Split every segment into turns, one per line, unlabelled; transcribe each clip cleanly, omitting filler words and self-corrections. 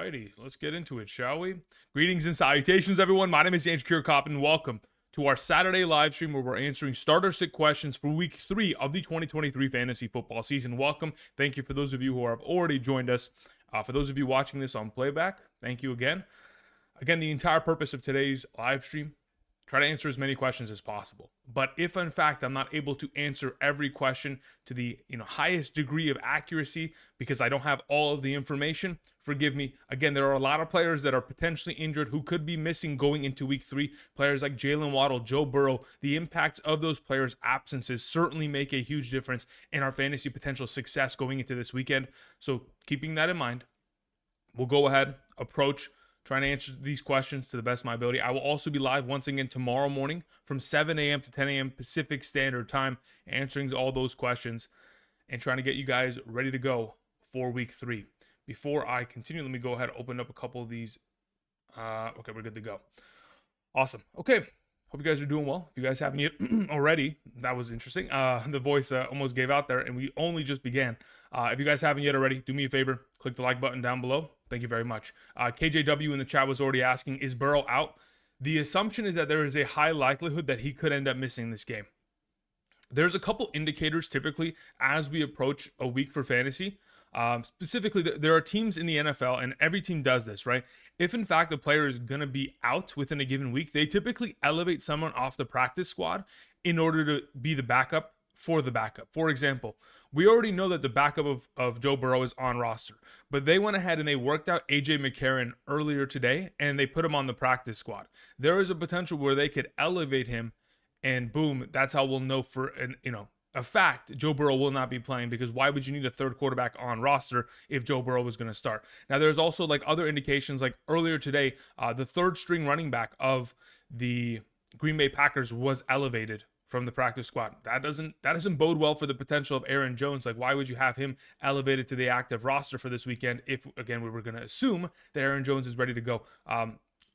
righty, let's get into it, shall we? Greetings and salutations, everyone. My name is Andrew Kirchhoff, and welcome to our Saturday live stream where we're answering starter sit questions for week 3 of the 2023 fantasy football season. Welcome. Thank you for those of you who have already joined us. For those of you watching this on playback, thank you again. Again, the entire purpose of today's live stream, try to answer as many questions as possible. But if in fact I'm not able to answer every question to the highest degree of accuracy because I don't have all of the information, forgive me. Again, there are a lot of players that are potentially injured who could be missing going into week 3. Players like Jalen Waddle, Joe Burrow. The impacts of those players' absences certainly make a huge difference in our fantasy potential success going into this weekend. So keeping that in mind, we'll go ahead, approach trying to answer these questions to the best of my ability. I will also be live once again tomorrow morning from 7 a.m. to 10 a.m. Pacific Standard Time, answering all those questions and trying to get you guys ready to go for week 3. Before I continue, let me go ahead and open up a couple of these. Okay, we're good to go. Awesome. Okay. Hope you guys are doing well. If you guys haven't yet already, that was interesting. The voice almost gave out there, and we only just began. If you guys haven't yet already, do me a favor. Click the like button down below. Thank you very much. KJW in the chat was already asking, is Burrow out? The assumption is that there is a high likelihood that he could end up missing this game. There's a couple indicators typically as we approach a week for fantasy. Specifically, there are teams in the NFL, and every team does this, right? If in fact a player is going to be out within a given week, they typically elevate someone off the practice squad in order to be the backup for the backup. For example, we already know that the backup of Joe Burrow is on roster, but they went ahead and they worked out A.J. McCarron earlier today, and they put him on the practice squad. There is a potential where they could elevate him, and boom, that's how we'll know for a fact Joe Burrow will not be playing, because why would you need a third quarterback on roster if Joe Burrow was going to start? Now, there's also like other indications, like earlier today, the third string running back of the Green Bay Packers was elevated from the practice squad. That doesn't bode well for the potential of Aaron Jones. Like, why would you have him elevated to the active roster for this weekend if, again, we were going to assume that Aaron Jones is ready to go?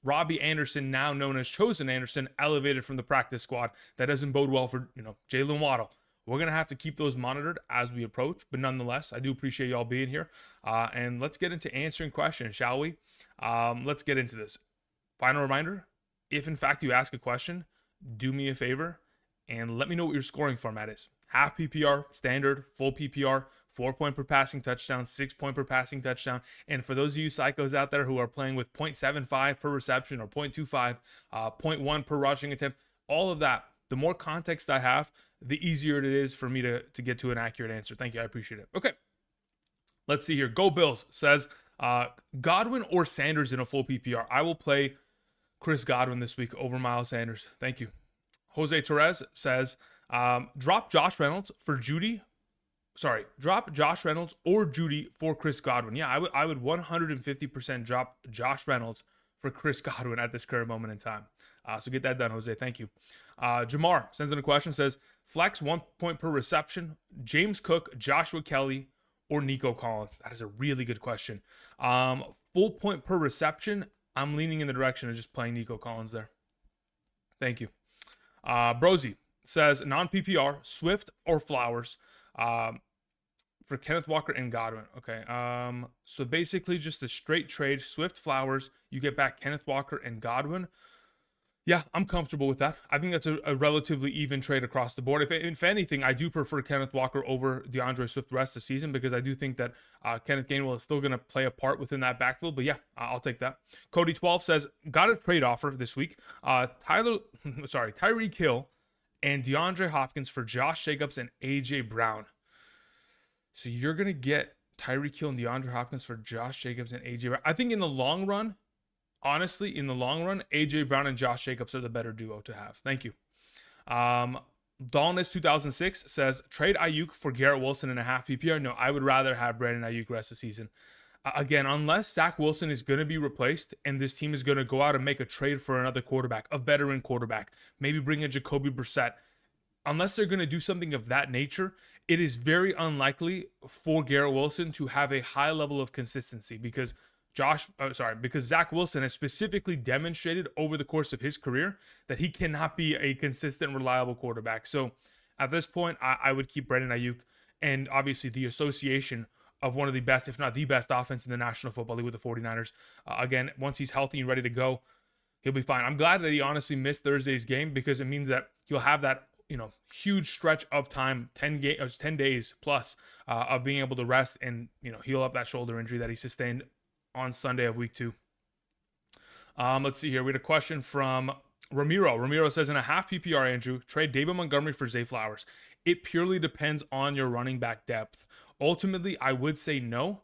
Robbie Anderson, now known as Chosen Anderson, elevated from the practice squad. That doesn't bode well for Jalen Waddle. We're going to have to keep those monitored as we approach. But nonetheless, I do appreciate y'all being here. And let's get into answering questions, shall we? Let's get into this. Final reminder, if in fact you ask a question, do me a favor and let me know what your scoring format is. Half PPR, standard, full PPR, 4-point per passing touchdown, 6-point per passing touchdown. And for those of you psychos out there who are playing with 0.75 per reception or 0.25, 0.1 per rushing attempt, all of that, the more context I have, the easier it is for me to get to an accurate answer. Thank you. I appreciate it. Okay. Let's see here. Go Bills says, Godwin or Sanders in a full PPR. I will play Chris Godwin this week over Miles Sanders. Thank you. Jose Torres says, drop Josh Reynolds or Judy for Chris Godwin. Yeah, I would 150% drop Josh Reynolds for Chris Godwin at this current moment in time. So get that done, Jose. Thank you. Jamar sends in a question, says, flex 1 point per reception, James Cook, Joshua Kelly, or Nico Collins? That is a really good question. Full point per reception, I'm leaning in the direction of just playing Nico Collins there. Thank you. Brosy says, non-PPR, Swift or Flowers for Kenneth Walker and Godwin. Okay. So basically just a straight trade, Swift, Flowers. You get back Kenneth Walker and Godwin. Yeah, I'm comfortable with that. I think that's a relatively even trade across the board. If anything, I do prefer Kenneth Walker over DeAndre Swift the rest of the season, because I do think that Kenneth Gainwell is still going to play a part within that backfield. But yeah, I'll take that. Cody12 says, got a trade offer this week. Tyreek Hill and DeAndre Hopkins for Josh Jacobs and A.J. Brown. So you're going to get Tyreek Hill and DeAndre Hopkins for Josh Jacobs and A.J. Brown. I think in the long run, honestly, in the long run, A.J. Brown and Josh Jacobs are the better duo to have. Thank you. Dallas2006 says, trade Ayuk for Garrett Wilson in a half PPR. No, I would rather have Brandon Ayuk rest of the season. Again, unless Zach Wilson is going to be replaced and this team is going to go out and make a trade for another quarterback, a veteran quarterback, maybe bring in Jacoby Brissett. Unless they're going to do something of that nature, it is very unlikely for Garrett Wilson to have a high level of consistency, because Zach Wilson has specifically demonstrated over the course of his career that he cannot be a consistent, reliable quarterback. So at this point, I would keep Brandon Ayuk, and obviously the association of one of the best, if not the best offense in the National Football League with the 49ers. Again, once he's healthy and ready to go, he'll be fine. I'm glad that he honestly missed Thursday's game because it means that he'll have that, huge stretch of time, 10 days plus of being able to rest and, heal up that shoulder injury that he sustained on Sunday of week 2. Let's see here. We had a question from Ramiro. Ramiro says, in a half PPR, Andrew, trade David Montgomery for Zay Flowers. It purely depends on your running back depth. Ultimately, I would say no.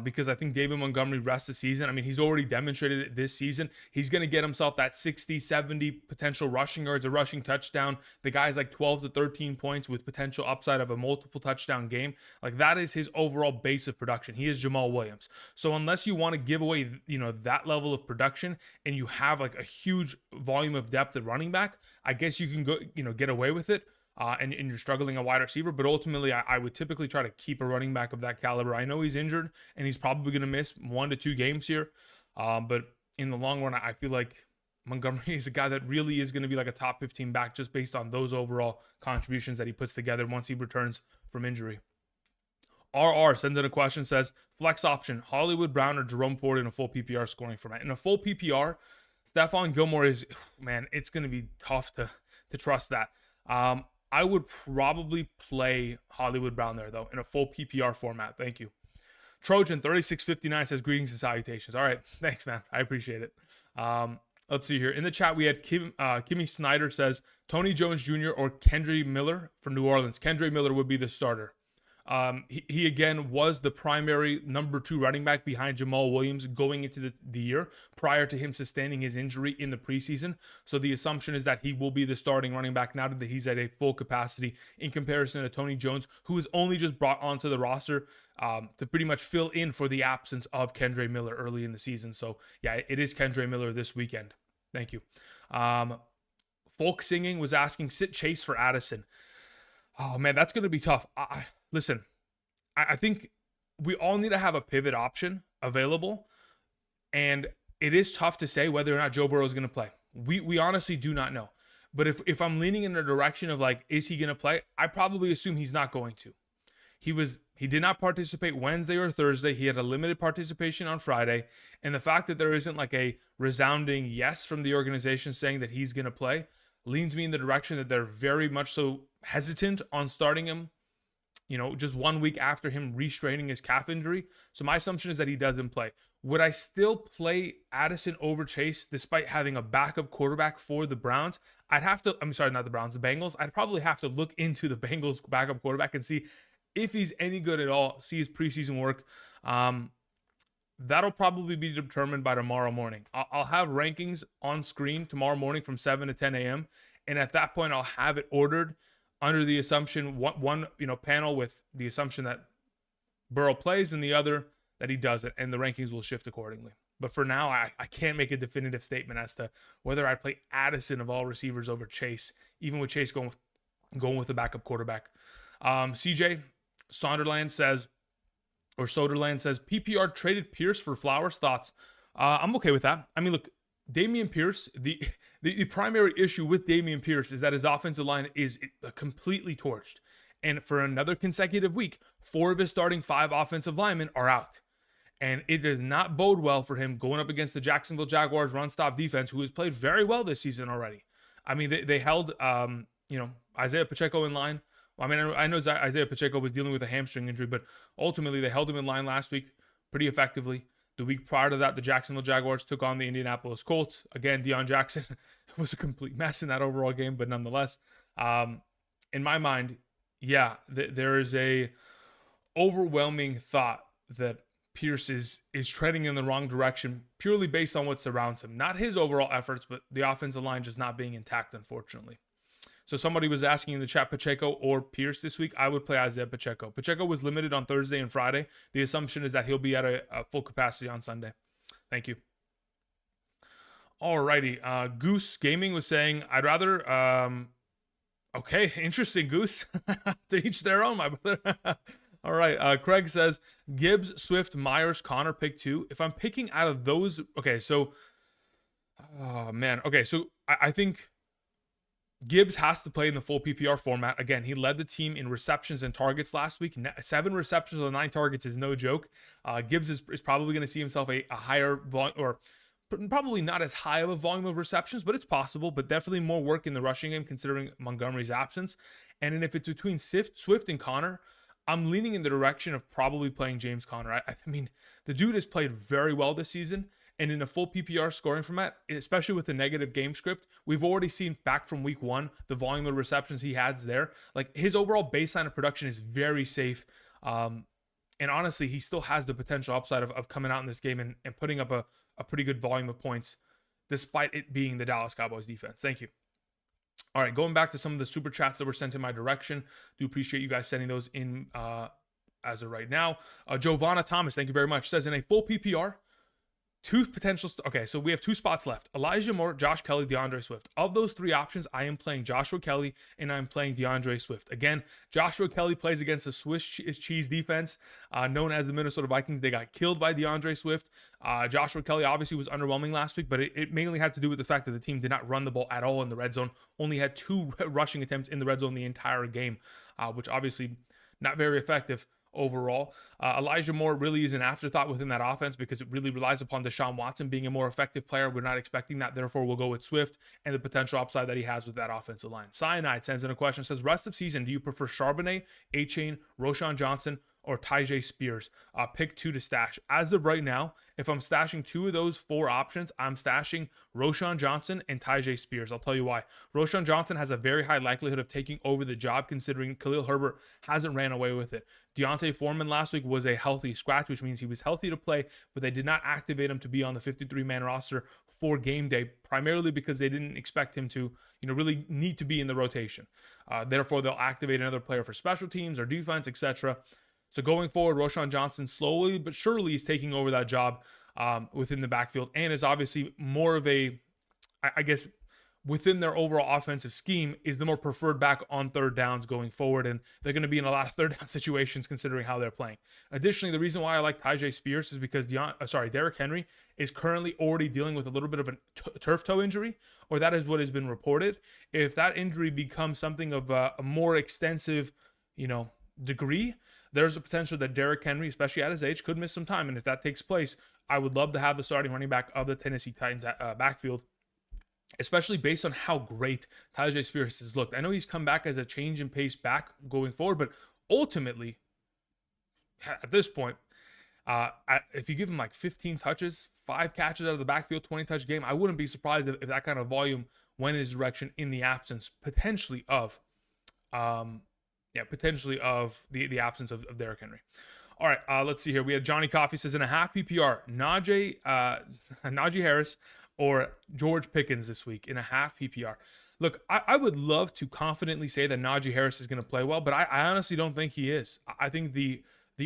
Because I think David Montgomery rests the season. I mean, he's already demonstrated it this season. He's going to get himself that 60, 70 potential rushing yards, a rushing touchdown. The guy's like 12 to 13 points with potential upside of a multiple touchdown game. Like, that is his overall base of production. He is Jamal Williams. So unless you want to give away, that level of production and you have like a huge volume of depth at running back, I guess you can go, get away with it. And you're struggling a wide receiver, but ultimately I would typically try to keep a running back of that caliber. I know he's injured and he's probably going to miss 1 to 2 games here, but in the long run, I feel like Montgomery is a guy that really is going to be like a top 15 back just based on those overall contributions that he puts together once he returns from injury. RR sends in a question, says, flex option, Hollywood Brown or Jerome Ford in a full PPR scoring format. In a full PPR, Stephon Gilmore is, man, it's going to be tough to trust that. I would probably play Hollywood Brown there, though, in a full PPR format. Thank you. Trojan 3659 says, greetings and salutations. All right. Thanks, man. I appreciate it. Let's see here. In the chat, we had Kimmy Snyder says, Tony Jones Jr. or Kendre Miller for New Orleans. Kendre Miller would be the starter. He again was the primary number 2 running back behind Jamal Williams going into the year prior to him sustaining his injury in the preseason. So the assumption is that he will be the starting running back now that he's at a full capacity in comparison to Tony Jones, who was only just brought onto the roster to pretty much fill in for the absence of Kendre Miller early in the season. So yeah, it is Kendre Miller this weekend. Thank you. Folk Singing was asking, sit Chase for Addison. Oh, man, that's going to be tough. Listen, I think we all need to have a pivot option available, and it is tough to say whether or not Joe Burrow is going to play. We honestly do not know. But if I'm leaning in the direction of, like, is he going to play? I probably assume he's not going to. He did not participate Wednesday or Thursday. He had a limited participation on Friday, and the fact that there isn't, like, a resounding yes from the organization saying that he's going to play leans me in the direction that they're very much so hesitant on starting him, just 1 week after him restraining his calf injury. So my assumption is that he doesn't play. Would I still play Addison over Chase despite having a backup quarterback for the Browns? The Bengals. I'd probably have to look into the Bengals backup quarterback and see if he's any good at all, see his preseason work. That'll probably be determined by tomorrow morning. I'll have rankings on screen tomorrow morning from 7 to 10 a.m. And at that point, I'll have it ordered under the assumption, one panel with the assumption that Burrow plays and the other that he doesn't, and the rankings will shift accordingly. But for now, I can't make a definitive statement as to whether I'd play Addison of all receivers over Chase, even with Chase going with the backup quarterback. CJ Soderland says, PPR traded Pierce for Flowers. Thoughts? I'm okay with that. I mean, look, Dameon Pierce, the primary issue with Dameon Pierce is that his offensive line is completely torched. And for another consecutive week, 4 of his starting 5 offensive linemen are out. And it does not bode well for him going up against the Jacksonville Jaguars run-stop defense, who has played very well this season already. I mean, they held, Isaiah Pacheco in line. I mean, I know Isaiah Pacheco was dealing with a hamstring injury, but ultimately they held him in line last week pretty effectively. The week prior to that, the Jacksonville Jaguars took on the Indianapolis Colts. Again, Deion Jackson was a complete mess in that overall game, but nonetheless, in my mind, yeah, there is a overwhelming thought that Pierce is treading in the wrong direction purely based on what surrounds him. Not his overall efforts, but the offensive line just not being intact, unfortunately. So somebody was asking in the chat, Pacheco or Pierce this week. I would play Isaiah Pacheco. Pacheco was limited on Thursday and Friday. The assumption is that he'll be at a full capacity on Sunday. Thank you. Alrighty. Goose Gaming was saying, I'd rather... okay, interesting, Goose. To each their own, my brother. All right. Craig says, Gibbs, Swift, Myers, Connor, pick 2. If I'm picking out of those... Okay, so... Oh, man. Okay, so I think... Gibbs has to play in the full PPR format. Again, he led the team in receptions and targets last week. 7 receptions on 9 targets is no joke. Gibbs is probably going to see himself a higher volume, or probably not as high of a volume of receptions, but it's possible. But definitely more work in the rushing game considering Montgomery's absence. And then if it's between Swift and Connor, I'm leaning in the direction of probably playing James Conner. I mean, the dude has played very well this season. And in a full PPR scoring format, especially with the negative game script, we've already seen back from week 1 the volume of receptions he has there. Like, his overall baseline of production is very safe. And honestly, he still has the potential upside of coming out in this game and putting up a pretty good volume of points, despite it being the Dallas Cowboys defense. Thank you. All right, going back to some of the super chats that were sent in my direction. Do appreciate you guys sending those in as of right now. Giovanna Thomas, thank you very much, says in a full PPR, okay, so we have 2 spots left. Elijah Moore, Josh Kelly, DeAndre Swift. Of those 3 options, I am playing Joshua Kelly and I'm playing DeAndre Swift. Again, Joshua Kelly plays against the Swiss cheese defense known as the Minnesota Vikings. They got killed by DeAndre Swift. Joshua Kelly obviously was underwhelming last week, but it mainly had to do with the fact that the team did not run the ball at all in the red zone. Only had 2 rushing attempts in the red zone the entire game, which obviously not very effective overall. Elijah Moore really is an afterthought within that offense because it really relies upon Deshaun Watson being a more effective player. We're not expecting that. Therefore, we'll go with Swift and the potential upside that he has with that offensive line. Cyanide sends in a question, says, rest of season, do you prefer Charbonnet, A-Chain, Roshan Johnson, or Tyjae Spears? Pick 2 to stash. As of right now, if I'm stashing 2 of those 4 options, I'm stashing Roshan Johnson and Tyjae Spears. I'll tell you why. Roshan Johnson has a very high likelihood of taking over the job considering Khalil Herbert hasn't ran away with it. Deontay Foreman last week was a healthy scratch, which means he was healthy to play, but they did not activate him to be on the 53-man roster for game day, primarily because they didn't expect him to, really need to be in the rotation. Therefore, they'll activate another player for special teams or defense, etc. So going forward, Roshan Johnson slowly but surely is taking over that job within the backfield and is obviously more of a, I guess, within their overall offensive scheme, is the more preferred back on third downs going forward. And they're going to be in a lot of third down situations considering how they're playing. Additionally, the reason why I like Tyjae Spears is because Derrick Henry is currently already dealing with a little bit of a turf toe injury, or that is what has been reported. If that injury becomes something of a more extensive, degree, there's a potential that Derrick Henry, especially at his age, could miss some time. And if that takes place, I would love to have the starting running back of the Tennessee Titans backfield, especially based on how great Tyjae Spears has looked. I know he's come back as a change in pace back going forward, but ultimately, at this point, if you give him like 15 touches, 5 catches out of the backfield, 20-touch game, I wouldn't be surprised if that kind of volume went in his direction in the absence, potentially of the absence of Derrick Henry. All right, let's see here. We had Johnny Coffey says in a half PPR, Najee Harris or George Pickens this week in a half PPR. Look, I would love to confidently say that Najee Harris is going to play well, but I honestly don't think he is. I think the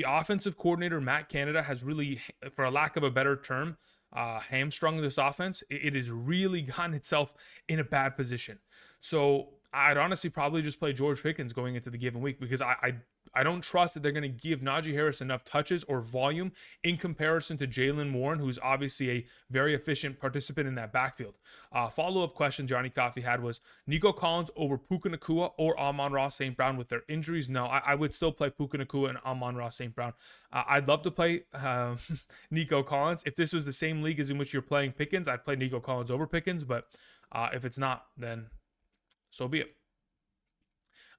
offensive coordinator, Matt Canada, has really, for a lack of a better term, hamstrung this offense. It has really gotten itself in a bad position. So I'd honestly probably just play George Pickens going into the given week because I don't trust that they're going to give Najee Harris enough touches or volume in comparison to Jaylen Warren, who's obviously a very efficient participant in that backfield. Follow-up question Johnny Coffey had was Nico Collins over Puka Nacua or Amon-Ra St. Brown with their injuries? No, I would still play Puka Nacua and Amon-Ra St. Brown. I'd love to play Nico Collins. If this was the same league as in which you're playing Pickens, I'd play Nico Collins over Pickens, but if it's not, then so be it.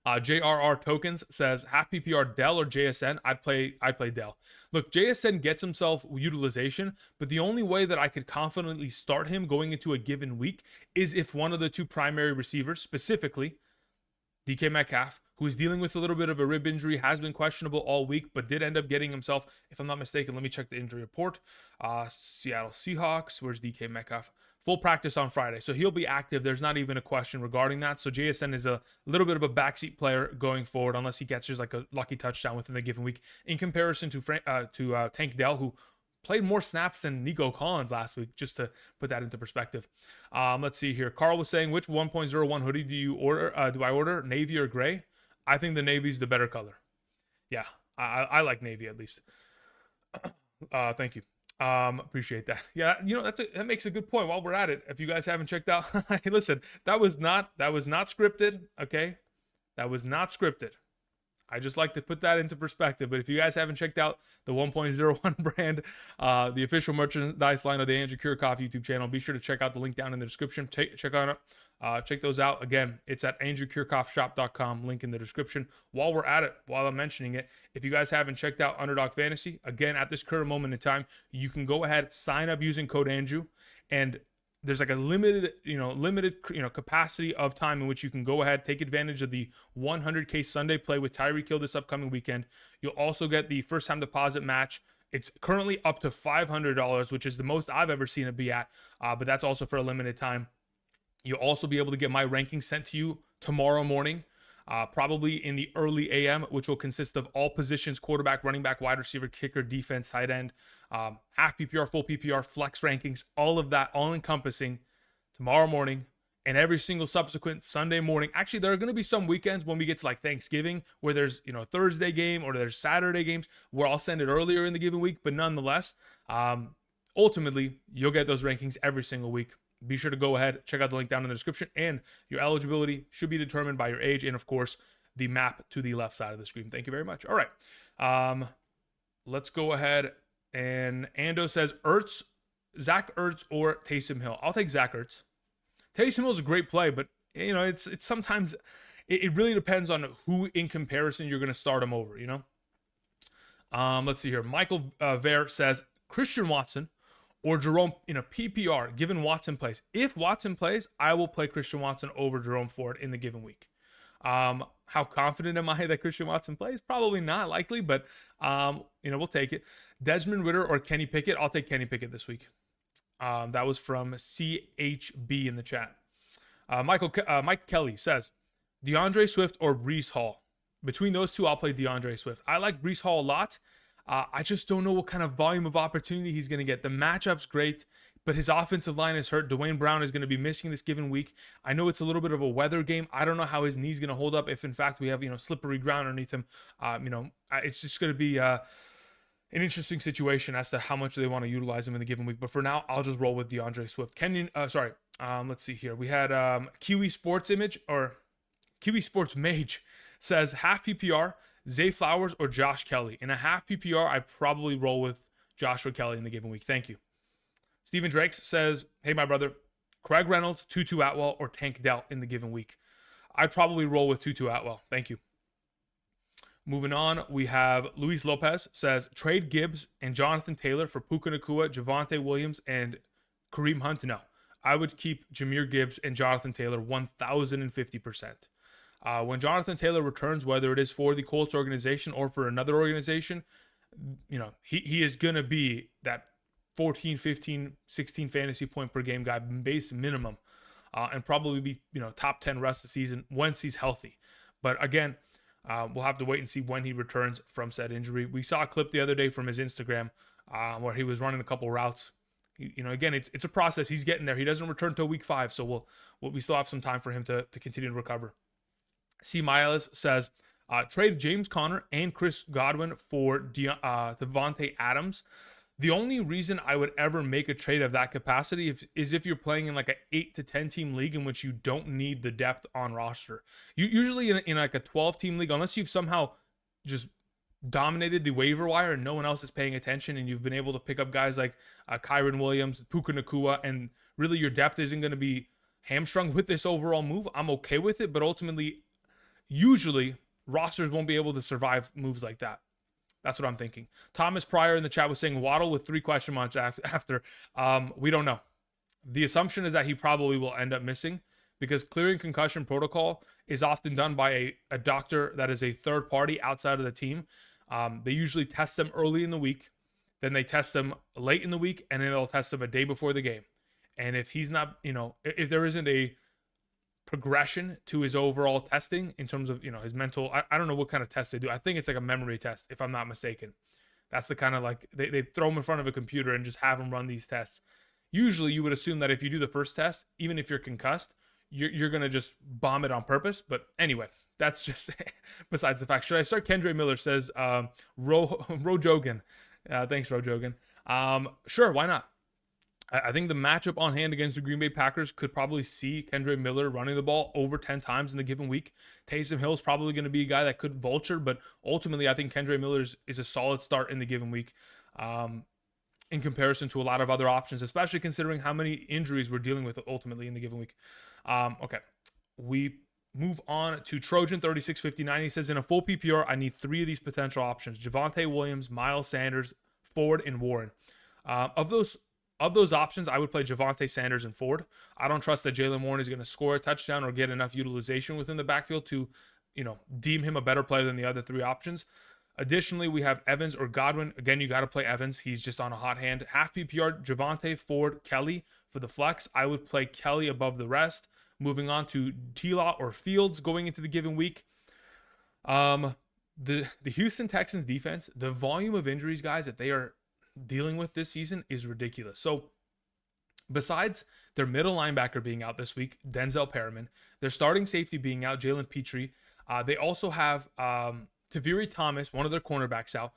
JRR Tokens says half PPR Dell or JSN. I'd play Dell. Look, JSN gets himself utilization, but the only way that I could confidently start him going into a given week is if one of the 2 primary receivers, specifically DK Metcalf, who is dealing with a little bit of a rib injury, has been questionable all week, but did end up getting himself, if I'm not mistaken, let me check the injury report. Seattle Seahawks, where's DK Metcalf? Full practice on Friday, so he'll be active. There's not even a question regarding that. So JSN is a little bit of a backseat player going forward, unless he catches like a lucky touchdown within the given week. In comparison to Tank Dell, who played more snaps than Nico Collins last week, just to put that into perspective. Let's see here. Carl was saying, which 1.01 hoodie do you order? Do I order navy or gray? I think the navy's the better color. Yeah, I like navy at least. Thank you. Appreciate that. Yeah, that makes a good point. While we're at it, if you guys haven't checked out, hey, listen, that was not scripted. Okay, that was not scripted. I just like to put that into perspective. But if you guys haven't checked out the 1.01 brand, the official merchandise line of the Andrew Kurikoff YouTube channel, be sure to check out the link down in the description. Check those out. Again, it's at andrewkurikoffshop.com. Link in the description. While we're at it, while I'm mentioning it, if you guys haven't checked out Underdog Fantasy, again, at this current moment in time, you can go ahead, sign up using code Andrew, and there's like a limited capacity of time in which you can go ahead, take advantage of the 100K Sunday play with Tyreek Hill this upcoming weekend. You'll also get the first time deposit match. It's currently up to $500, which is the most I've ever seen it be at, but that's also for a limited time. You'll also be able to get my rankings sent to you tomorrow morning, probably in the early AM, which will consist of all positions: quarterback, running back, wide receiver, kicker, defense, tight end, half PPR, full PPR, flex rankings, all of that, all encompassing tomorrow morning and every single subsequent Sunday morning. Actually, there are going to be some weekends when we get to like Thanksgiving where there's, a Thursday game or there's Saturday games where I'll send it earlier in the given week. But nonetheless, ultimately, you'll get those rankings every single week. Be sure to go ahead, check out the link down in the description, and your eligibility should be determined by your age and, of course, the map to the left side of the screen. Thank you very much. All right. Let's go ahead. And Ando says Zach Ertz or Taysom Hill. I'll take Zach Ertz. Taysom Hill is a great play, but, it's sometimes it really depends on who in comparison you're going to start him over, Let's see here. Michael Ver says Christian Watson or Jerome in a PPR, given Watson plays. If Watson plays, I will play Christian Watson over Jerome Ford in the given week. How confident am I that Christian Watson plays? Probably not likely, but, we'll take it. Desmond Ridder or Kenny Pickett? I'll take Kenny Pickett this week. That was from CHB in the chat. Mike Kelly says, DeAndre Swift or Breece Hall? Between those two, I'll play DeAndre Swift. I like Breece Hall a lot. I just don't know what kind of volume of opportunity he's going to get. The matchup's great, but his offensive line is hurt. Dwayne Brown is going to be missing this given week. I know it's a little bit of a weather game. I don't know how his knee's going to hold up if, in fact, we have, slippery ground underneath him. It's just going to be an interesting situation as to how much they want to utilize him in the given week. But for now, I'll just roll with DeAndre Swift. Let's see here. We had Kiwi Sports Mage says half PPR, Zay Flowers or Josh Kelly. In a half PPR, I'd probably roll with Joshua Kelly in the given week. Thank you. Stephen Drakes says, hey, my brother, Craig Reynolds, Tutu Atwell, or Tank Dell in the given week. I'd probably roll with Tutu Atwell. Thank you. Moving on, we have Luis Lopez says, trade Gibbs and Jonathan Taylor for Puka Nacua, Javonte Williams, and Kareem Hunt. No, I would keep Jahmyr Gibbs and Jonathan Taylor 1,050%. When Jonathan Taylor returns, whether it is for the Colts organization or for another organization, he is going to be that 14, 15, 16 fantasy point per game guy, base minimum, and probably be, top 10 rest of the season once he's healthy. But again, we'll have to wait and see when he returns from said injury. We saw a clip the other day from his Instagram where he was running a couple routes. Again, it's a process. He's getting there. He doesn't return till week 5, so we still have some time for him to continue to recover. C. Miles says, trade James Conner and Chris Godwin for Devontae Adams. The only reason I would ever make a trade of that capacity is if you're playing in like an 8 to 10 team league in which you don't need the depth on roster. You usually in like a 12 team league, unless you've somehow just dominated the waiver wire and no one else is paying attention, and you've been able to pick up guys like Kyron Williams, Puka Nacua, and really your depth isn't going to be hamstrung with this overall move, I'm okay with it. But ultimately, usually rosters won't be able to survive moves like that. That's what I'm thinking. Thomas Pryor in the chat was saying Waddle with 3 question marks after. We don't know. The assumption is that he probably will end up missing because clearing concussion protocol is often done by a doctor that is a third party outside of the team. They usually test them early in the week, then they test them late in the week, and then they'll test them a day before the game. And if he's not, if there isn't a progression to his overall testing in terms of, his mental, I don't know what kind of test they do. I think it's like a memory test, if I'm not mistaken. That's the kind of like, they throw him in front of a computer and just have him run these tests. Usually you would assume that if you do the first test, even if you're concussed, you're going to just bomb it on purpose. But anyway, that's just besides the fact. Should I start? Kendra Miller says, Rojogan. Thanks, Rojogan. Sure, why not? I think the matchup on hand against the Green Bay Packers could probably see Kendre Miller running the ball over 10 times in the given week. Taysom Hill is probably going to be a guy that could vulture, but ultimately, I think Kendre Miller is a solid start in the given week in comparison to a lot of other options, especially considering how many injuries we're dealing with ultimately in the given week. Okay, we move on to Trojan 3659. He says, in a full PPR, I need 3 of these potential options: Javonte Williams, Miles Sanders, Ford, and Warren. Of those options, I would play Javonte Sanders and Ford. I don't trust that Jaylen Warren is going to score a touchdown or get enough utilization within the backfield to, deem him a better player than the other 3 options. Additionally, we have Evans or Godwin. Again, you got to play Evans. He's just on a hot hand. Half PPR, Javonte, Ford, Kelly. For the flex, I would play Kelly above the rest. Moving on to T-Law or Fields going into the given week. The Houston Texans defense, the volume of injuries, guys, that they are dealing with this season is ridiculous. So besides their middle linebacker being out this week, Denzel Perriman, their starting safety being out, Jalen Petrie, they also have Taviri Thomas, one of their cornerbacks, out.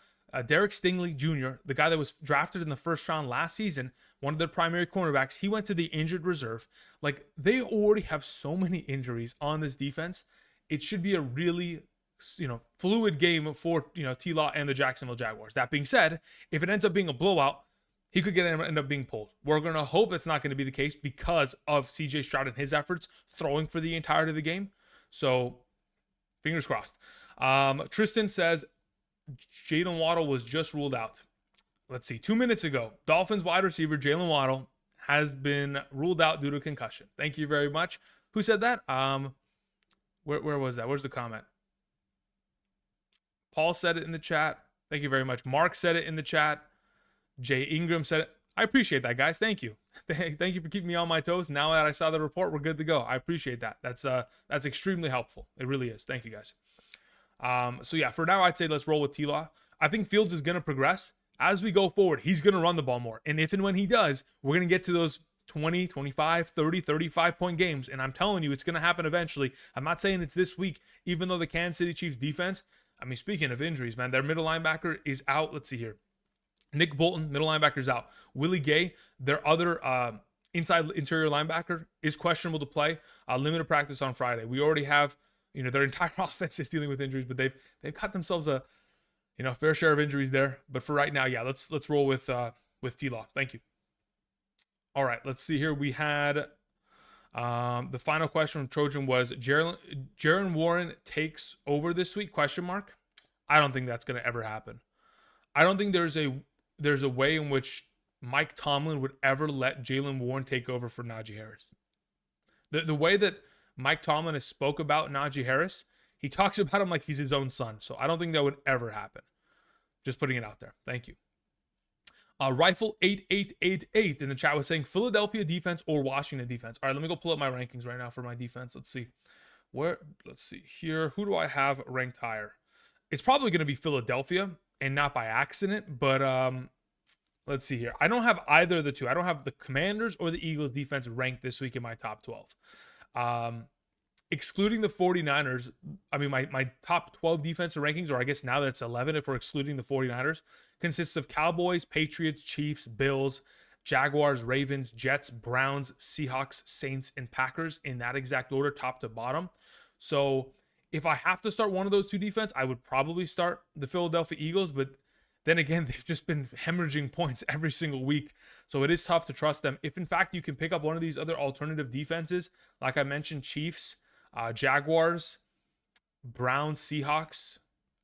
Derek Stingley Jr., the guy that was drafted in the first round last season, one of their primary cornerbacks, he went to the injured reserve. Like, they already have so many injuries on this defense. It should be a really fluid game for, T-Law and the Jacksonville Jaguars. That being said, if it ends up being a blowout, he could end up being pulled. We're going to hope it's not going to be the case because of CJ Stroud and his efforts throwing for the entirety of the game. So, fingers crossed. Tristan says, Jalen Waddle was just ruled out. Let's see. 2 minutes ago, Dolphins wide receiver Jalen Waddle has been ruled out due to concussion. Thank you very much. Who said that? Where was that? Where's the comment? Paul said it in the chat. Thank you very much. Mark said it in the chat. Jay Ingram said it. I appreciate that, guys. Thank you. Thank you for keeping me on my toes. Now that I saw the report, we're good to go. I appreciate that. That's extremely helpful. It really is. Thank you, guys. So yeah, for now, I'd say let's roll with T-Law. I think Fields is going to progress. As we go forward, he's going to run the ball more. And if and when he does, we're going to get to those 20, 25, 30, 35-point games. And I'm telling you, it's going to happen eventually. I'm not saying it's this week, even though the Kansas City Chiefs defense, I mean, speaking of injuries, man, their middle linebacker is out. Let's see here. Nick Bolton, middle linebacker's out. Willie Gay, their other interior linebacker, is questionable to play. Limited practice on Friday. We already have, their entire offense is dealing with injuries, but they've got themselves a, fair share of injuries there. But for right now, yeah, let's roll with T-Law. Thank you. All right, let's see here. We had the final question from Trojan was Jaren Warren takes over this week? ? I don't think that's going to ever happen. I don't think there's a way in which Mike Tomlin would ever let Jalen Warren take over for Najee Harris. The way that Mike Tomlin has spoke about Najee Harris, he talks about him like he's his own son. So I don't think that would ever happen. Just putting it out there. Thank you. Rifle 8888 in the chat was saying Philadelphia defense or Washington defense. All right, let me go pull up my rankings right now for my defense. Let's see here. Who do I have ranked higher? It's probably going to be Philadelphia, and not by accident, but let's see here. I don't have either of the two. I don't have the Commanders or the Eagles defense ranked this week in my top 12. Excluding the 49ers, I mean, my top 12 defensive rankings, or I guess now that's 11 if we're excluding the 49ers, consists of Cowboys, Patriots, Chiefs, Bills, Jaguars, Ravens, Jets, Browns, Seahawks, Saints, and Packers in that exact order, top to bottom. So if I have to start one of those two defense, I would probably start the Philadelphia Eagles, but then again, they've just been hemorrhaging points every single week. So it is tough to trust them. If in fact you can pick up one of these other alternative defenses, like I mentioned, Chiefs, Jaguars, Browns, Seahawks,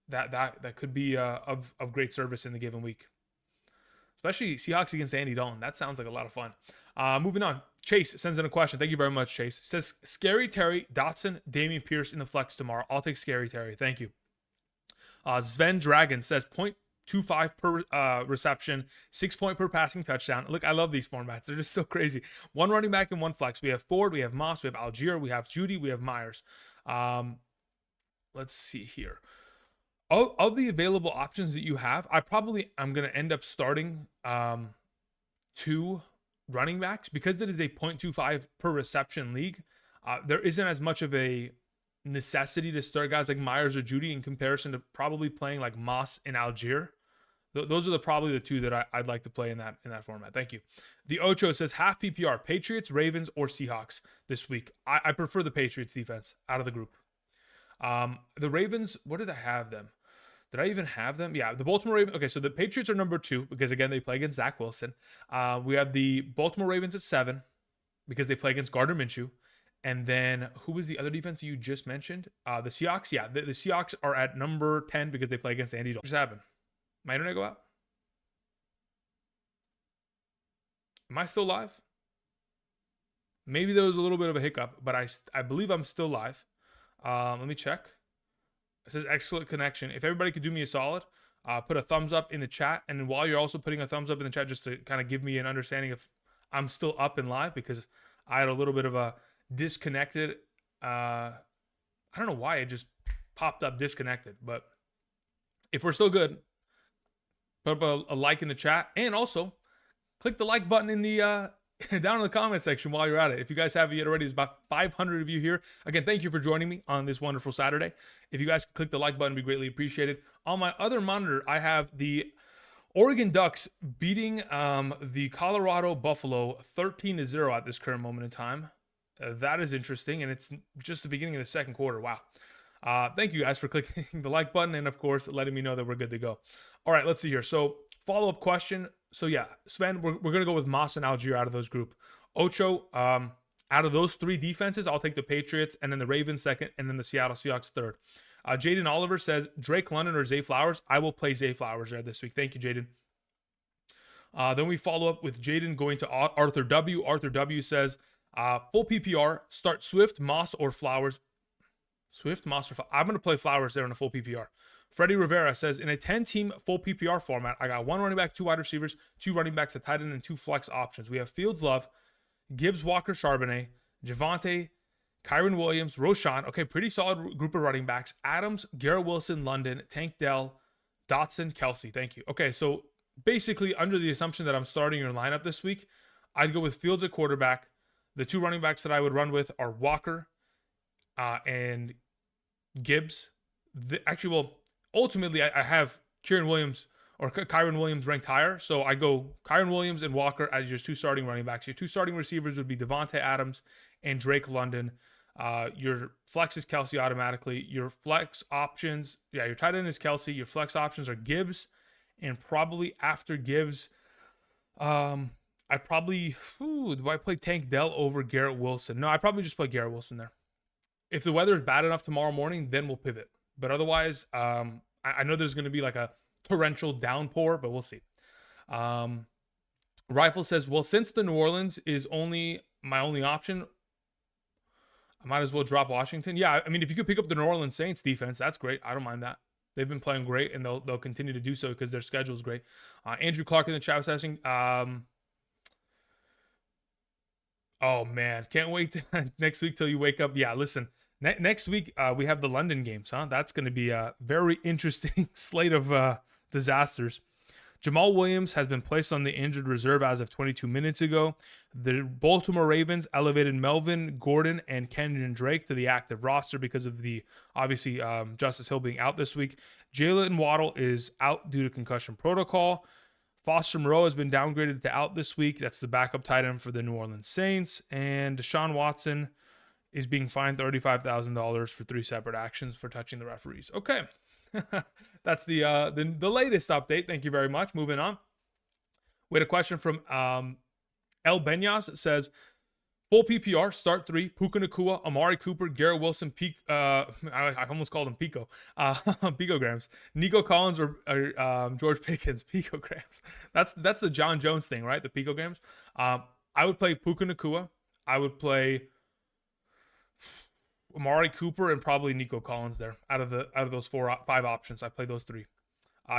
that could be of great service in the given week. Especially Seahawks against Andy Dalton. That sounds like a lot of fun. Moving on. Chase sends in a question. Thank you very much, Chase. Says, Scary Terry, Dotson, Dameon Pierce in the flex tomorrow. I'll take Scary Terry. Thank you. Sven Dragon says, 0.25 per reception, 6 point per passing touchdown. Look, I love these formats. They're just so crazy. One running back and one flex. We have Ford, we have Moss, we have Algier, we have Judy, we have Myers. Let's see here. Of the available options that you have, I'm going to end up starting 2 running backs because it is a 0.25 per reception league. There isn't as much of a necessity to start guys like Myers or Judy in comparison to probably playing like Moss and Algier. Those are probably the two that I'd like to play in that format. Thank you. The Ocho says half PPR, Patriots, Ravens, or Seahawks this week. I prefer the Patriots defense out of the group. The Ravens, what did I have them? Did I even have them? Yeah, the Baltimore Ravens. Okay, so the Patriots are number 2 because, again, they play against Zach Wilson. We have the Baltimore Ravens at 7 because they play against Gardner Minshew. And then who was the other defense you just mentioned? The Seahawks. Yeah, the Seahawks are at number 10 because they play against Andy Dalton. What just happened? My internet go out? Am I still live? Maybe there was a little bit of a hiccup, but I believe I'm still live. Let me check. It says excellent connection. If everybody could do me a solid, put a thumbs up in the chat. And while you're also putting a thumbs up in the chat, just to kind of give me an understanding if I'm still up and live, because I had a little bit of a disconnected. I don't know why it just popped up disconnected, but if we're still good, put up a like in the chat, and also click the like button in the down in the comment section while you're at it. If you guys haven't yet already, there's about 500 of you here. Again, thank you for joining me on this wonderful Saturday. If you guys could click the like button, it'd be greatly appreciated. On my other monitor, I have the Oregon Ducks beating the Colorado Buffalo 13-0 at this current moment in time. That is interesting, and it's just the beginning of the second quarter. Wow. Thank you guys for clicking the like button and, of course, letting me know that we're good to go. All right, let's see here. So, follow-up question. So, yeah, Sven, we're going to go with Moss and Algier out of those group. Ocho, out of those 3 defenses, I'll take the Patriots, and then the Ravens second, and then the Seattle Seahawks third. Jaden Oliver says, Drake London or Zay Flowers? I will play Zay Flowers there this week. Thank you, Jaden. Then we follow up with Jaden going to Arthur W. Arthur W. says, full PPR, start Swift, Moss, or Flowers. Swift, Moss, or Flowers. I'm going to play Flowers there in a full PPR. Freddie Rivera says, in a 10-team full PPR format, I got 1 running back, 2 wide receivers, 2 running backs, a tight end, and 2 flex options. We have Fields Love, Gibbs, Walker, Charbonnet, Javonte, Kyron Williams, Roshan. Okay, pretty solid group of running backs. Adams, Garrett Wilson, London, Tank Dell, Dotson, Kelsey. Thank you. Okay, so basically under the assumption that I'm starting your lineup this week, I'd go with Fields at quarterback. The 2 running backs that I would run with are Walker and Gibbs. Ultimately, I have Kyron Williams ranked higher. So I go Kyron Williams and Walker as your 2 starting running backs. Your 2 starting receivers would be Devontae Adams and Drake London. Your flex is Kelsey automatically. Your flex options, your tight end is Kelsey. Your flex options are Gibbs. And probably after Gibbs, do I play Tank Dell over Garrett Wilson? No, I probably just play Garrett Wilson there. If the weather is bad enough tomorrow morning, then we'll pivot. But otherwise, I know there's going to be like a torrential downpour, but we'll see. Rifle says, well, since the New Orleans is my only option, I might as well drop Washington. Yeah, I mean, if you could pick up the New Orleans Saints defense, that's great. I don't mind that. They've been playing great, and they'll continue to do so because their schedule is great. Andrew Clark in the chat was asking, oh, man, can't wait next week till you wake up. Yeah, listen. Next week, we have the London games, huh? That's going to be a very interesting slate of disasters. Jamal Williams has been placed on the injured reserve as of 22 minutes ago. The Baltimore Ravens elevated Melvin Gordon and Kenyon Drake to the active roster because of the, obviously, Justice Hill being out this week. Jalen Waddle is out due to concussion protocol. Foster Moreau has been downgraded to out this week. That's the backup tight end for the New Orleans Saints. And Deshaun Watson is being fined $35,000 for 3 separate actions for touching the referees. Okay. That's the latest update. Thank you very much. Moving on. We had a question from El Benyas. It says, full PPR, start 3, Puka Nacua, Amari Cooper, Garrett Wilson, I almost called him Pico. Picograms. Nico Collins or George Pickens, Picograms. That's the John Jones thing, right? The Picograms. I would play Puka Nacua. I would play Amari Cooper and probably Nico Collins there. Out of those 5 options, I play those 3.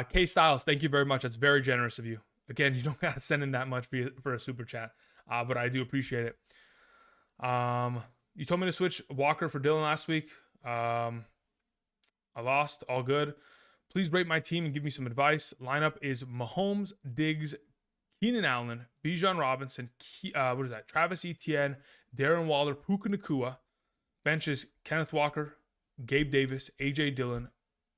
K Styles, thank you very much. That's very generous of you. Again, you don't got to send in that much for a super chat, but I do appreciate it. You told me to switch Walker for Dylan last week. I lost. All good. Please rate my team and give me some advice. Lineup is Mahomes, Diggs, Keenan Allen, Bijan Robinson, Travis Etienne, Darren Waller, Puka Nacua. Benches Kenneth Walker, Gabe Davis, A.J. Dillon,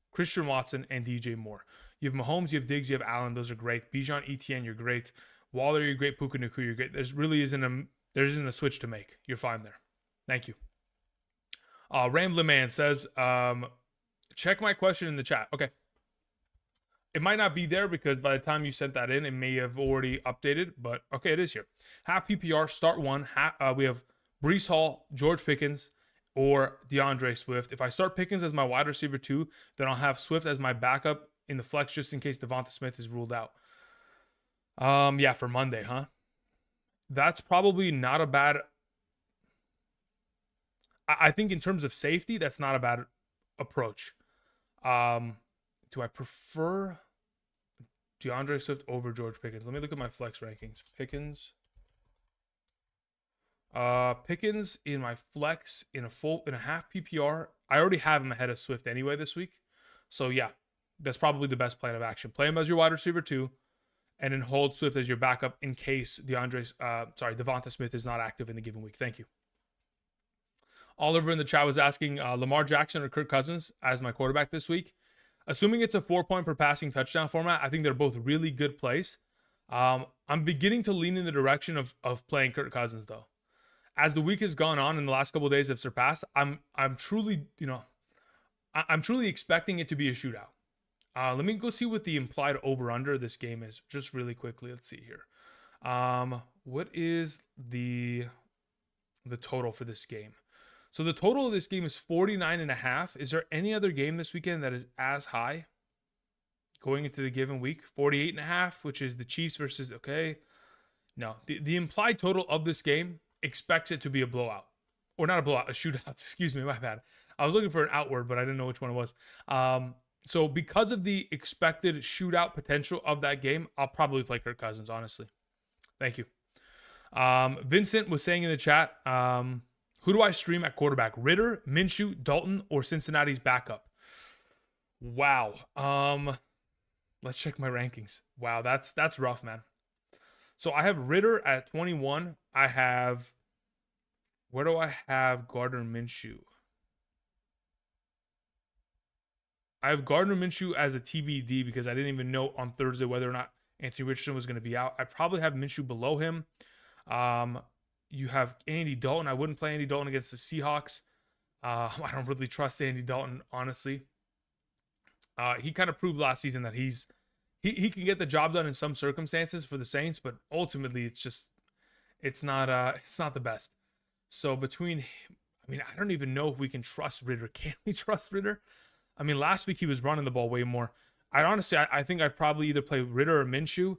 Christian Watson, and DJ Moore. You have Mahomes, you have Diggs, you have Allen. Those are great. Bijan, ETN, you're great. Waller, you're great. Puka Nacua, you're great. There isn't a switch to make. You're fine there. Thank you. Ramblin' Man says, check my question in the chat. Okay. It might not be there because by the time you sent that in, it may have already updated. But okay, it is here. Half PPR, start one. We have Breece Hall, George Pickens, or DeAndre Swift. If I start Pickens as my wide receiver 2, then I'll have Swift as my backup in the flex just in case Devonta Smith is ruled out. Yeah, for Monday, huh? That's probably not a bad. I think in terms of safety, that's not a bad approach. Do I prefer DeAndre Swift over George Pickens? Let me look at my flex rankings. Pickens in my flex in a half PPR. I already have him ahead of Swift anyway this week. So yeah, that's probably the best plan of action. Play him as your wide receiver 2, and then hold Swift as your backup in case Devonta Smith is not active in the given week. Thank you. Oliver in the chat was asking Lamar Jackson or Kirk Cousins as my quarterback this week. Assuming it's a 4-point per passing touchdown format, I think they're both really good plays. I'm beginning to lean in the direction of playing Kirk Cousins though. As the week has gone on and the last couple of days have surpassed, I'm truly expecting it to be a shootout. Let me go see what the implied over-under this game is just really quickly. Let's see here. What is the total for this game? So the total of this game is 49.5. Is there any other game this weekend that is as high going into the given week? 48.5, which is the Chiefs versus, okay. No, the implied total of this game expects it to be a blowout. Or not a blowout, a shootout. Excuse me, my bad. I was looking for an outward, but I didn't know which one it was. So because of the expected shootout potential of that game, I'll probably play Kirk Cousins, honestly. Thank you. Vincent was saying in the chat, who do I stream at quarterback? Ritter, Minshew, Dalton, or Cincinnati's backup? Wow. Let's check my rankings. Wow, that's rough, man. So I have Ritter at 21. Where do I have Gardner Minshew? I have Gardner Minshew as a TBD because I didn't even know on Thursday whether or not Anthony Richardson was going to be out. I probably have Minshew below him. You have Andy Dalton. I wouldn't play Andy Dalton against the Seahawks. I don't really trust Andy Dalton, honestly. He kind of proved last season that he can get the job done in some circumstances for the Saints, but ultimately it's not the best. So I don't even know if we can trust Ritter. Can we trust Ritter? I mean, last week he was running the ball way more. I think I'd probably either play Ritter or Minshew.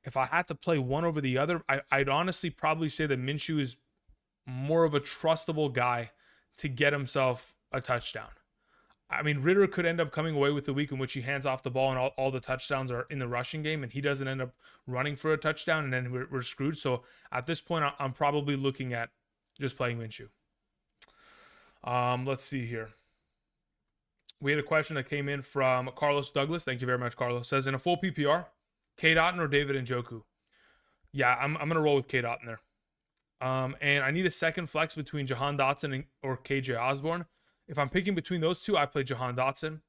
If I had to play one over the other, I'd honestly probably say that Minshew is more of a trustable guy to get himself a touchdown. I mean, Ritter could end up coming away with the week in which he hands off the ball and all the touchdowns are in the rushing game and he doesn't end up running for a touchdown and then we're screwed. So at this point, I'm probably looking at just playing Minshew. Let's see here. We had a question that came in from Carlos Douglas. Thank you very much, Carlos. Says, in a full PPR, Cade Otton or David Njoku? Yeah, I'm going to roll with Cade Otton there. And I need a second flex between Jahan Dotson or KJ Osborne. If I'm picking between those two, I play Jahan Dotson.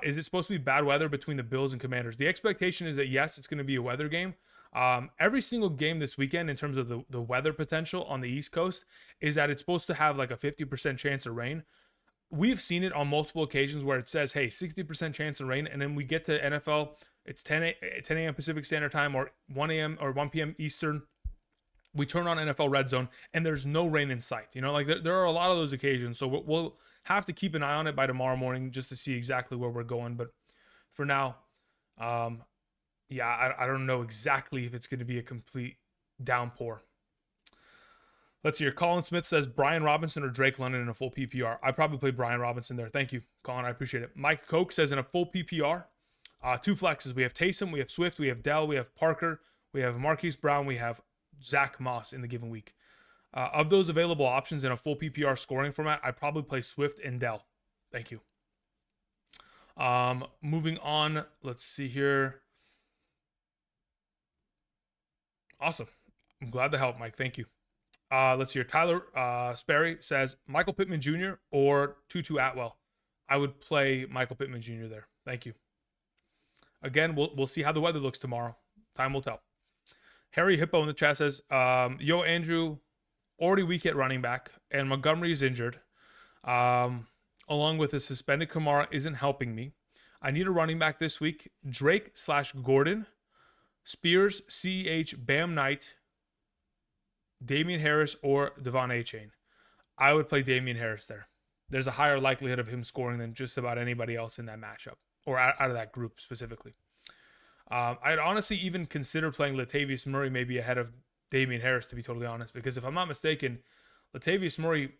Is it supposed to be bad weather between the Bills and Commanders? The expectation is that, yes, it's going to be a weather game. Every single game this weekend in terms of the weather potential on the East Coast is that it's supposed to have like a 50% chance of rain. We've seen it on multiple occasions where it says, hey, 60% chance of rain. And then we get to NFL, it's 10 a.m. Pacific Standard Time or 1 a.m. or 1 p.m. Eastern. We turn on NFL Red Zone and there's no rain in sight. You know, like there are a lot of those occasions. So we'll have to keep an eye on it by tomorrow morning just to see exactly where we're going. But for now, I don't know exactly if it's going to be a complete downpour. Let's see here. Colin Smith says Brian Robinson or Drake London in a full PPR. I probably play Brian Robinson there. Thank you, Colin. I appreciate it. Mike Koch says in a full PPR, two flexes. We have Taysom, we have Swift, we have Dell, we have Parker, we have Marquise Brown, we have Zach Moss in the given week. Of those available options in a full PPR scoring format, I probably play Swift and Dell. Thank you. Moving on. Let's see here. Awesome. I'm glad to help, Mike. Thank you. Let's hear. Tyler Sperry says Michael Pittman Jr. or Tutu Atwell. I would play Michael Pittman Jr. there. Thank you. Again, we'll see how the weather looks tomorrow. Time will tell. Harry Hippo in the chat says, yo, Andrew, already weak at running back, and Montgomery is injured. Along with a suspended Kamara isn't helping me. I need a running back this week. Drake/Gordon, Spears, CEH, Bam Knight, Damian Harris, or Devon Achane. I would play Damian Harris there. There's a higher likelihood of him scoring than just about anybody else in that matchup, or out of that group specifically. I'd honestly even consider playing Latavius Murray maybe ahead of Damian Harris, to be totally honest, because if I'm not mistaken, Latavius Murray,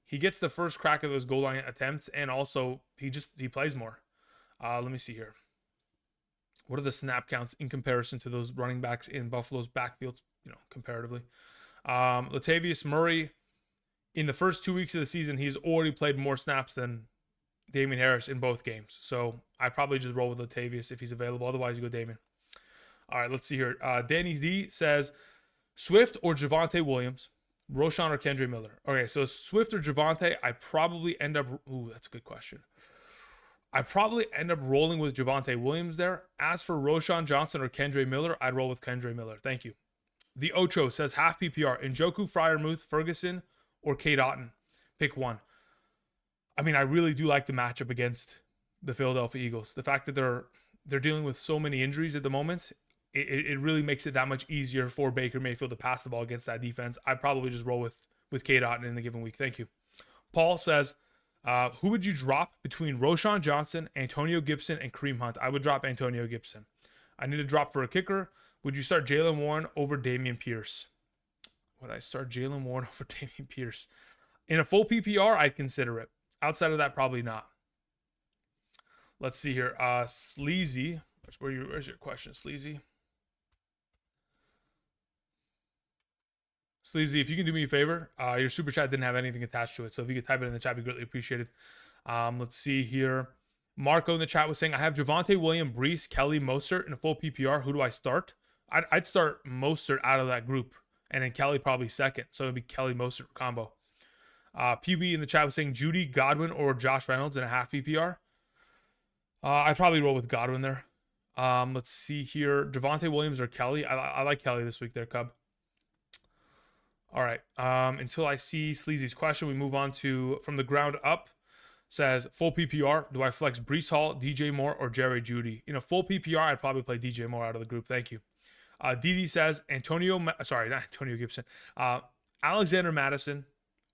he gets the first crack of those goal line attempts, and also he plays more. Let me see here. What are the snap counts in comparison to those running backs in Buffalo's backfield, comparatively? Latavius Murray, in the first 2 weeks of the season, he's already played more snaps than Damian Harris in both games. So I probably just roll with Latavius if he's available. Otherwise, you go Damian. All right, let's see here. Danny D says, Swift or Javonte Williams, Roshan or Kendre Miller. Okay, so Swift or Javonte, I probably end up... Ooh, that's a good question. I probably end up rolling with Javonte Williams there. As for Roshan Johnson or Kendre Miller, I'd roll with Kendre Miller. Thank you. The Ocho says half PPR. Njoku, Freiermuth, Ferguson, or Kate Otten. Pick one. I mean, I really do like the matchup against the Philadelphia Eagles. The fact that they're dealing with so many injuries at the moment, it really makes it that much easier for Baker Mayfield to pass the ball against that defense. I'd probably just roll with Kate Otten in the given week. Thank you. Paul says, who would you drop between Roshan Johnson, Antonio Gibson, and Kareem Hunt? I would drop Antonio Gibson. I need a drop for a kicker. Would you start Jaylen Warren over Dameon Pierce? Would I start Jaylen Warren over Dameon Pierce? In a full PPR, I'd consider it. Outside of that, probably not. Let's see here. Sleazy. Where's your question, Sleazy? Sleazy, if you can do me a favor, your super chat didn't have anything attached to it. So if you could type it in the chat, I'd be greatly appreciated. Let's see here. Marco in the chat was saying, I have Javonte Williams, Brees, Kelly, Mostert in a full PPR. Who do I start? I'd start Mostert out of that group. And then Kelly probably second. So it'd be Kelly-Mostert combo. PB in the chat was saying Judy, Godwin, or Josh Reynolds in a half PPR. I'd probably roll with Godwin there. Let's see here. Javonte Williams or Kelly. I like Kelly this week there, Cub. All right. Until I see Sleazy's question, we move on to From the Ground Up. Says, full PPR. Do I flex Brees Hall, DJ Moore, or Jerry Jeudy? In a full PPR, I'd probably play DJ Moore out of the group. Thank you. DD says, not Antonio Gibson. Alexander Madison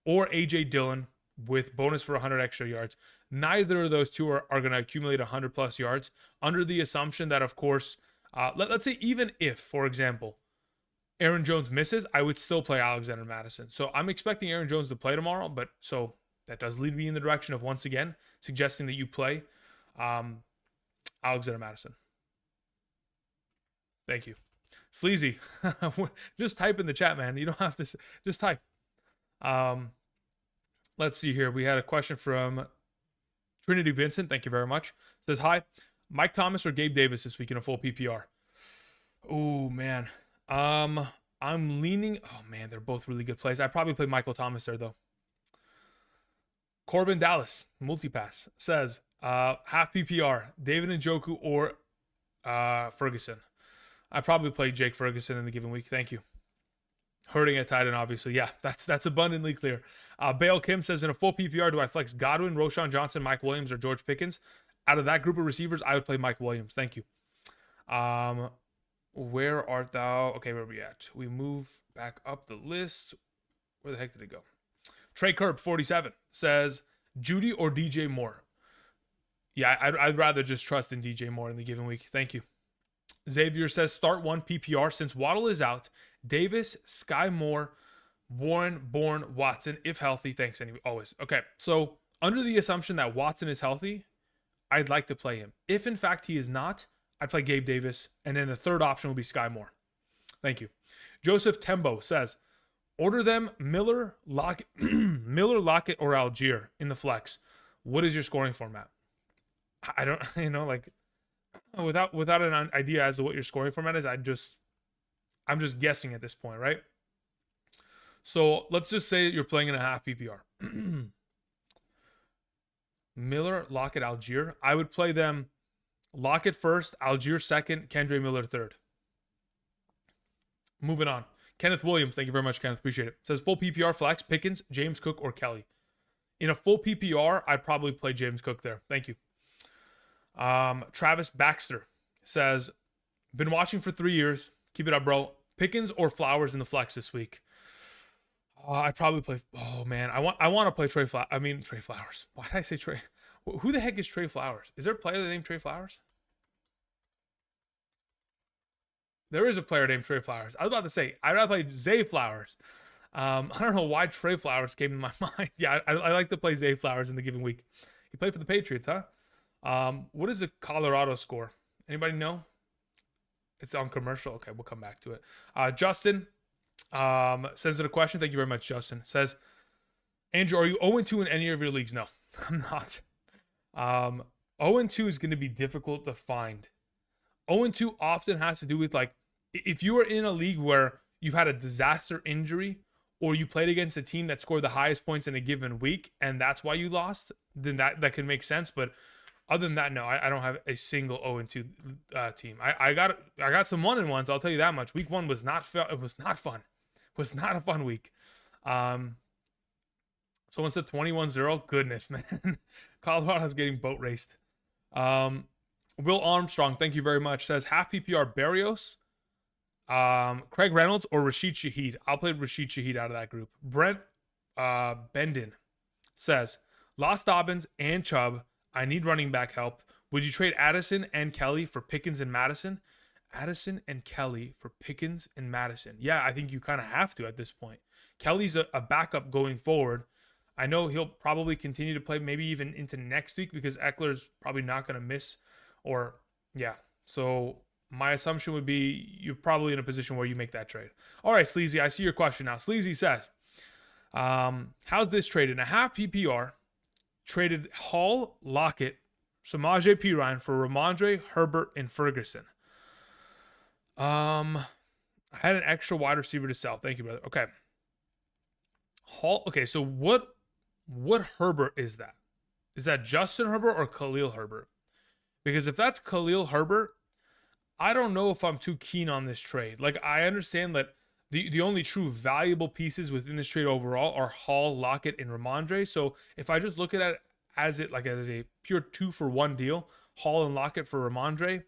or AJ Dillon with bonus for 100 extra yards. Neither of those two are going to accumulate 100 plus yards, under the assumption that, of course, let's say even if, for example, Aaron Jones misses, I would still play Alexander Madison. So I'm expecting Aaron Jones to play tomorrow, but so that does lead me in the direction of, once again, suggesting that you play Alexander Madison. Thank you. Sleazy, just type in the chat, man. You don't have to, just type. Let's see here. We had a question from Trinity Vincent. Thank you very much. Says, hi, Mike Thomas or Gabe Davis this week in a full PPR? Oh, man. I'm leaning. Oh, man, they're both really good plays. I'd probably play Michael Thomas there, though. Corbin Dallas, multipass, says, half PPR, David Njoku or Ferguson. I'd probably play Jake Ferguson in the given week. Thank you. Hurting at tight end, obviously. Yeah, that's abundantly clear. Bale Kim says, in a full PPR, do I flex Godwin, Roshan Johnson, Mike Williams, or George Pickens? Out of that group of receivers, I would play Mike Williams. Thank you. Where art thou? Okay, where are we at? We move back up the list. Where the heck did it go? Trey Kerb, 47, says, Judy or DJ Moore? Yeah, I'd rather just trust in DJ Moore in the given week. Thank you. Xavier says, start one PPR since Waddle is out. Davis, Sky Moore, Warren, Bourne, Watson, if healthy. Thanks, anyway. Always. Okay, so under the assumption that Watson is healthy, I'd like to play him. If, in fact, he is not, I'd play Gabe Davis. And then the third option will be Sky Moore. Thank you. Joseph Tembo says, order them Miller, Lockett, Lockett, or Algier in the flex. What is your scoring format? I don't, without an idea as to what your scoring format is, I'm just guessing at this point, right? So let's just say you're playing in a half PPR. Miller, Lockett, Algier. I would play them Lockett first, Algier second, Kendre Miller third. Moving on. Kenneth Williams, thank you very much, Kenneth. Appreciate it. Says full PPR flex, Pickens, James Cook, or Kelly. In a full PPR, I'd probably play James Cook there. Thank you. Travis Baxter says, been watching for 3 years. Keep it up, bro. Pickens or Flowers in the flex this week? I'd probably play. Oh man, I want to play Trey Flowers. Why did I say Trey? Who the heck is Trey Flowers? Is there a player named Trey Flowers? There is a player named Trey Flowers. I was about to say I'd rather play Zay Flowers. I don't know why Trey Flowers came to my mind. Yeah, I like to play Zay Flowers in the given week. He played for the Patriots, huh? What is the Colorado score? Anybody know? It's on commercial. Okay, we'll come back to it. Justin sends in a question. Thank you very much, Justin. Says, Andrew, are you 0-2 in any of your leagues? No, I'm not. 0-2 is going to be difficult to find. 0-2 often has to do with, like, if you are in a league where you've had a disaster injury or you played against a team that scored the highest points in a given week and that's why you lost, then that can make sense. But other than that, no, I don't have a single 0-2 team. I got some 1-1s. I'll tell you that much. Week 1 was not it was not fun. It was not a fun week. Someone said 21-0. Goodness, man. Colorado's getting boat raced. Will Armstrong, thank you very much, says half PPR Barrios, Craig Reynolds, or Rashid Shaheed. I'll play Rashid Shaheed out of that group. Brent Bendon says, lost Dobbins and Chubb. I need running back help. Would you trade Addison and Kelly for Pickens and Madison? Addison and Kelly for Pickens and Madison. Yeah, I think you kind of have to at this point. Kelly's a backup going forward. I know he'll probably continue to play maybe even into next week because Eckler's probably not going to miss. So my assumption would be you're probably in a position where you make that trade. All right, Sleazy, I see your question now. Sleazy says, how's this trade? In a half PPR, traded Hall, Lockett, Samaje Perine for Ramondre, Herbert, and Ferguson. I had an extra wide receiver to sell. Thank you, brother. Okay. Hall. Okay, so what Herbert is that? Is that Justin Herbert or Khalil Herbert? Because if that's Khalil Herbert, I don't know if I'm too keen on this trade. Like, I understand that the only true valuable pieces within this trade overall are Hall, Lockett, and Ramondre. So if I just look at it as a pure 2-for-1 deal, Hall and Lockett for Ramondre,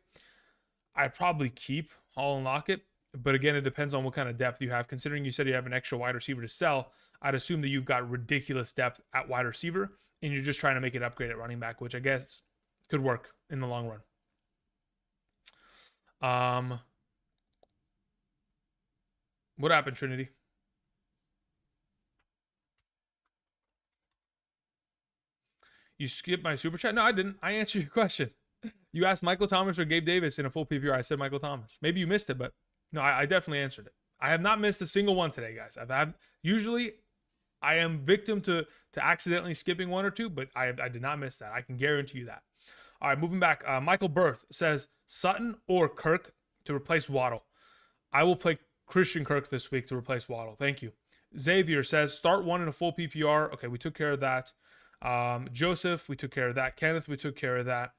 I'd probably keep Hall and Lockett. But again, it depends on what kind of depth you have. Considering you said you have an extra wide receiver to sell, I'd assume that you've got ridiculous depth at wide receiver and you're just trying to make an upgrade at running back, which I guess could work in the long run. What happened, Trinity? You skipped my super chat? No, I didn't. I answered your question. You asked Michael Thomas or Gabe Davis in a full PPR. I said Michael Thomas. Maybe you missed it, but no, I definitely answered it. I have not missed a single one today, guys. Usually I am victim to accidentally skipping one or two, but I did not miss that. I can guarantee you that. All right, moving back. Michael Berth says Sutton or Kirk to replace Waddle. I will play Christian Kirk this week to replace Waddle. Thank you. Xavier says start one in a full PPR. Okay, we took care of that. Joseph, we took care of that. Kenneth, we took care of that.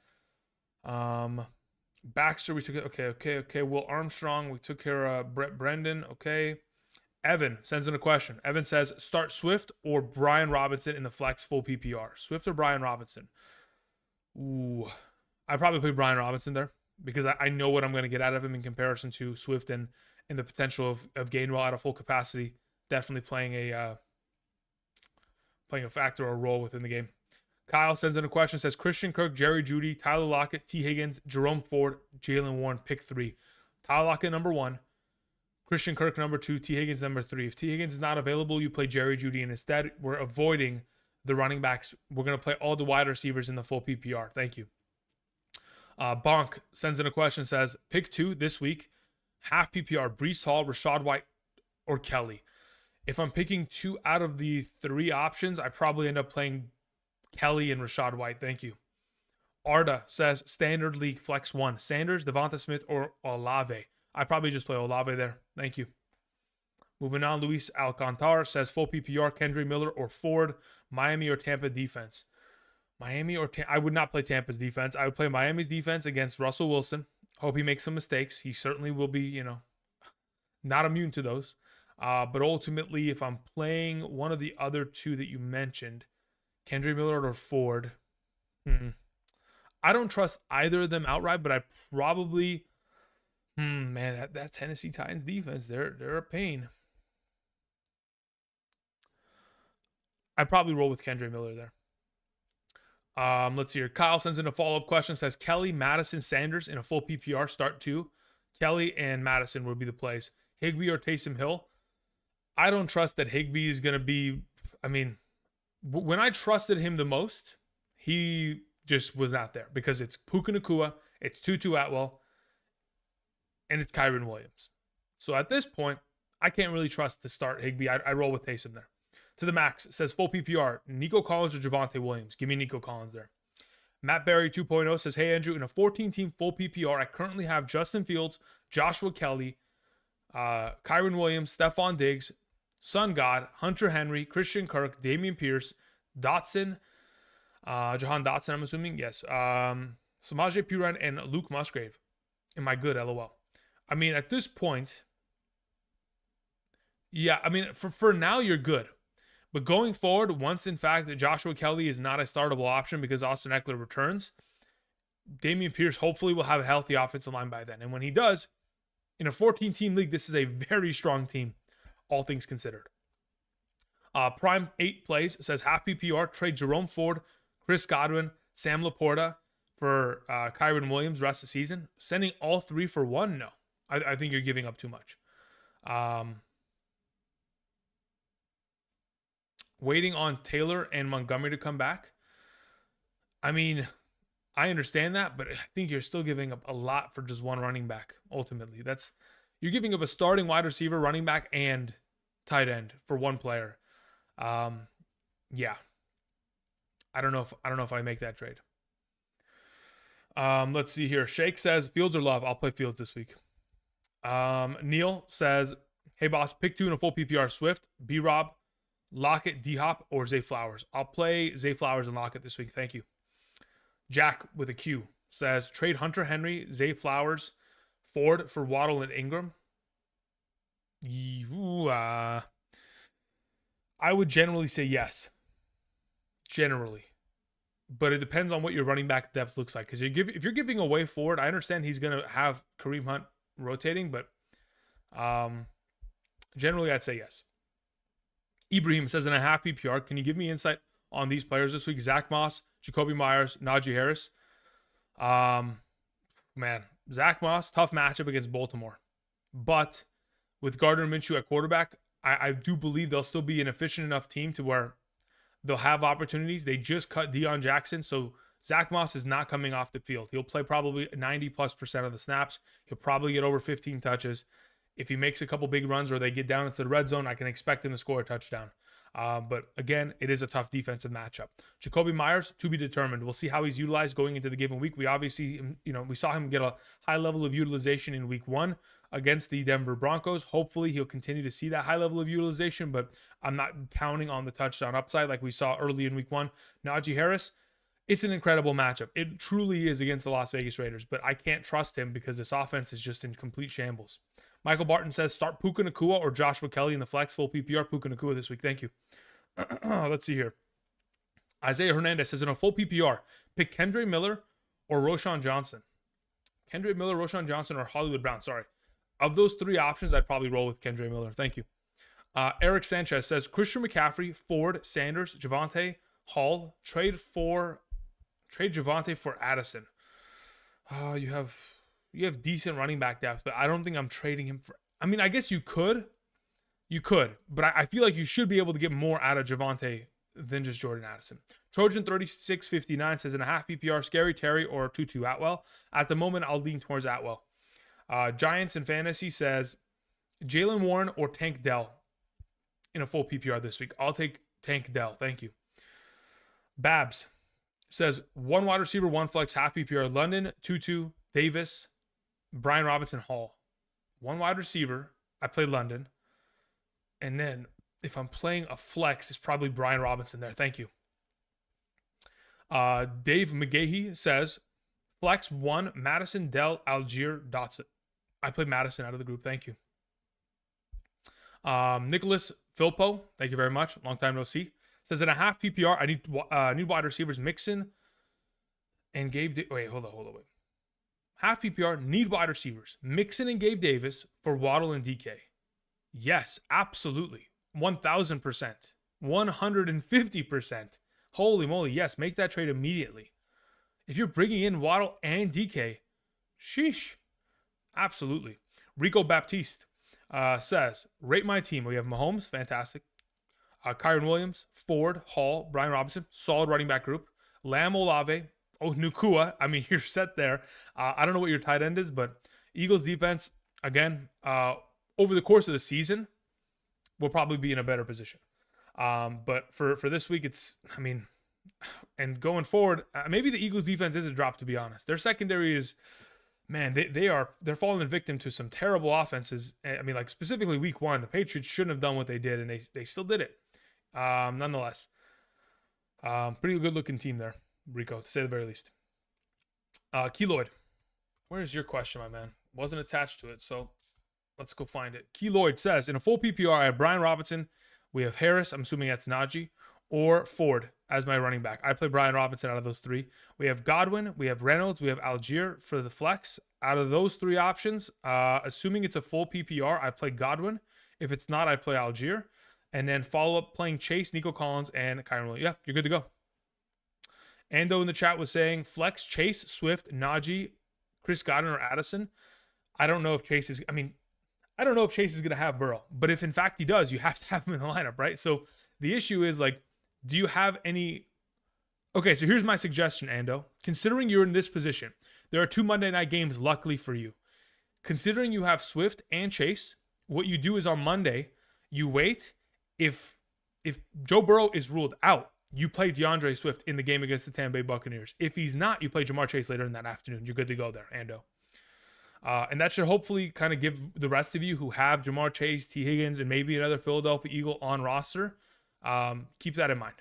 Baxter, we took it. Okay. Will Armstrong, we took care of Brett Brendan. Okay. Evan sends in a question. Evan says start Swift or Brian Robinson in the flex full PPR. Swift or Brian Robinson? Ooh, I'd probably play Brian Robinson there because I know what I'm going to get out of him in comparison to Swift and the potential of Gainwell at a full capacity. Definitely playing a factor or a role within the game. Kyle sends in a question, says Christian Kirk, Jerry Jeudy, Tyler Lockett, T. Higgins, Jerome Ford, Jalen Warren, pick 3. Tyler Lockett, number 1. Christian Kirk, number 2. T. Higgins, number 3. If T. Higgins is not available, you play Jerry Jeudy, and instead we're avoiding the running backs. We're going to play all the wide receivers in the full PPR. Thank you. Bonk sends in a question, says pick 2 this week. Half PPR, Breece Hall, Rashad White, or Kelly. If I'm picking 2 out of the 3 options, I probably end up playing Kelly and Rashad White. Thank you. Arda says standard league flex 1. Sanders, Devonta Smith, or Olave. I probably just play Olave there. Thank you. Moving on, Luis Alcantar says full PPR, Kendre Miller or Ford, Miami or Tampa defense. Miami or I would not play Tampa's defense. I would play Miami's defense against Russell Wilson. Hope he makes some mistakes. He certainly will be, not immune to those. But ultimately, if I'm playing one of the other two that you mentioned, Kendrick Miller or Ford, I don't trust either of them outright, but I probably, man, that Tennessee Titans defense, they're a pain. I'd probably roll with Kendrick Miller there. Let's see here. Kyle sends in a follow-up question. Says Kelly, Madison, Sanders in a full PPR start too. Kelly and Madison would be the plays. Higbee or Taysom Hill. I don't trust that Higbee is going to be. I mean, when I trusted him the most, he just was not there because it's Puka Nacua, it's Tutu Atwell, and it's Kyren Williams. So at this point, I can't really trust to start Higbee. I roll with Taysom there. To the max, says full PPR, Nico Collins or Javonte Williams. Give me Nico Collins there. Matt Barry 2.0 says, hey, Andrew, in a 14-team full PPR, I currently have Justin Fields, Joshua Kelly, Kyren Williams, Stephon Diggs, Sun God, Hunter Henry, Christian Kirk, Dameon Pierce, Dotson, Jahan Dotson, I'm assuming. Yes. Samaje Perine and Luke Musgrave. Am I good? LOL. I mean, at this point, yeah, I mean, for now, you're good. But going forward, once in fact that Joshua Kelly is not a startable option because Austin Eckler returns, Dameon Pierce hopefully will have a healthy offensive line by then. And when he does, in a 14-team league, this is a very strong team, all things considered. Prime 8 plays says half PPR, trade Jerome Ford, Chris Godwin, Sam Laporta for Kyren Williams rest of the season. Sending all three for one? No. I think you're giving up too much. Waiting on Taylor and Montgomery to come back. I mean, I understand that, but I think you're still giving up a lot for just one running back. Ultimately, you're giving up a starting wide receiver, running back, and tight end for one player. Yeah, I don't know if I make that trade. Let's see here. Shake says Fields or Love. I'll play Fields this week. Neil says, hey boss, pick 2 in a full PPR: Swift, B-Rob, Lockett, D-Hop, or Zay Flowers. I'll play Zay Flowers and Lockett this week. Thank you. Jack with a Q says, trade Hunter Henry, Zay Flowers, Ford for Waddle and Ingram. I would generally say yes. Generally. But it depends on what your running back depth looks like. Because if you're giving away Ford, I understand he's going to have Kareem Hunt rotating, but generally I'd say yes. Ibrahim says in a half PPR, can you give me insight on these players this week? Zach Moss, Jacoby Myers, Najee Harris. Man, Zach Moss, tough matchup against Baltimore. But with Gardner Minshew at quarterback, I do believe they'll still be an efficient enough team to where they'll have opportunities. They just cut Deion Jackson, so Zach Moss is not coming off the field. He'll play probably 90+% of the snaps. He'll probably get over 15 touches. If he makes a couple big runs or they get down into the red zone, I can expect him to score a touchdown. But again, it is a tough defensive matchup. Jacoby Myers, to be determined. We'll see how he's utilized going into the given week. We obviously, we saw him get a high level of utilization in week 1 against the Denver Broncos. Hopefully he'll continue to see that high level of utilization, but I'm not counting on the touchdown upside like we saw early in week 1. Najee Harris, it's an incredible matchup. It truly is against the Las Vegas Raiders, but I can't trust him because this offense is just in complete shambles. Michael Barton says, start Puka Nacua or Joshua Kelly in the flex, full PPR. Puka Nacua this week. Thank you. Let's see here. Isaiah Hernandez says, in a full PPR, pick Kendre Miller or Roshan Johnson. Kendre Miller, Roshan Johnson, or Hollywood Brown. Sorry. Of those 3 options, I'd probably roll with Kendre Miller. Thank you. Eric Sanchez says, Christian McCaffrey, Ford, Sanders, Javonte, Hall. Trade Javonte for Addison. You have decent running back depth, but I don't think I'm trading him for. I mean, I guess you could, but I feel like you should be able to get more out of Javonte than just Jordan Addison. Trojan 3659 says in a half PPR, Scary Terry or Tutu Atwell. At the moment, I'll lean towards Atwell. Giants in fantasy says Jalen Warren or Tank Dell in a full PPR this week. I'll take Tank Dell. Thank you. Babs says 1 wide receiver, 1 flex, half PPR. London, Tutu, Davis, Brian Robinson, Hall. 1 wide receiver. I play London. And then if I'm playing a flex, it's probably Brian Robinson there. Thank you. Dave McGahee says, flex 1, Madison, Dell, Algier, Dotson. I played Madison out of the group. Thank you. Nicholas Filpo, thank you very much. Long time no see. Says in a half PPR, I need wide receivers Mixon and Gabe. Wait, hold on. Wait. Half PPR, need wide receivers Mixon and Gabe Davis for Waddle and DK. Yes, absolutely. 1000%. 150%. Holy moly. Yes, make that trade immediately. If you're bringing in Waddle and DK, sheesh. Absolutely. Rico Baptiste says, rate my team. We have Mahomes, fantastic. Kyron Williams, Ford, Hall, Brian Robinson, solid running back group. Lamb, Olave, Nukua. I mean, you're set there. I don't know what your tight end is, but Eagles defense, again, over the course of the season, will probably be in a better position. But for this week, and going forward, maybe the Eagles defense is a drop, to be honest. Their secondary is, man, they're falling victim to some terrible offenses. I mean, like specifically week 1, the Patriots shouldn't have done what they did, and they still did it. Nonetheless, pretty good looking team there, Rico, to say the very least. Keloid, where's your question, my man? Wasn't attached to it, so let's go find it. Keloid says, in a full PPR, I have Brian Robinson. We have Harris, I'm assuming that's Najee, or Ford as my running back. I play Brian Robinson out of those 3. We have Godwin, we have Reynolds, we have Algier for the flex. Out of those 3 options, assuming it's a full PPR, I play Godwin. If it's not, I play Algier. And then follow up playing Chase, Nico Collins, and Kyron Williams. Yeah, you're good to go. Ando in the chat was saying, flex Chase, Swift, Najee, Chris Godwin, or Addison. I don't know if Chase is going to have Burrow. But if in fact he does, you have to have him in the lineup, right? So the issue is, like, do you have any... Okay, so here's my suggestion, Ando. Considering you're in this position, there are 2 Monday night games, luckily for you. Considering you have Swift and Chase, what you do is on Monday, you wait. If Joe Burrow is ruled out, you play DeAndre Swift in the game against the Tampa Bay Buccaneers. If he's not, you play Jamar Chase later in that afternoon. You're good to go there, Ando. And that should hopefully kind of give the rest of you who have Jamar Chase, T. Higgins, and maybe another Philadelphia Eagle on roster, keep that in mind.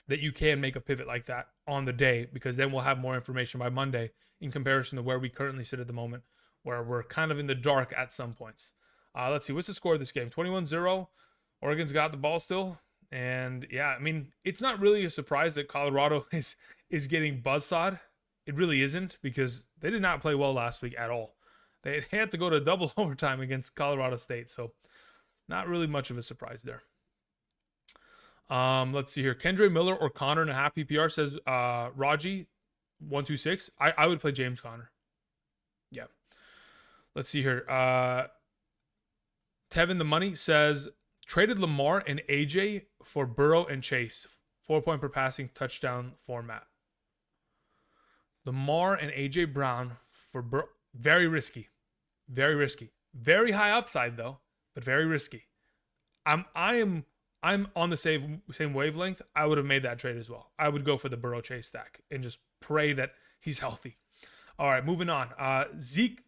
That you can make a pivot like that on the day, because then we'll have more information by Monday in comparison to where we currently sit at the moment, where we're kind of in the dark at some points. Let's see, what's the score of this game? 21-0. Oregon's got the ball still. And yeah, I mean, it's not really a surprise that Colorado is getting buzzsawed. It really isn't, because they did not play well last week at all. They had to go to double overtime against Colorado State. So not really much of a surprise there. Let's see here. Kendre Miller or Connor in a half PPR, says Raji 126. I would play James Conner. Yeah. Let's see here. Tevin the Money says, traded Lamar and AJ for Burrow and Chase. 4-point per passing touchdown format. Lamar and AJ Brown for Burrow. Very risky. Very risky. Very high upside though, but very risky. I'm on the same wavelength. I would have made that trade as well. I would go for the Burrow Chase stack and just pray that he's healthy. All right, moving on. Zeke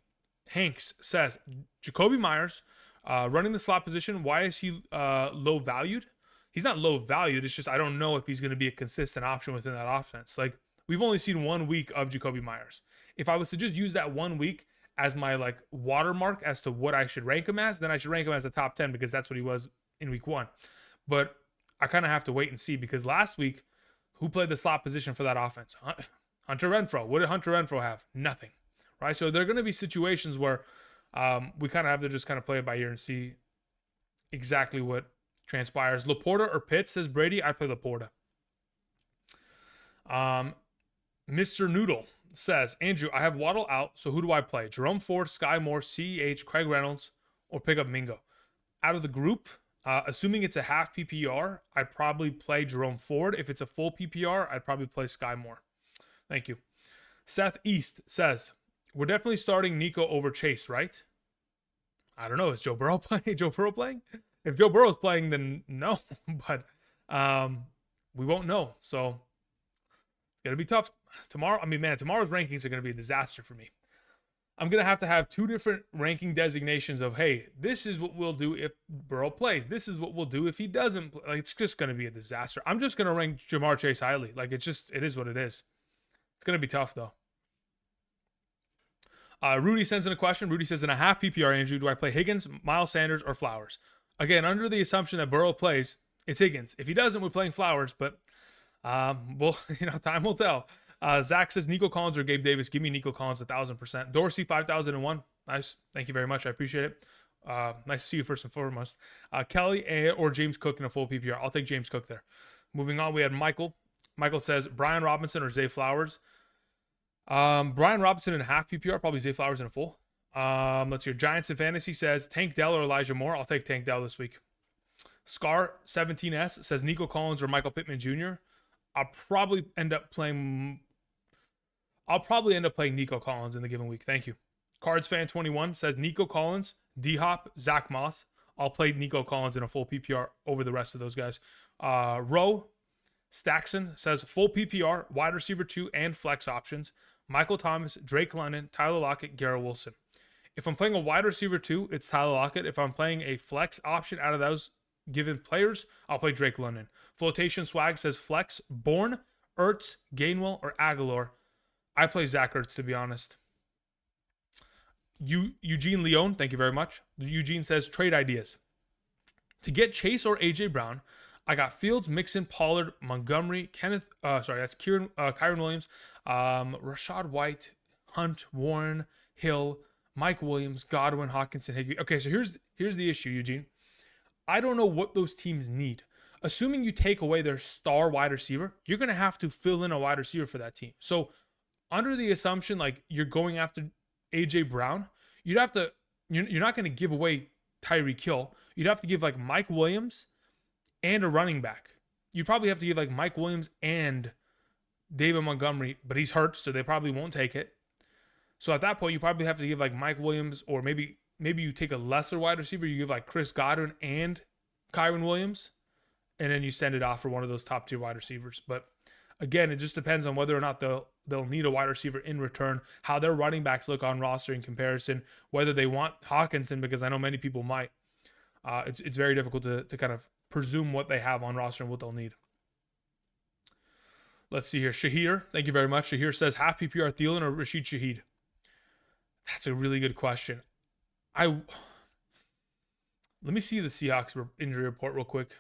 Hanks says, Jacoby Myers running the slot position. Why is he low valued? He's not low valued. It's just I don't know if he's going to be a consistent option within that offense. Like, we've only seen 1 week of Jacoby Myers. If I was to just use that 1 week as my like watermark as to what I should rank him as, then I should rank him as a top 10, because that's what he was in week 1. But I kind of have to wait and see, because last week, who played the slot position for that offense? Hunter Renfrow. What did Hunter Renfrow have? Nothing, right? So there are going to be situations where we kind of have to just kind of play it by ear and see exactly what transpires. Laporta or Pitts, says Brady. I'd play Laporta. Mr. Noodle says, Andrew, I have Waddle out, so who do I play? Jerome Ford, Sky Moore, CEH, Craig Reynolds, or pick up Mingo? Out of the group, assuming it's a half PPR, I'd probably play Jerome Ford. If it's a full PPR, I'd probably play Sky Moore. Thank you. Seth East says, we're definitely starting Nico over Chase, right? I don't know. Is Joe Burrow playing? If Joe Burrow's playing, then no. But we won't know. So it's going to be tough tomorrow. I mean, man, tomorrow's rankings are going to be a disaster for me. I'm going to have two different ranking designations of, hey, this is what we'll do if Burrow plays. This is what we'll do if he doesn't play. Like, it's just going to be a disaster. I'm just going to rank Jamar Chase highly. Like, it is what it is. It's going to be tough, though. Rudy sends in a question. Rudy says, in a half PPR, Andrew, do I play Higgins, Miles Sanders, or Flowers? Again, under the assumption that Burrow plays, it's Higgins. If he doesn't, we're playing Flowers, but well, time will tell. Zach says Nico Collins or Gabe Davis. Give me Nico Collins 1,000%. Dorsey 5,001. Nice. Thank you very much. I appreciate it. Nice to see you first and foremost. Kelly or James Cook in a full PPR. I'll take James Cook there. Moving on, we had Michael. Michael says Brian Robinson or Zay Flowers. Brian Robinson in a half PPR, probably Zay Flowers in a full. Let's hear. Giants in fantasy says Tank Dell or Elijah Moore. I'll take Tank Dell this week. Scar 17S says Nico Collins or Michael Pittman Jr. I'll probably end up playing Nico Collins in the given week. Thank you. Cards Fan 21 says Nico Collins, D-Hop, Zach Moss. I'll play Nico Collins in a full PPR over the rest of those guys. Roe Staxon says full PPR, wide receiver 2 and flex options. Michael Thomas, Drake London, Tyler Lockett, Garrett Wilson. If I'm playing a wide receiver 2, it's Tyler Lockett. If I'm playing a flex option out of those given players, I'll play Drake London. Flotation Swag says flex, Bourne, Ertz, Gainwell, or Aguilar. I play Zach Ertz, to be honest. Eugene Leone, thank you very much. Eugene says trade ideas. To get Chase or AJ Brown, I got Fields, Mixon, Pollard, Montgomery, Kyron Williams, Rashad White, Hunt, Warren, Hill, Mike Williams, Godwin, Hawkinson, Higbee. Okay, so here's the issue, Eugene. I don't know what those teams need. Assuming you take away their star wide receiver, you're going to have to fill in a wide receiver for that team. So under the assumption like you're going after AJ Brown, you're not going to give away Tyreek Hill. You'd have to give like Mike Williams and a running back. You'd probably have to give like Mike Williams and David Montgomery, but he's hurt, so they probably won't take it. So at that point, you probably have to give like Mike Williams, or maybe you take a lesser wide receiver. You give like Chris Godwin and Kyron Williams, and then you send it off for one of those top tier wide receivers. But again, it just depends on whether or not they'll need a wide receiver in return, how their running backs look on roster in comparison, whether they want Hawkinson, because I know many people might. It's very difficult to kind of presume what they have on roster and what they'll need. Let's see here. Shahir, thank you very much. Shahir says half PPR Thielen or Rashid Shaheed. That's a really good question. Let me see the Seahawks injury report real quick.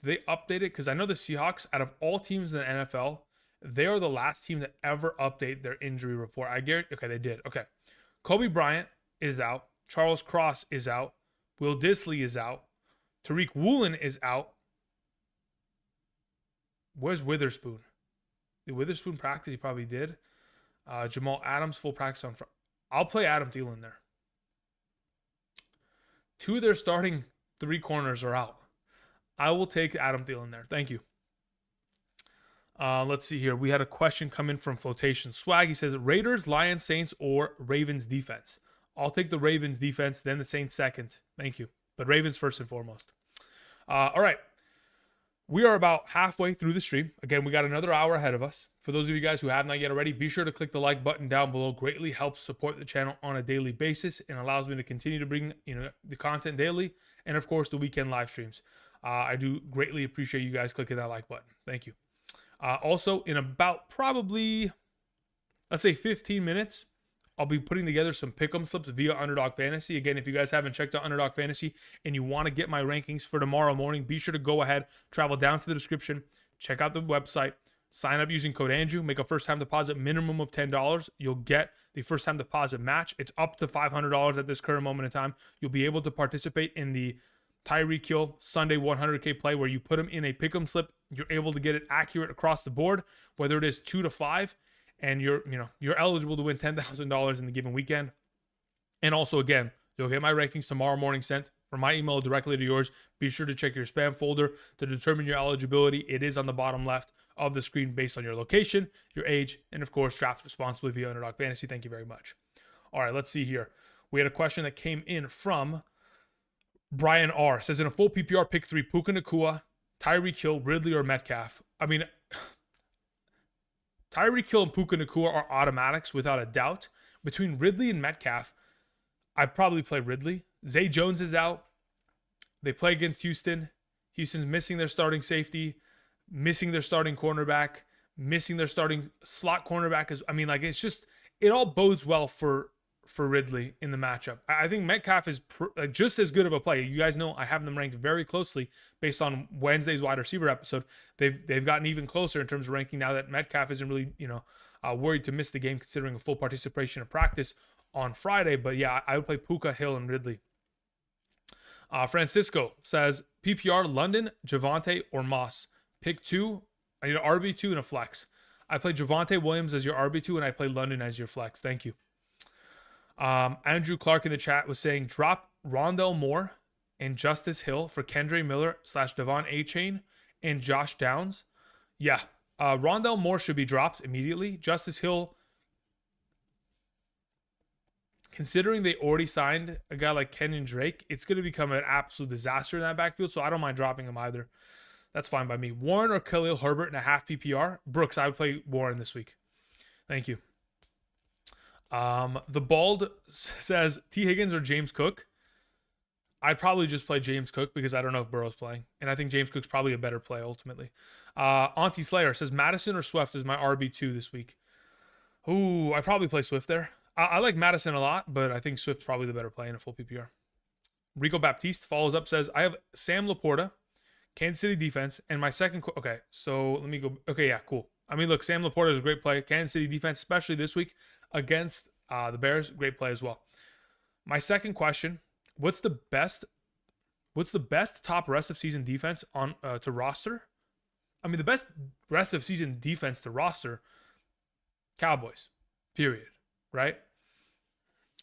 Did they update it? Because I know the Seahawks, out of all teams in the NFL, they are the last team to ever update their injury report. I guarantee. Okay, they did. Okay. Kobe Bryant is out. Charles Cross is out. Will Disley is out. Tariq Woolen is out. Where's Witherspoon? Did Witherspoon practice? He probably did. Jamal Adams, full practice on front. I'll play Adam Thielen there. 2 of their starting 3 corners are out. I will take Adam Thielen there. Thank you. Let's see here. We had a question come in from Flotation Swag. He says, Raiders, Lions, Saints, or Ravens defense? I'll take the Ravens defense, then the Saints second. Thank you. But Ravens first and foremost. All right. We are about halfway through the stream. Again, we got another hour ahead of us. For those of you guys who have not yet already, be sure to click the like button down below. Greatly helps support the channel on a daily basis and allows me to continue to bring the content daily and, of course, the weekend live streams. I do greatly appreciate you guys clicking that like button. Thank you. Also, in about probably, let's say 15 minutes, I'll be putting together some pick'em slips via Underdog Fantasy. Again, if you guys haven't checked out Underdog Fantasy and you want to get my rankings for tomorrow morning, be sure to go ahead, travel down to the description, check out the website, sign up using code Andrew, make a first-time deposit minimum of $10. You'll get the first-time deposit match. It's up to $500 at this current moment in time. You'll be able to participate in the Tyreek Hill Sunday 100K play where you put him in a pick'em slip. You're able to get it accurate across the board, whether it is 2 to 5. And you're eligible to win $10,000 in the given weekend. And also, again, you'll get my rankings tomorrow morning sent from my email directly to yours. Be sure to check your spam folder to determine your eligibility. It is on the bottom left of the screen based on your location, your age, and of course, draft responsibly via Underdog Fantasy. Thank you very much. All right, let's see here. We had a question that came in from Brian R. Says, in a full PPR, pick 3, Puka Nacua, Tyreek Hill, Ridley, or Metcalf. I mean, Tyreek Hill and Puka Nacua are automatics without a doubt. Between Ridley and Metcalf, I'd probably play Ridley. Zay Jones is out. They play against Houston. Houston's missing their starting safety, missing their starting cornerback, missing their starting slot cornerback. It's just, it all bodes well for Ridley in the matchup. I think Metcalf is just as good of a play. You guys know I have them ranked very closely based on Wednesday's wide receiver episode. They've gotten even closer in terms of ranking now that Metcalf isn't really worried to miss the game considering a full participation in practice on Friday. But yeah, I would play Puka, Hill, and Ridley. Francisco says PPR London, Javonte, or Moss. Pick two. I need an RB2 and a flex. I play Javonte Williams as your RB2 and I play London as your flex. Thank you. Andrew Clark in the chat was saying drop Rondell Moore and Justice Hill for Kendre Miller / Devon A-Chain and Josh Downs. Yeah, Rondell Moore should be dropped immediately. Justice Hill, considering they already signed a guy like Kenyon Drake, it's going to become an absolute disaster in that backfield, so I don't mind dropping him either. That's fine by me. Warren or Khalil Herbert in a half PPR? Brooks, I would play Warren this week. Thank you. The Bald says T. Higgins or James Cook. I'd probably just play James Cook because I don't know if Burrow's playing. And I think James Cook's probably a better play ultimately. Auntie Slayer says Madison or Swift is my RB2 this week. Ooh, I probably play Swift there. I like Madison a lot, but I think Swift's probably the better play in a full PPR. Rico Baptiste follows up, says, I have Sam Laporta, Kansas City defense, and my second... Okay, so let me go... Okay, yeah, cool. I mean, look, Sam Laporta is a great play. Kansas City defense, especially this week against the Bears, great play as well. My second question, what's the best top rest of season defense on to roster? I mean, the best rest of season defense to roster, Cowboys, period, right?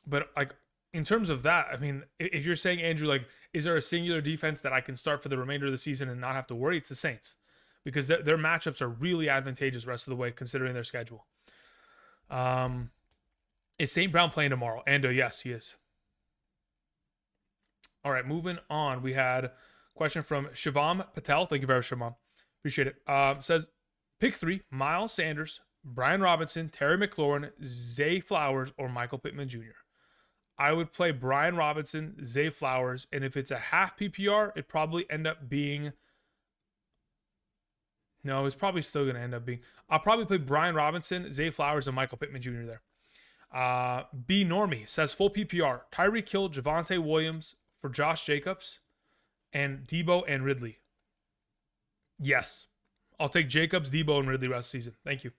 But like in terms of that, I mean, if you're saying, Andrew, like, is there a singular defense that I can start for the remainder of the season and not have to worry? It's the Saints, because their matchups are really advantageous the rest of the way considering their schedule. Is St. Brown playing tomorrow? Ando, yes, he is. All right, moving on. We had a question from Shivam Patel. Thank you very much, Shivam. Appreciate it. Says, pick three, Miles Sanders, Brian Robinson, Terry McLaurin, Zay Flowers, or Michael Pittman Jr. I would play Brian Robinson, Zay Flowers, and if it's a half PPR, it'd probably end up being... No, it's probably still going to end up being... I'll probably play Brian Robinson, Zay Flowers, and Michael Pittman Jr. there. B. Normie says full PPR. Tyreek Hill, Javonte Williams for Josh Jacobs, and Debo and Ridley. Yes. I'll take Jacobs, Debo, and Ridley rest of the season. Thank you.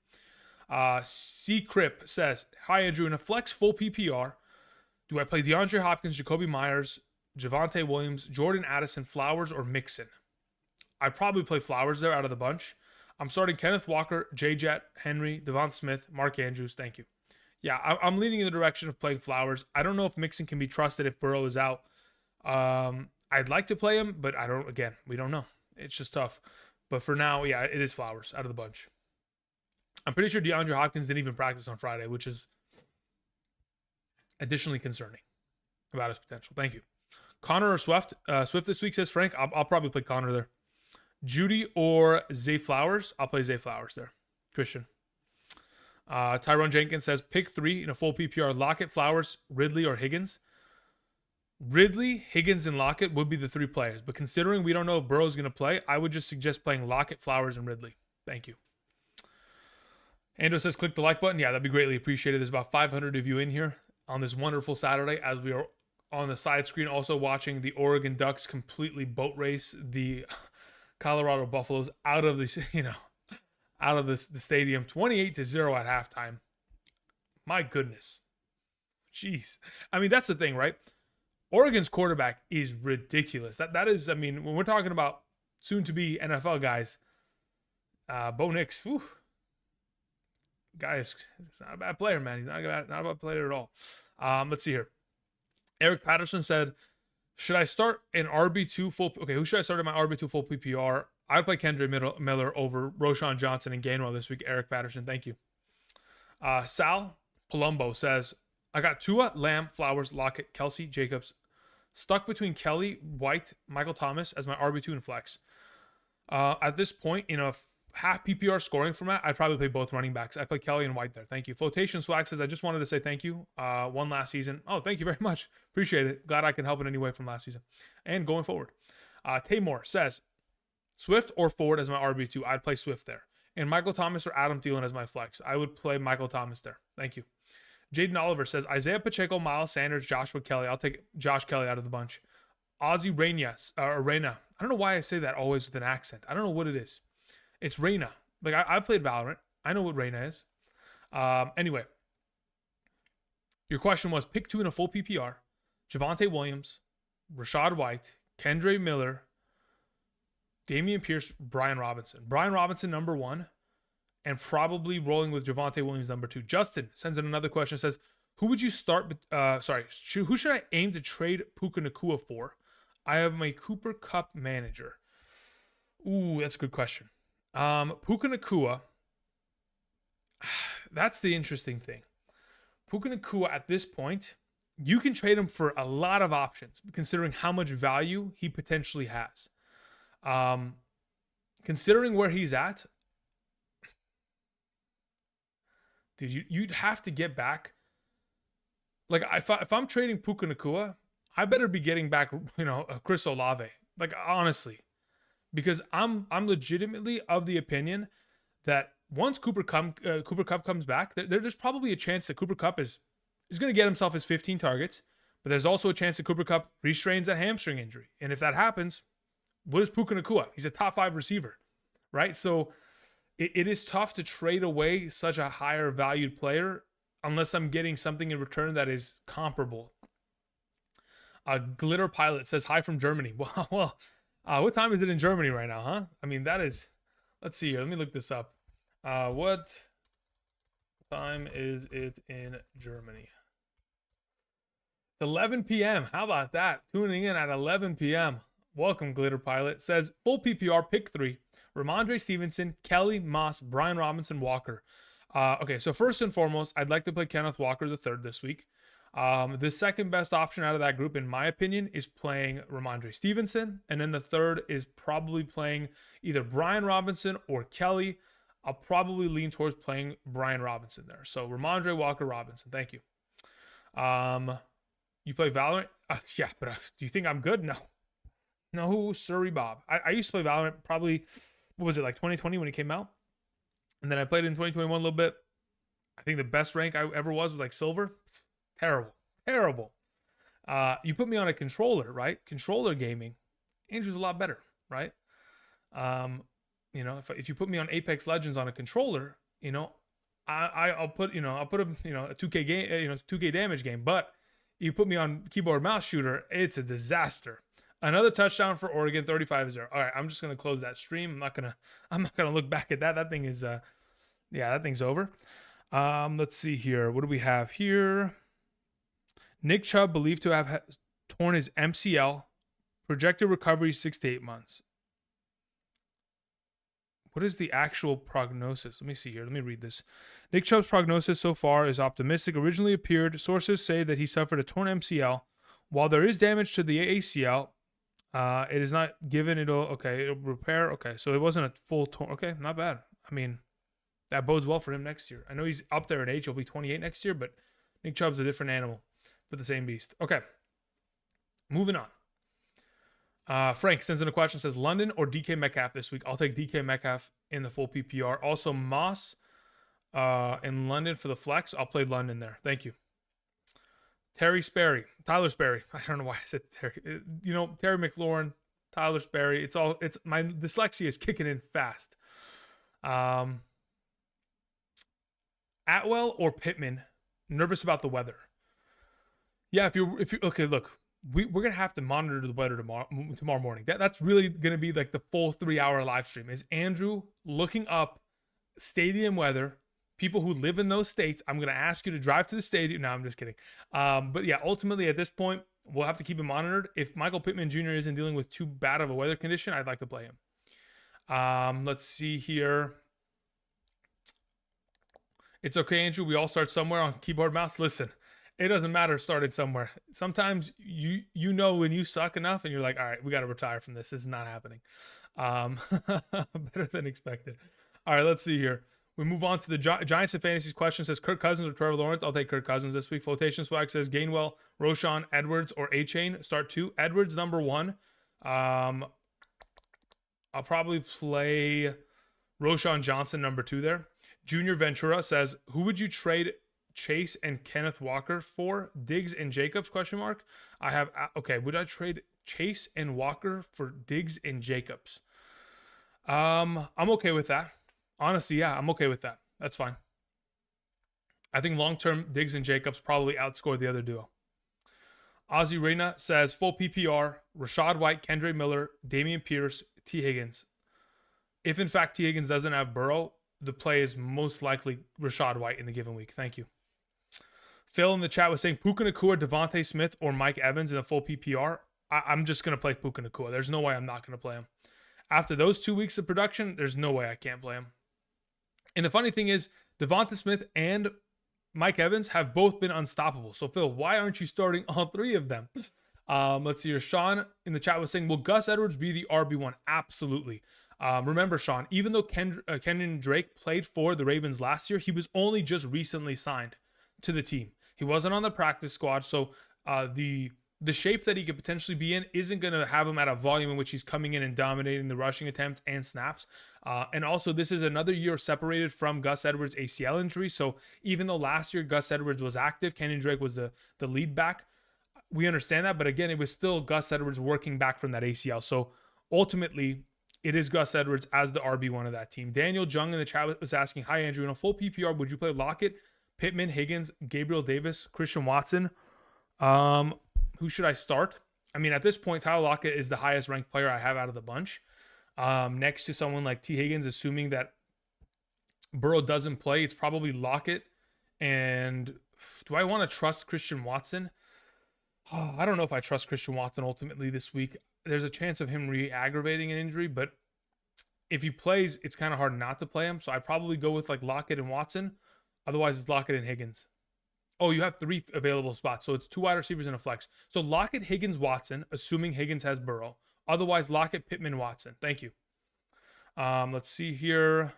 C. Crip says, hi, Andrew. In a flex full PPR, do I play DeAndre Hopkins, Jacoby Myers, Javonte Williams, Jordan Addison, Flowers, or Mixon? I'd probably play Flowers there out of the bunch. I'm starting Kenneth Walker, J-Jet, Henry, Devon Smith, Mark Andrews. Thank you. Yeah, I'm leaning in the direction of playing Flowers. I don't know if Mixon can be trusted if Burrow is out. I'd like to play him, but we don't know. It's just tough. But for now, yeah, it is Flowers out of the bunch. I'm pretty sure DeAndre Hopkins didn't even practice on Friday, which is additionally concerning about his potential. Thank you. Connor or Swift? Swift this week, says Frank. I'll probably play Connor there. Judy or Zay Flowers? I'll play Zay Flowers there. Christian. Tyrone Jenkins says pick three in a full PPR. Lockett, Flowers, Ridley, or Higgins. Ridley, Higgins, and Lockett would be the three players. But considering we don't know if Burrow's going to play, I would just suggest playing Lockett, Flowers, and Ridley. Thank you. Ando says click the like button. Yeah, that'd be greatly appreciated. There's about 500 of you in here on this wonderful Saturday as we are on the side screen also watching the Oregon Ducks completely boat race the Colorado Buffaloes out of this, out of the stadium 28-0 at halftime. My goodness. Jeez. I mean, that's the thing, right? Oregon's quarterback is ridiculous. That is, I mean, when we're talking about soon-to-be NFL guys, Bo Nix, whew, guy is not a bad player, man. He's not a bad player at all. Let's see here. Eric Patterson said, should I start an RB2 full... Okay, who should I start in my RB2 full PPR? I'd play Kendre Miller over Roschon Johnson and Gainwell this week. Eric Patterson, thank you. Sal Palumbo says, I got Tua, Lamb, Flowers, Lockett, Kelsey, Jacobs. Stuck between Kelly, White, Michael Thomas as my RB2 and flex. At this point, in a half PPR scoring format, I'd probably play both running backs. I play Kelly and White there. Thank you. Flotation Swag says, I just wanted to say thank you. One last season. Oh, thank you very much. Appreciate it. Glad I can help in any way from last season and going forward. Taymor says, Swift or Ford as my RB2. I'd play Swift there. And Michael Thomas or Adam Thielen as my flex. I would play Michael Thomas there. Thank you. Jaden Oliver says, Isaiah Pacheco, Miles Sanders, Joshua Kelly. I'll take Josh Kelly out of the bunch. Ozzy Reyna. I don't know why I say that always with an accent. I don't know what it is. It's Reyna. Like, I've played Valorant. I know what Reyna is. Anyway, your question was pick 2 in a full PPR. Javonte Williams, Rashad White, Kendre Miller, Damian Pierce, Brian Robinson. Brian Robinson, number 1, and probably rolling with Javonte Williams, number 2. Justin sends in another question. Says, who would you start? Who should I aim to trade Puka Nacua for? I have my Cooper Cup manager. Ooh, that's a good question. Puka Nacua, that's the interesting thing. Puka Nacua at this point, you can trade him for a lot of options, considering how much value he potentially has. Considering where he's at, dude, you'd have to get back. Like, if I'm trading Puka Nacua, I better be getting back, Chris Olave. Like, honestly. Because I'm legitimately of the opinion that once Cooper Kupp comes back, there's probably a chance that Cooper Kupp is going to get himself his 15 targets, but there's also a chance that Cooper Kupp restrains that hamstring injury. And if that happens, what is Puka Nacua? He's a top 5 receiver, right? So it is tough to trade away such a higher valued player unless I'm getting something in return that is comparable. Glitter Pilot says, hi from Germany. Well, what time is it in Germany right now, huh? I mean, that is, let's see here. Let me look this up. What time is it in Germany? It's 11 p.m. How about that? Tuning in at 11 p.m. Welcome, Glitter Pilot. Says, full PPR, pick 3. Ramondre Stevenson, Kelly, Moss, Brian Robinson, Walker. Okay, so first and foremost, I'd like to play Kenneth Walker III this week. The second best option out of that group, in my opinion, is playing Ramondre Stevenson. And then the third is probably playing either Brian Robinson or Kelly. I'll probably lean towards playing Brian Robinson there. So Ramondre, Walker, Robinson. Thank you. You play Valorant? Yeah, but do you think I'm good? No. No, sorry, Bob. I used to play Valorant probably, what was it, like 2020 when it came out? And then I played it in 2021 a little bit. I think the best rank I ever was like silver. Terrible. You put me on a controller, right? Controller gaming, Andrew's a lot better, right? If you put me on Apex Legends on a controller, I'll put a 2K game, 2K damage game. But you put me on keyboard mouse shooter, it's a disaster. Another touchdown for Oregon, 35-0. All right, I'm just gonna close that stream. I'm not gonna look back at that. That thing is, that thing's over. Let's see here. What do we have here? Nick Chubb believed to have torn his MCL. Projected recovery 6 to 8 months. What is the actual prognosis? Let me see here. Let me read this. Nick Chubb's prognosis so far is optimistic. Originally appeared, sources say that he suffered a torn MCL. While there is damage to the ACL, it is not given. It'll repair. Okay, so it wasn't a full torn. Okay, not bad. I mean, that bodes well for him next year. I know he's up there in age. He'll be 28 next year, but Nick Chubb's a different animal. But the same beast. Okay. Moving on. Frank sends in a question, says London or DK Metcalf this week. I'll take DK Metcalf in the full PPR. Also Moss in London for the flex. I'll play London there. Thank you. Tyler Sperry. I don't know why I said Terry. Terry McLaurin, Tyler Sperry. It's my dyslexia is kicking in fast. Atwell or Pittman. Nervous about the weather. Yeah, if you okay, look, we're gonna have to monitor the weather tomorrow morning. That's really gonna be like the full 3-hour live stream. Is Andrew looking up stadium weather? People who live in those states. I'm gonna ask you to drive to the stadium. No, I'm just kidding. But yeah, ultimately at this point, we'll have to keep it monitored. If Michael Pittman Jr. isn't dealing with too bad of a weather condition, I'd like to play him. Let's see here. It's okay, Andrew. We all start somewhere on keyboard mouse. Listen. It doesn't matter starting somewhere. Sometimes you when you suck enough and you're like, all right, we got to retire from this. This is not happening. Better than expected. All right, let's see here. We move on to the Giants and Fantasies question. Says Kirk Cousins or Trevor Lawrence? I'll take Kirk Cousins this week. Flotation Swag says Gainwell, Roshan, Edwards, or A-Chain. Start 2. Edwards, number 1. I'll probably play Roshan Johnson, number 2 there. Junior Ventura says, who would you trade Chase and Kenneth Walker for? Diggs and Jacobs, question mark. I have, okay, would I trade Chase and Walker for Diggs and Jacobs? I'm okay with that. Honestly, yeah, I'm okay with that. That's fine. I think long-term Diggs and Jacobs probably outscore the other duo. Ozzy Reyna says, full PPR, Rashad White, Kendre Miller, Damian Pierce, T. Higgins. If, in fact, T. Higgins doesn't have Burrow, the play is most likely Rashad White in the given week. Thank you. Phil in the chat was saying Puka Nacua, Devontae Smith, or Mike Evans in a full PPR. I'm just going to play Puka Nacua. There's no way I'm not going to play him. After those 2 weeks of production, there's no way I can't play him. And the funny thing is, Devonta Smith and Mike Evans have both been unstoppable. So, Phil, why aren't you starting all 3 of them? Let's see here. Sean in the chat was saying, will Gus Edwards be the RB1? Absolutely. Remember, Sean, even though Kenyon Drake played for the Ravens last year, he was only just recently signed to the team. He wasn't on the practice squad, so the shape that he could potentially be in isn't going to have him at a volume in which he's coming in and dominating the rushing attempts and snaps. And also, this is another year separated from Gus Edwards' ACL injury. So even though last year Gus Edwards was active, Kenyon Drake was the lead back. We understand that, but again, it was still Gus Edwards working back from that ACL. So ultimately, it is Gus Edwards as the RB1 of that team. Daniel Jung in the chat was asking, hi, Andrew, in a full PPR, would you play Lockett, Pittman, Higgins, Gabriel Davis, Christian Watson? Who should I start? I mean, at this point, Tyler Lockett is the highest ranked player I have out of the bunch. Next to someone like T. Higgins, assuming that Burrow doesn't play, it's probably Lockett. And do I want to trust Christian Watson? I don't know if I trust Christian Watson ultimately this week. There's a chance of him re-aggravating an injury, but if he plays, it's kind of hard not to play him. So I'd probably go with like Lockett and Watson. Otherwise, it's Lockett and Higgins. Oh, you have 3 available spots. So it's 2 wide receivers and a flex. So Lockett, Higgins, Watson, assuming Higgins has Burrow. Otherwise, Lockett, Pittman, Watson. Thank you. Let's see here.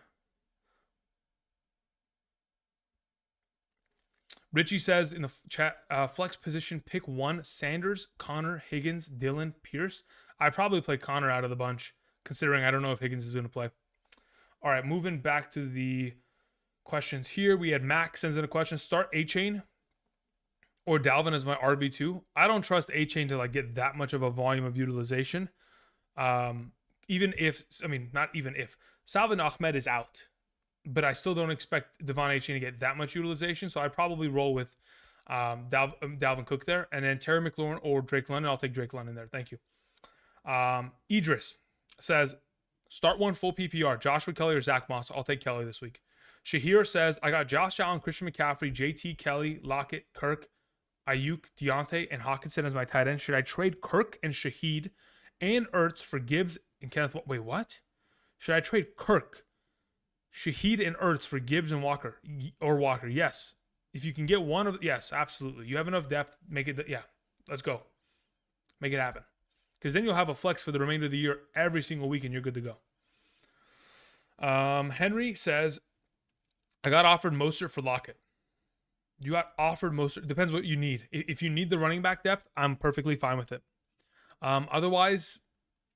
Richie says in the chat, flex position, pick 1, Sanders, Connor, Higgins, Dylan, Pierce. I'd probably play Connor out of the bunch, considering I don't know if Higgins is going to play. All right, moving back to the questions here. We had Mac sends in a question. Start A-Chain or Dalvin as my RB2. I don't trust A-Chain to like get that much of a volume of utilization. Not even if Salvin Ahmed is out, but I still don't expect Devon A-Chain to get that much utilization. So I'd probably roll with Dalvin Cook there, and then Terry McLaurin or Drake London. I'll take Drake London there. Thank you. Idris says, start 1 full PPR, Joshua Kelly or Zach Moss. I'll take Kelly this week. Shahir says, I got Josh Allen, Christian McCaffrey, JT, Kelly, Lockett, Kirk, Ayuk, Deontay, and Hawkinson as my tight end. Should I trade Kirk and Shaheed and Ertz for Gibbs and Kenneth? Wait, what? Should I trade Kirk, Shaheed, and Ertz for Gibbs and Walker? Yes. If you can get one of, yes, absolutely. You have enough depth. Make it, yeah, let's go. Make it happen. Because then you'll have a flex for the remainder of the year every single week and you're good to go. Henry says, I got offered Mostert for Lockett. You got offered Mostert. Depends what you need. If you need the running back depth, I'm perfectly fine with it. Otherwise,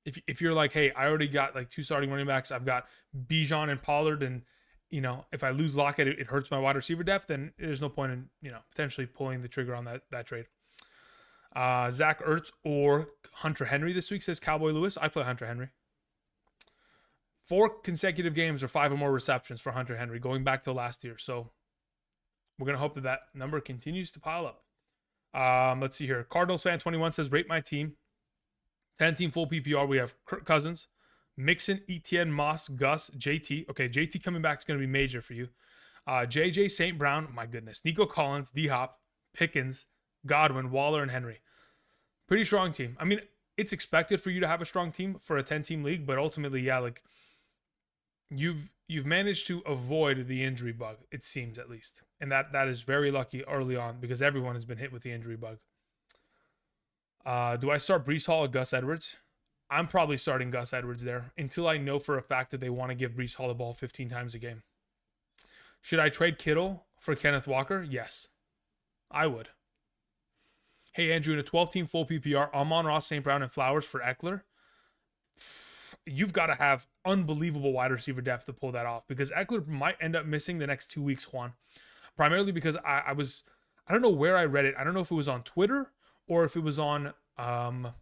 if you're like, hey, I already got like 2 starting running backs. I've got Bijan and Pollard, and if I lose Lockett, it hurts my wide receiver depth. Then there's no point in potentially pulling the trigger on that trade. Zach Ertz or Hunter Henry this week, says Cowboy Lewis. I play Hunter Henry. 4 consecutive games or 5 or more receptions for Hunter Henry going back to last year. So we're going to hope that number continues to pile up. Let's see here. Cardinals fan 21 says, rate my team. 10-team full PPR. We have Kirk Cousins, Mixon, Etienne, Moss, Gus, JT. Okay, JT coming back is going to be major for you. JJ, St. Brown, my goodness. Nico Collins, D-Hop, Pickens, Godwin, Waller, and Henry. Pretty strong team. I mean, it's expected for you to have a strong team for a 10-team league, but ultimately, yeah, like you've managed to avoid the injury bug, it seems at least. And that is very lucky early on because everyone has been hit with the injury bug. Do I start Breece Hall or Gus Edwards? I'm probably starting Gus Edwards there until I know for a fact that they want to give Breece Hall the ball 15 times a game. Should I trade Kittle for Kenneth Walker? Yes, I would. Hey, Andrew, in a 12-team full PPR, Amon-Ra, St. Brown, and Flowers for Eckler. You've got to have unbelievable wide receiver depth to pull that off because Eckler might end up missing the next 2 weeks, Juan. Primarily because I don't know where I read it. I don't know if it was on Twitter or if it was on a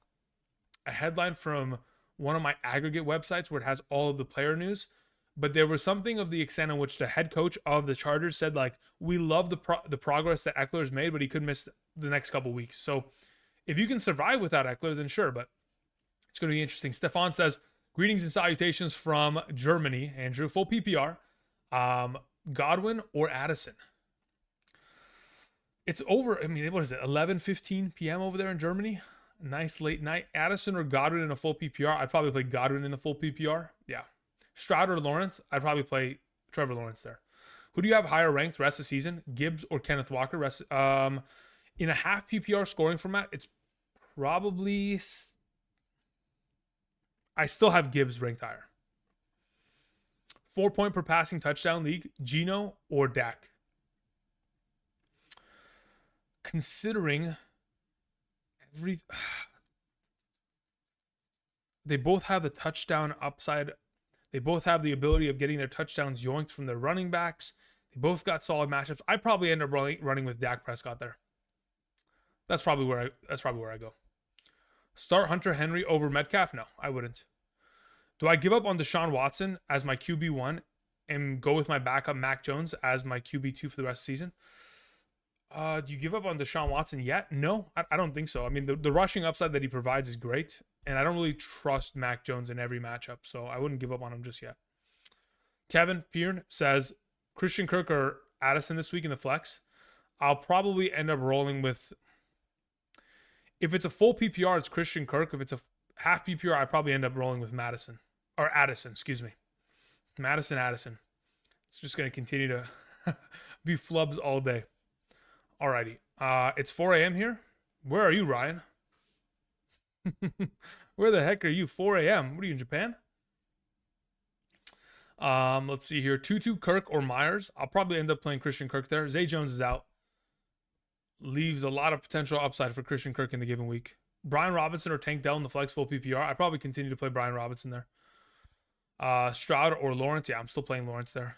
headline from one of my aggregate websites where it has all of the player news. But there was something of the extent in which the head coach of the Chargers said, like, we love the progress that Eckler has made, but he could miss the next couple weeks. So if you can survive without Eckler, then sure, but it's going to be interesting. Stefan says, greetings and salutations from Germany, Andrew. Full PPR. Godwin or Addison? It's over. I mean, what is it? 11:15 p.m. over there in Germany. Nice late night. Addison or Godwin in a full PPR? I'd probably play Godwin in the full PPR. Yeah. Stroud or Lawrence? I'd probably play Trevor Lawrence there. Who do you have higher ranked rest of the season? Gibbs or Kenneth Walker? In a half PPR scoring format, it's probably... I still have Gibbs ranked higher. 4-point per passing touchdown league, Geno or Dak? Considering they both have the touchdown upside. They both have the ability of getting their touchdowns yoinked from their running backs. They both got solid matchups. I probably end up running with Dak Prescott there. That's probably where I go. Start Hunter Henry over Metcalf? No, I wouldn't. Do I give up on Deshaun Watson as my QB1 and go with my backup Mac Jones as my QB2 for the rest of the season? Do you give up on Deshaun Watson yet? No, I don't think so. I mean, the rushing upside that he provides is great, and I don't really trust Mac Jones in every matchup, so I wouldn't give up on him just yet. Kevin Piern says, Christian Kirk or Addison this week in the flex? I'll probably end up rolling with... If it's a full PPR, it's Christian Kirk. If it's a half PPR, I probably end up rolling with Madison. Or Addison, excuse me. Madison, Addison. It's just going to continue to be flubs all day. Alrighty. It's 4 a.m. here. Where are you, Ryan? Where the heck are you? 4 a.m. What are you, in Japan? Let's see here. Tutu, Kirk, or Myers. I'll probably end up playing Christian Kirk there. Zay Jones is out. Leaves a lot of potential upside for Christian Kirk in the given week. Brian Robinson or Tank Dell in the flex full PPR. I probably continue to play Brian Robinson there. Stroud or Lawrence. Yeah, I'm still playing Lawrence there.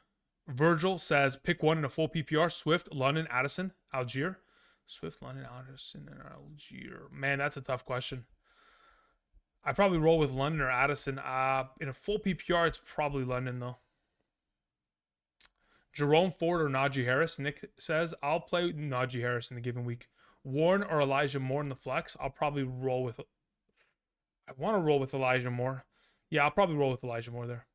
Virgil says, pick one in a full PPR. Swift, London, Addison, Algier. Swift, London, Addison, and Algier. Man, that's a tough question. I probably roll with London or Addison. In a full PPR, it's probably London, though. Jerome Ford or Najee Harris. Nick says, I'll play Najee Harris in the given week. Warren or Elijah Moore in the flex. I'll probably roll with... I want to roll with Elijah Moore. Yeah, I'll probably roll with Elijah Moore there.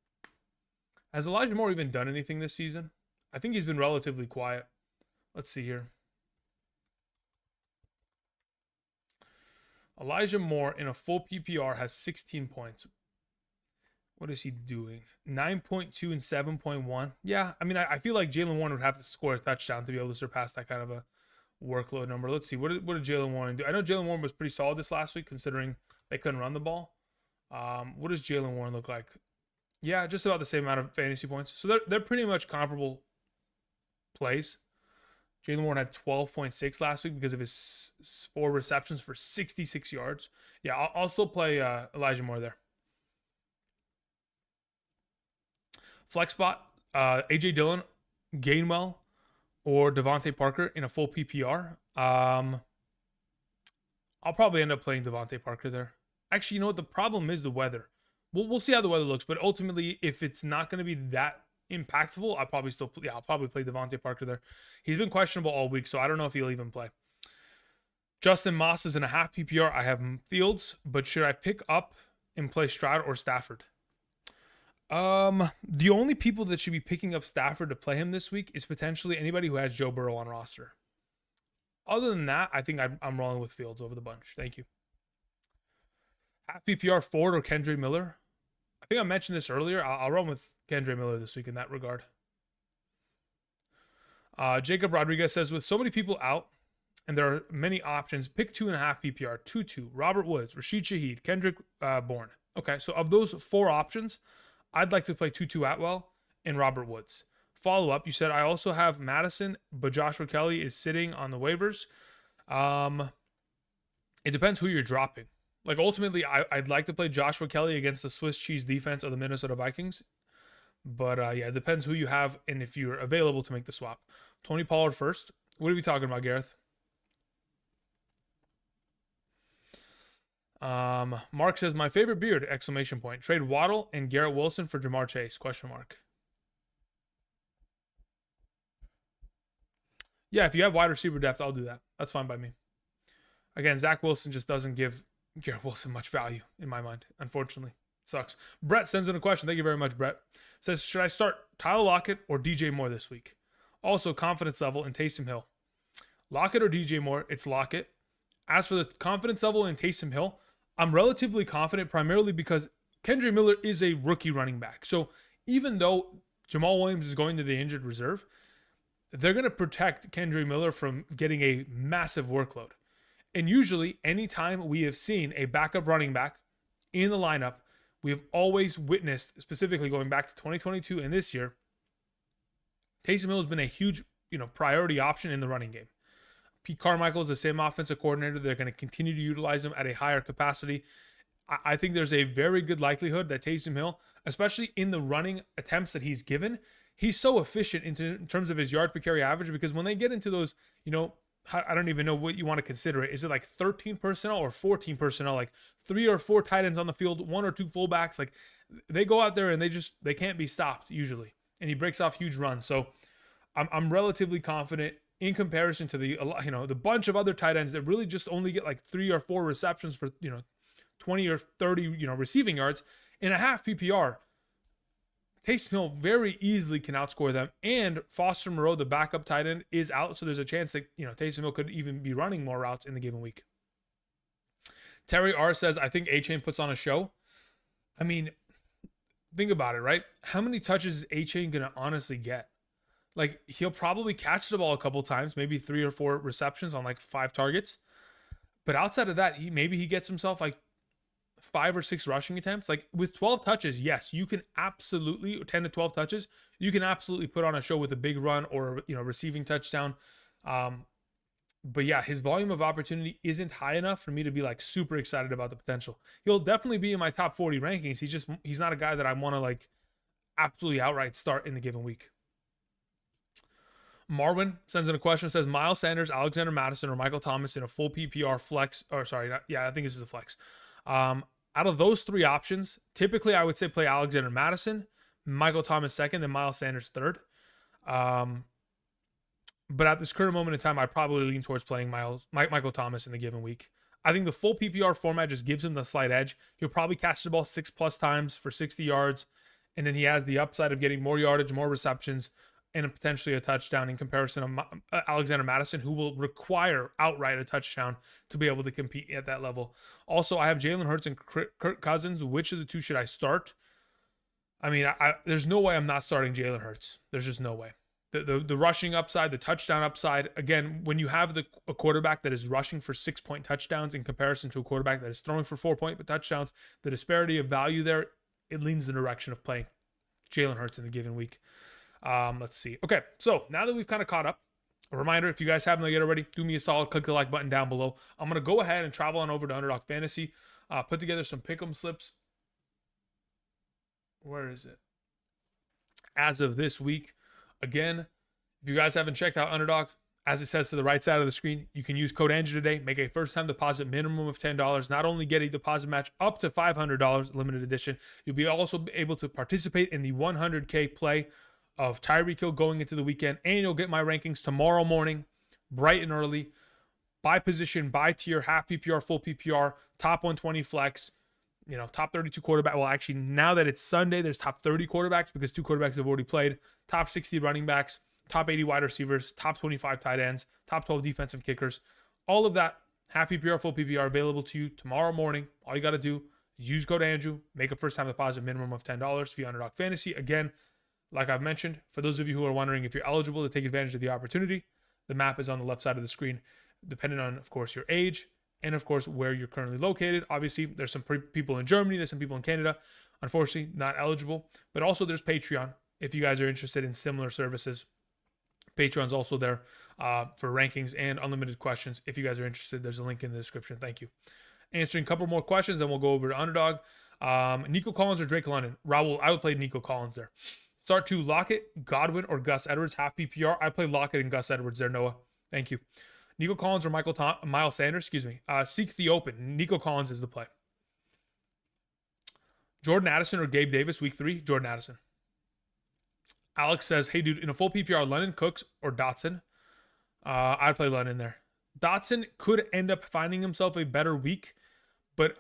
Has Elijah Moore even done anything this season? I think he's been relatively quiet. Let's see here. Elijah Moore in a full PPR has 16 points. What is he doing? 9.2 and 7.1. Yeah, I mean, I feel like Jalen Warren would have to score a touchdown to be able to surpass that kind of a workload number. Let's see. What did Jalen Warren do? I know Jalen Warren was pretty solid this last week considering they couldn't run the ball. What does Jalen Warren look like? Yeah, just about the same amount of fantasy points. So they're pretty much comparable plays. Jalen Warren had 12.6 last week because of his 4 receptions for 66 yards. Yeah, I'll still play Elijah Moore there. Flex spot, A.J. Dillon, Gainwell, or Devontae Parker in a full PPR. I'll probably end up playing Devontae Parker there. Actually, you know what? The problem is the weather. We'll see how the weather looks, but ultimately, if it's not going to be that impactful, I'll probably play Devontae Parker there. He's been questionable all week, so I don't know if he'll even play. Justin Moss is in a half PPR. I have Fields, but should I pick up and play Stroud or Stafford? The only people that should be picking up Stafford to play him this week is potentially anybody who has Joe Burrow on roster. Other than that, I think I'm rolling with Fields over the bunch. Thank you. Half PPR, Ford or Kendre Miller? I think I mentioned this earlier. I'll run with Kendre Miller this week in that regard. Jacob Rodriguez says, with so many people out and there are many options, pick 2.5 PPR. Tutu, Robert Woods, Rashid Shaheed, Kendrick Bourne. Okay, so of those 4 options, I'd like to play Tutu Atwell and Robert Woods. Follow up, you said I also have Madison, but Joshua Kelly is sitting on the waivers. It depends who you're dropping. Like ultimately, I'd like to play Joshua Kelly against the Swiss cheese defense of the Minnesota Vikings. But yeah, it depends who you have and if you're available to make the swap. Tony Pollard first. What are we talking about, Gareth? Mark says, my favorite beard, exclamation point. Trade Waddle and Garrett Wilson for Jamar Chase, question mark. Yeah, if you have wide receiver depth, I'll do that. That's fine by me. Again, Zach Wilson just doesn't give Garrett Wilson much value in my mind, unfortunately. Sucks. Brett sends in a question. Thank you very much, Brett. Says, should I start Tyler Lockett or DJ Moore this week? Also, confidence level in Taysom Hill. Lockett or DJ Moore? It's Lockett. As for the confidence level in Taysom Hill, I'm relatively confident primarily because Kendre Miller is a rookie running back. So even though Jamal Williams is going to the injured reserve, they're going to protect Kendre Miller from getting a massive workload. And usually, anytime we have seen a backup running back in the lineup, we have always witnessed, specifically going back to 2022 and this year, Taysom Hill has been a huge, priority option in the running game. Pete Carmichael is the same offensive coordinator. They're going to continue to utilize him at a higher capacity. I think there's a very good likelihood that Taysom Hill, especially in the running attempts that he's given, he's so efficient in terms of his yards per carry average, because when they get into those, I don't even know what you want to consider it. Is it like 13 personnel or 14 personnel? Like 3 or 4 tight ends on the field, 1 or 2 fullbacks. Like they go out there and they can't be stopped usually. And he breaks off huge runs. So I'm relatively confident in comparison to the bunch of other tight ends that really just only get like 3 or 4 receptions for 20 or 30 receiving yards in a half PPR. Taysom Hill very easily can outscore them, and Foster Moreau, the backup tight end, is out, so there's a chance that Taysom Hill could even be running more routes in the given week. Terry R says, I think A-Chain puts on a show. I mean, think about it, right? How many touches is A-Chain gonna honestly get? Like, he'll probably catch the ball a couple times, maybe 3 or 4 receptions on like 5 targets. But outside of that, he gets himself like 5 or 6 rushing attempts. Like with 12 touches, yes, you can absolutely, 10 to 12 touches, you can absolutely put on a show with a big run or receiving touchdown. But yeah, his volume of opportunity isn't high enough for me to be like super excited about the potential. He'll definitely be in my top 40 rankings. He's not a guy that I want to like absolutely outright start in the given week. Marwin sends in a question, says Miles Sanders, Alexander Mattison, or Michael Thomas in a full PPR flex, I think this is a flex. Out of those 3 options, typically I would say play Alexander Mattison, Michael Thomas second, then Miles Sanders third. But at this current moment in time, I'd probably lean towards playing Michael Thomas in the given week. I think the full PPR format just gives him the slight edge. He'll probably catch the ball 6+ times for 60 yards, and then he has the upside of getting more yardage, more receptions, and potentially a touchdown in comparison to Alexander Mattison, who will require outright a touchdown to be able to compete at that level. Also, I have Jalen Hurts and Kirk Cousins. Which of the 2 should I start? I mean, there's no way I'm not starting Jalen Hurts. There's just no way. The rushing upside, the touchdown upside. Again, when you have a quarterback that is rushing for 6-point touchdowns in comparison to a quarterback that is throwing for 4-point touchdowns, the disparity of value there, it leans in the direction of playing Jalen Hurts in the given week. Let's see. Okay, so now that we've kind of caught up, a reminder, if you guys haven't yet already, do me a solid, click the like button down below. I'm going to go ahead and travel on over to Underdog Fantasy, put together some pick'em slips. Where is it? As of this week, again, if you guys haven't checked out Underdog, as it says to the right side of the screen, you can use code Andrew today, make a first-time deposit minimum of $10. Not only get a deposit match up to $500, limited edition, you'll be also able to participate in the 100K play of Tyreek Hill going into the weekend, and you'll get my rankings tomorrow morning, bright and early, by position, by tier, half PPR, full PPR, top 120 flex, top 32 quarterback. Well, actually, now that it's Sunday, there's top 30 quarterbacks because 2 quarterbacks have already played, top 60 running backs, top 80 wide receivers, top 25 tight ends, top 12 defensive kickers. All of that, half PPR, full PPR, available to you tomorrow morning. All you got to do is use code Andrew, make a first-time deposit minimum of $10 via Underdog Fantasy. Again, like I've mentioned, for those of you who are wondering if you're eligible to take advantage of the opportunity, the map is on the left side of the screen, depending on, of course, your age and of course where you're currently located. Obviously, there's some people in Germany, there's some people in Canada, unfortunately not eligible, but also there's Patreon if you guys are interested in similar services. Patreon's also there for rankings and unlimited questions. If you guys are interested, there's a link in the description. Thank you. Answering a couple more questions, then we'll go over to Underdog. Nico Collins or Drake London? Raul, I would play Nico Collins there. Start 2, Lockett, Godwin, or Gus Edwards, half PPR. I play Lockett and Gus Edwards there, Noah. Thank you. Nico Collins or Miles Sanders, seek the open. Nico Collins is the play. Jordan Addison or Gabe Davis, week 3. Jordan Addison. Alex says, hey, dude, in a full PPR, London, Cooks, or Dotson? I'd play London there. Dotson could end up finding himself a better week, but,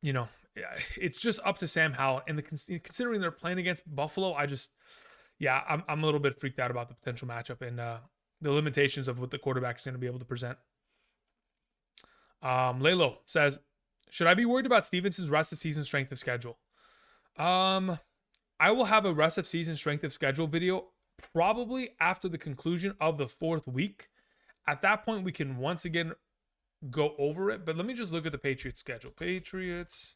you know, it's just up to Sam Howell. And considering they're playing against Buffalo, I'm a little bit freaked out about the potential matchup and the limitations of what the quarterback's going to be able to present. Lalo says, should I be worried about Stevenson's rest of season strength of schedule? I will have a rest of season strength of schedule video probably after the conclusion of the 4th week. At that point, we can once again go over it. But let me just look at the Patriots schedule. Patriots,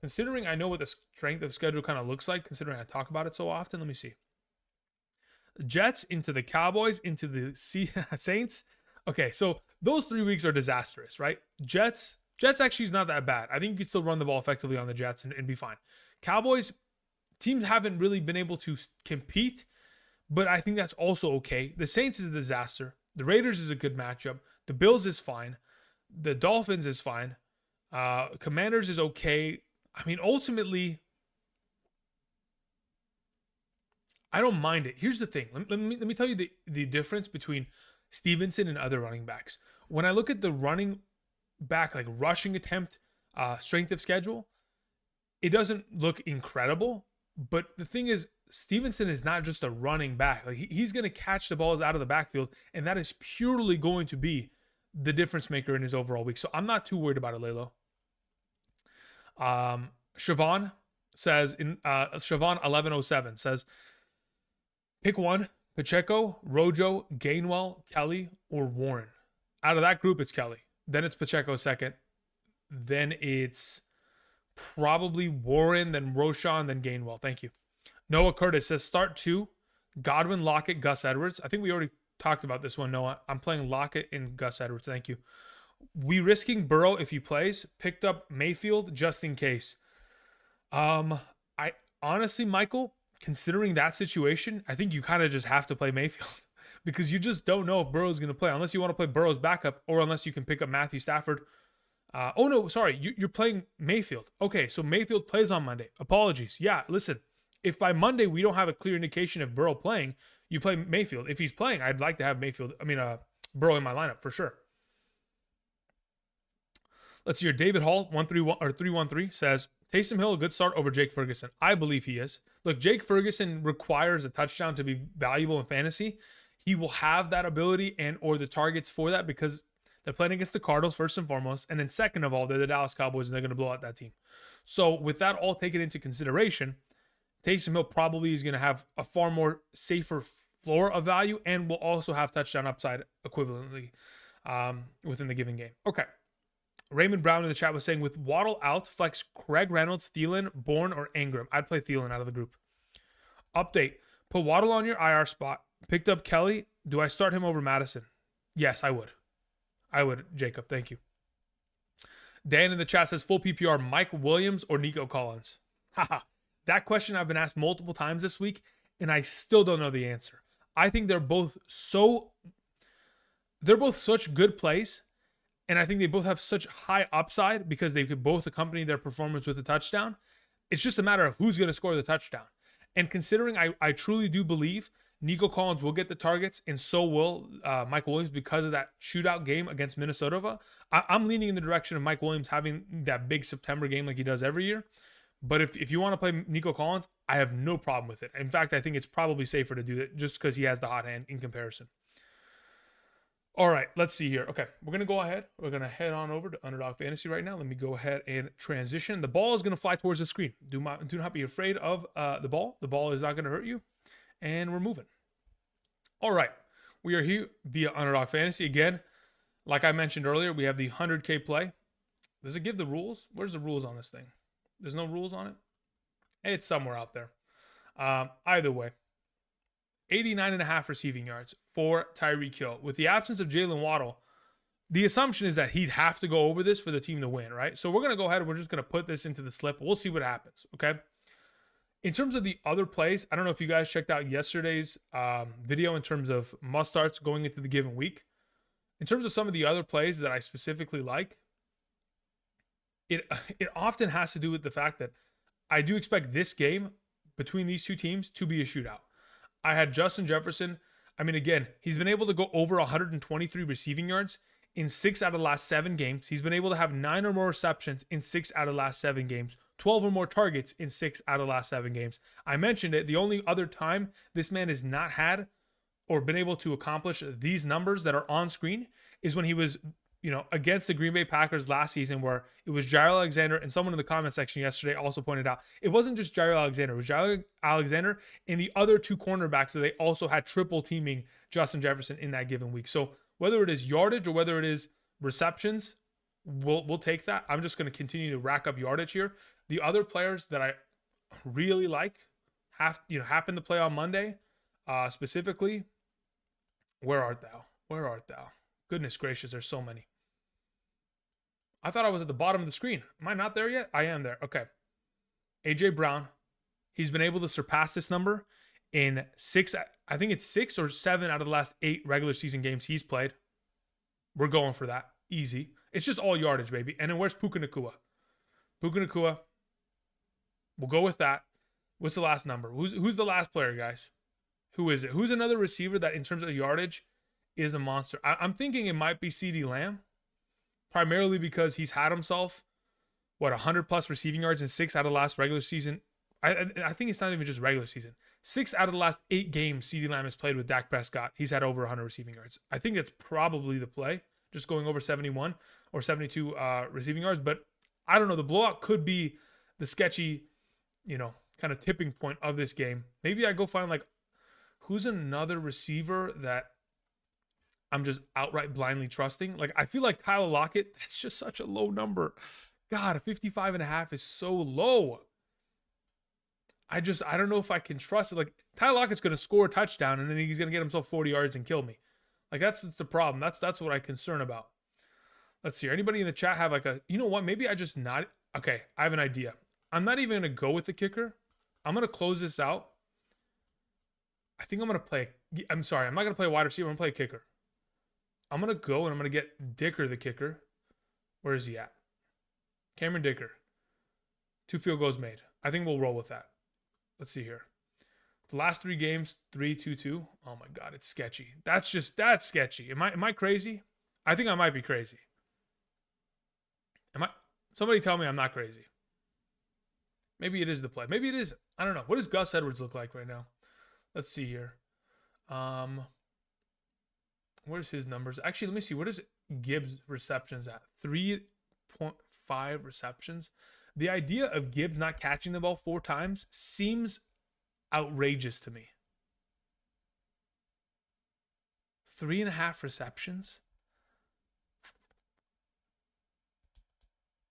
considering I know what the strength of schedule kind of looks like, considering I talk about it so often, let me see. Jets into the Cowboys, into the Saints. Okay, so those 3 weeks are disastrous, right? Jets actually is not that bad. I think you could still run the ball effectively on the Jets and be fine. Cowboys, teams haven't really been able to compete, but I think that's also okay. The Saints is a disaster. The Raiders is a good matchup. The Bills is fine. The Dolphins is fine. Commanders is okay. I mean, ultimately, I don't mind it. Here's the thing. Let me tell you the difference between Stevenson and other running backs. When I look at the running back, like rushing attempt, strength of schedule, it doesn't look incredible. But the thing is, Stevenson is not just a running back. Like he's going to catch the balls out of the backfield, and that is purely going to be the difference maker in his overall week. So I'm not too worried about it, Lalo. Siobhan says, Siobhan 1107 says, pick one: Pacheco, Rojo, Gainwell, Kelly, or Warren. Out of that group, it's Kelly. Then it's Pacheco second. Then it's probably Warren, then Roshan, then Gainwell. Thank you. Noah Curtis says, start 2, Godwin, Lockett, Gus Edwards. I think we already talked about this one, Noah. I'm playing Lockett and Gus Edwards. Thank you. We risking Burrow if he plays. Picked up Mayfield just in case. I honestly, Michael, considering that situation, I think you kind of just have to play Mayfield because you just don't know if Burrow's going to play unless you want to play Burrow's backup or unless you can pick up Matthew Stafford. Oh, no, sorry. You're playing Mayfield. Okay, so Mayfield plays on Monday. Apologies. Yeah, listen. If by Monday we don't have a clear indication of Burrow playing, you play Mayfield. If he's playing, I'd like to have Burrow in my lineup for sure. Let's hear David Hall 313 says, Taysom Hill a good start over Jake Ferguson. I believe he is. Look, Jake Ferguson requires a touchdown to be valuable in fantasy. He will have that ability and or the targets for that because they're playing against the Cardinals first and foremost, and then second of all, they're the Dallas Cowboys and they're going to blow out that team. So with that all taken into consideration, Taysom Hill probably is going to have a far more safer floor of value and will also have touchdown upside equivalently within the given game. Okay. Raymond Brown in the chat was saying, with Waddle out, flex Craig Reynolds, Thielen, Bourne, or Ingram. I'd play Thielen out of the group. Update. Put Waddle on your IR spot. Picked up Kelly. Do I start him over Madison? Yes, I would. I would, Jacob. Thank you. Dan in the chat says, full PPR, Mike Williams or Nico Collins? Haha. That question I've been asked multiple times this week, and I still don't know the answer. I think they're both such good plays, and I think they both have such high upside because they could both accompany their performance with a touchdown. It's just a matter of who's going to score the touchdown. And considering I truly do believe Nico Collins will get the targets, and so will Michael Williams because of that shootout game against Minnesota, I'm leaning in the direction of Mike Williams having that big September game like he does every year. But if you want to play Nico Collins, I have no problem with it. In fact, I think it's probably safer to do it just because he has the hot hand in comparison. All right, let's see here. Okay, we're going to go ahead. We're going to head on over to Underdog Fantasy right now. Let me go ahead and transition. The ball is going to fly towards the screen. Do not be afraid of the ball. The ball is not going to hurt you. And we're moving. All right, we are here via Underdog Fantasy. Again, Like I mentioned earlier, we have the 100K play. Does it give the rules? Where's the rules on this thing? There's no rules on it? It's somewhere out there. Either way, 89.5 receiving yards for Tyreek Hill. With the absence of Jalen Waddle, the assumption is that he'd have to go over this for the team to win, right? So we're going to go ahead and we're just going to put this into the slip. We'll see what happens, okay? In terms of the other plays, I don't know if you guys checked out yesterday's video in terms of must-starts going into the given week. In terms of some of the other plays that I specifically like, it often has to do with the fact that I do expect this game between these two teams to be a shootout. I had Justin Jefferson. I mean, again, he's been able to go over 123 receiving yards in 6 out of the last 7 games. He's been able to have 9 or more receptions in 6 out of the last 7 games, 12 or more targets in 6 out of the last 7 games. I mentioned it. The only other time this man has not had or been able to accomplish these numbers that are on screen is when he was, against the Green Bay Packers last season, where it was Jair Alexander, and someone in the comment section yesterday also pointed out it wasn't just Jair Alexander, it was Jair Alexander and the other 2 cornerbacks that they also had triple teaming Justin Jefferson in that given week. So whether it is yardage or whether it is receptions, we'll take that. I'm just going to continue to rack up yardage here. The other players that I really like happen to play on Monday, specifically. Where art thou? Where art thou? Goodness gracious, there's so many. I thought I was at the bottom of the screen. Am I not there yet? I am there. Okay. AJ Brown. He's been able to surpass this number in 6, I think it's 6 or 7 out of the last 8 regular season games he's played. We're going for that. Easy. It's just all yardage, baby. And then where's Puka Nacua? Puka Nacua. We'll go with that. What's the last number? Who's the last player, guys? Who is it? Who's another receiver that in terms of yardage is a monster? I'm thinking it might be CeeDee Lamb, primarily because he's had himself, 100 plus receiving yards in 6 out of the last regular season. I think it's not even just regular season. 6 out of the last 8 games CeeDee Lamb has played with Dak Prescott, he's had over 100 receiving yards. I think that's probably the play, just going over 71 or 72 receiving yards. But I don't know. The blowout could be the sketchy, kind of tipping point of this game. Maybe I go find who's another receiver that I'm just outright blindly trusting. I feel like Tyler Lockett, that's just such a low number. God, 55.5 is so low. I don't know if I can trust it. Tyler Lockett's going to score a touchdown and then he's going to get himself 40 yards and kill me. That's the problem. That's what I'm concerned about. Let's see. Anybody in the chat have you know what? Maybe I just not. Okay, I have an idea. I'm not even going to go with the kicker. I'm going to close this out. I think I'm going to play. I'm sorry. I'm not going to play a wide receiver. I'm going to play a kicker. I'm going to go and I'm going to get Dicker, the kicker. Where is he at? Cameron Dicker. 2 field goals made. I think we'll roll with that. Let's see here. The last 3 games, 3-2-2. Oh my God, it's sketchy. That's sketchy. Am I crazy? I think I might be crazy. Somebody tell me I'm not crazy. Maybe it is the play. Maybe it isn't. I don't know. What does Gus Edwards look like right now? Let's see here. Where's his numbers? Actually, let me see. What is Gibbs' receptions at? 3.5 receptions. The idea of Gibbs not catching the ball 4 times seems outrageous to me. 3.5 receptions.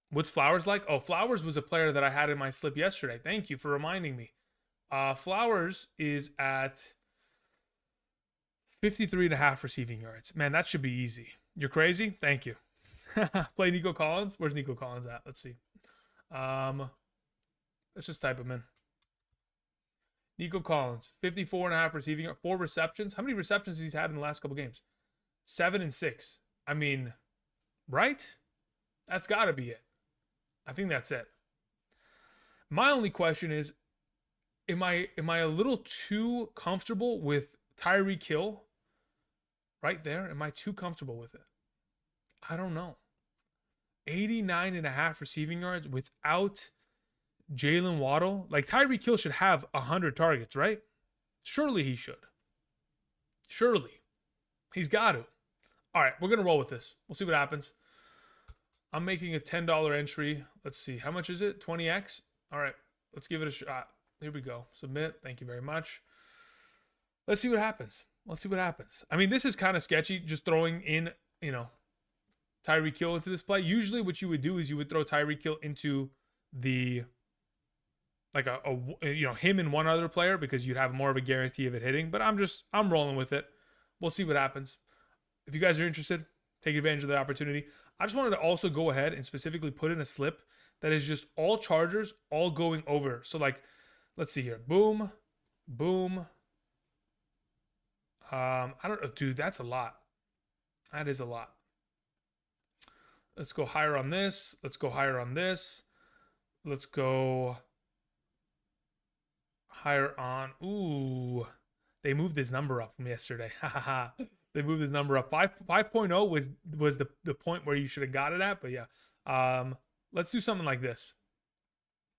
What's Flowers like? Oh, Flowers was a player that I had in my slip yesterday. Thank you for reminding me. Flowers is at 53.5 receiving yards. Man, that should be easy. You're crazy? Thank you. Play Nico Collins? Where's Nico Collins at? Let's see. Let's just type him in. Nico Collins, 54.5 receiving yards, 4 receptions. How many receptions has he had in the last couple games? 7 and 6. I mean, right? That's got to be it. I think that's it. My only question is, am I a little too comfortable with Tyreek Hill right there? Am I too comfortable with it? I don't know. 89.5 receiving yards without Jalen Waddle. Tyreek Hill should have 100 targets, right? Surely he should. Surely. He's got to. All right, we're going to roll with this. We'll see what happens. I'm making a $10 entry. Let's see. How much is it? 20x? All right. Let's give it a shot. Here we go. Submit. Thank you very much. Let's see what happens. Let's see what happens. I mean, this is kind of sketchy. Just throwing in, Tyreek Hill into this play. Usually what you would do is you would throw Tyreek Hill into the like him and one other player because you'd have more of a guarantee of it hitting. But I'm rolling with it. We'll see what happens. If you guys are interested, take advantage of the opportunity. I just wanted to also go ahead and specifically put in a slip that is just all Chargers, all going over. So like, let's see here. Boom, boom. I don't know, dude. That's a lot. That is a lot. Let's go higher on this. Let's go higher on this. Let's go higher on. Ooh, they moved this number up from yesterday. They moved this number up. 5.0 was the point where you should have got it at. But yeah, let's do something like this.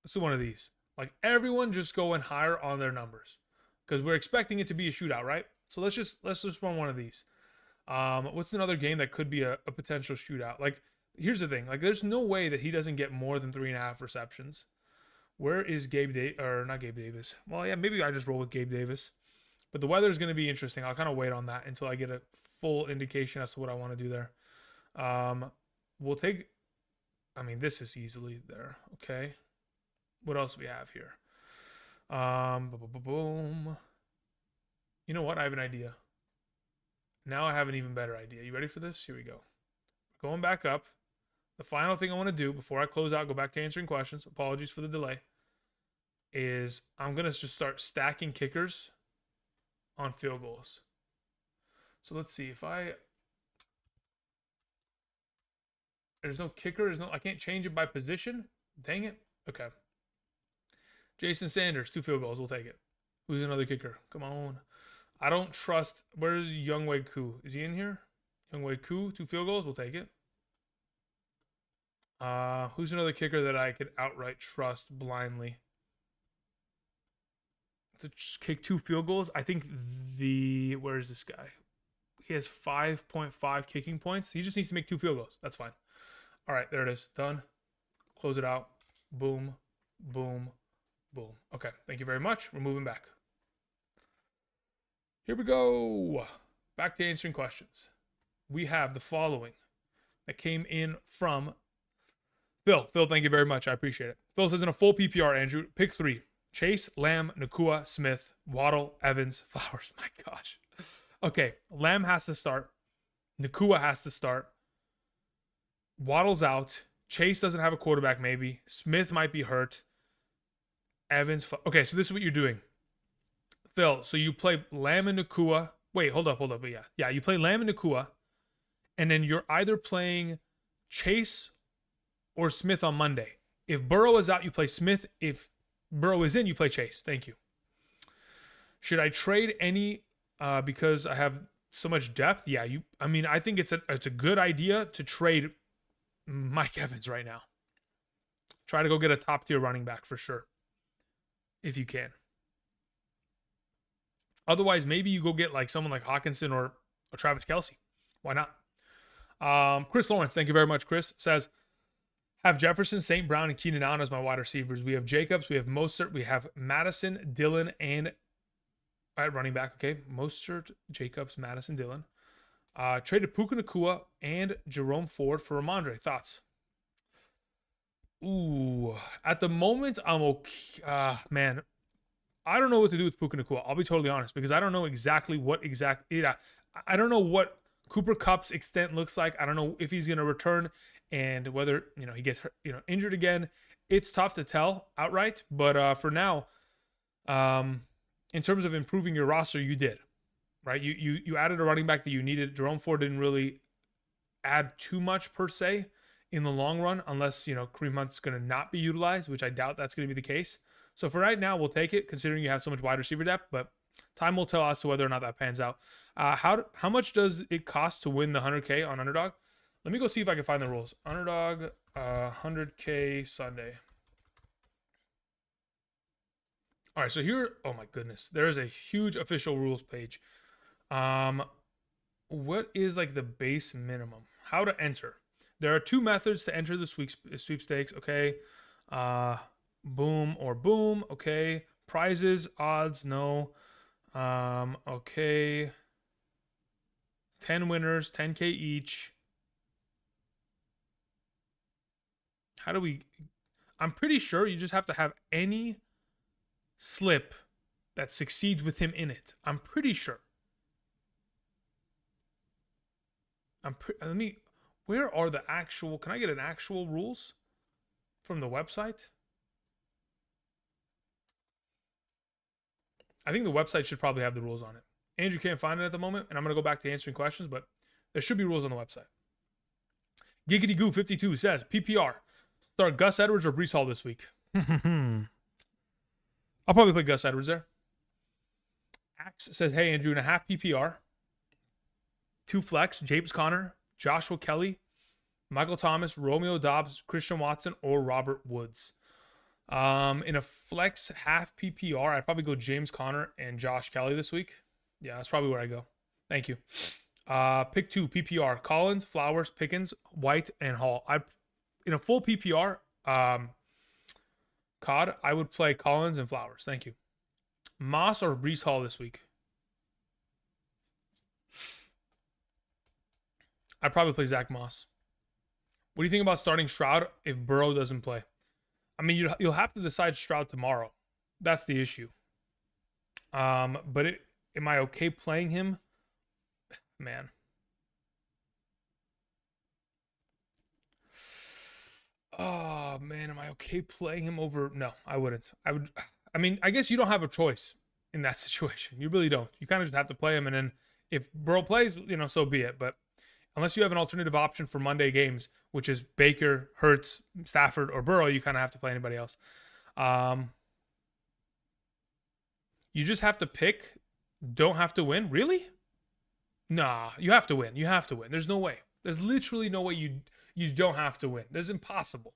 Let's do one of these. Like everyone just going higher on their numbers because we're expecting it to be a shootout, right? So let's just run one of these. What's another game that could be a potential shootout? Like, here's the thing. Like, there's no way that he doesn't get more than 3.5 receptions. Where is Gabe Davis? Or not Gabe Davis. Well, yeah, maybe I just roll with Gabe Davis. But the weather is going to be interesting. I'll kind of wait on that until I get a full indication as to what I want to do there. We'll take... I mean, this is easily there. Okay. What else do we have here? Boom. You know what? I have an idea. Now I have an even better idea. You ready for this? Here we go. Going back up. The final thing I want to do before I close out, go back to answering questions. Apologies for the delay. Is I'm going to just start stacking kickers on field goals. So let's see if there's no kicker. I can't change it by position. Dang it. Okay. Jason Sanders, 2 field goals. We'll take it. Who's another kicker? Come on. I don't trust. Where's Younghoe Koo? Is he in here? Younghoe Koo, 2 field goals. We'll take it. Who's another kicker that I could outright trust blindly to just kick 2 field goals? I think where is this guy? He has 5.5 kicking points. He just needs to make 2 field goals. That's fine. All right, there it is. Done. Close it out. Boom, boom, boom. Okay, thank you very much. We're moving back. Here we go. Back to answering questions. We have the following that came in from Phil. Phil, thank you very much. I appreciate it. Phil says in a full PPR, Andrew, pick 3. Chase, Lamb, Nakua, Smith, Waddle, Evans, Flowers. My gosh. Okay, Lamb has to start. Nakua has to start. Waddle's out. Chase doesn't have a quarterback maybe. Smith might be hurt. Evans. Okay, so this is what you're doing. Phil, so you play Lamb and Nakua. Wait, hold up. But yeah, you play Lamb and Nakua. And then you're either playing Chase or Smith on Monday. If Burrow is out, you play Smith. If Burrow is in, you play Chase. Thank you. Should I trade any because I have so much depth? Yeah, I think it's a good idea to trade Mike Evans right now. Try to go get a top tier running back for sure. If you can. Otherwise, maybe you go get like someone like Hawkinson or Travis Kelce. Why not? Chris Lawrence, thank you very much, Chris, says, have Jefferson, St. Brown, and Keenan Allen as my wide receivers. We have Jacobs, we have Mostert, we have Madison, Dillon, and at running back, okay? Mostert, Jacobs, Madison, Dillon. Traded Puka Nacua and Jerome Ford for Ramondre. Thoughts? Ooh, at the moment, I'm okay. Man, I don't know what to do with Puka Nacua. I'll be totally honest because I don't know exactly I don't know what Cooper Kupp's extent looks like. I don't know if he's going to return and whether, he gets hurt, injured again. It's tough to tell outright, but for now, in terms of improving your roster, you did, right? You added a running back that you needed. Jerome Ford didn't really add too much per se in the long run, unless, Kareem Hunt's going to not be utilized, which I doubt that's going to be the case. So for right now, we'll take it, considering you have so much wide receiver depth, but time will tell as to whether or not that pans out. How much does it cost to win the 100K on Underdog? Let me go see if I can find the rules. Underdog, 100K Sunday. All right, so here, oh my goodness, there is a huge official rules page. What is like the base minimum? How to enter? There are 2 methods to enter the sweepstakes. Okay, boom or boom. Okay, prizes, odds, no. Okay, 10 winners, 10K each. How do we... I'm pretty sure you just have to have any slip that succeeds with him in it. I'm pretty sure. Let me... Where are the actual... Can I get an actual rules from the website? I think the website should probably have the rules on it. Andrew can't find it at the moment, and I'm going to go back to answering questions, but there should be rules on the website. Giggity Goo 52 says, PPR, start Gus Edwards or Breece Hall this week? I'll probably play Gus Edwards there. Axe says, hey, Andrew, in a half PPR, 2 flex, James Conner, Joshua Kelly, Michael Thomas, Romeo Doubs, Christian Watson, or Robert Woods. In a flex half PPR, I'd probably go James Conner and Josh Kelly this week. Yeah, that's probably where I go. Thank you. Pick 2 PPR: Collins, Flowers, Pickens, White, and Hall. In a full PPR, COD, I would play Collins and Flowers. Thank you. Moss or Breece Hall this week? I'd probably play Zach Moss. What do you think about starting Stroud if Burrow doesn't play? I mean, you'll have to decide Stroud tomorrow. That's the issue. But am I okay playing him? Man. Oh, man, am I okay playing him over? No, I wouldn't. I mean, I guess you don't have a choice in that situation. You really don't. You kind of just have to play him, and then if Burrow plays, so be it. But unless you have an alternative option for Monday games, which is Baker, Hurts, Stafford, or Burrow, you kind of have to play anybody else. You just have to pick. Don't have to win? Really? Nah, you have to win. You have to win. There's no way. There's literally no way you don't have to win. There's impossible.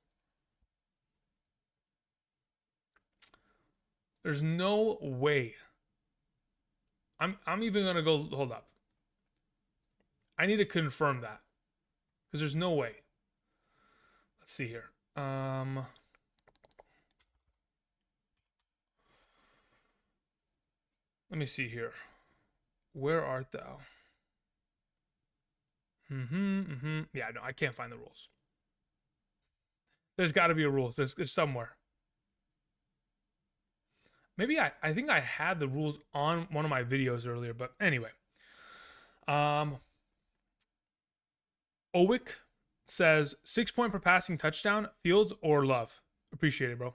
There's no way. I'm even gonna go. Hold up. I need to confirm that because there's no way. Let's see here. Let me see here. Where art thou? Yeah, no, I can't find the rules. There's got to be a rules. There's somewhere. Maybe I think I had the rules on one of my videos earlier, but anyway. Owick says 6 point per passing touchdown, Fields or Love. Appreciate it, bro.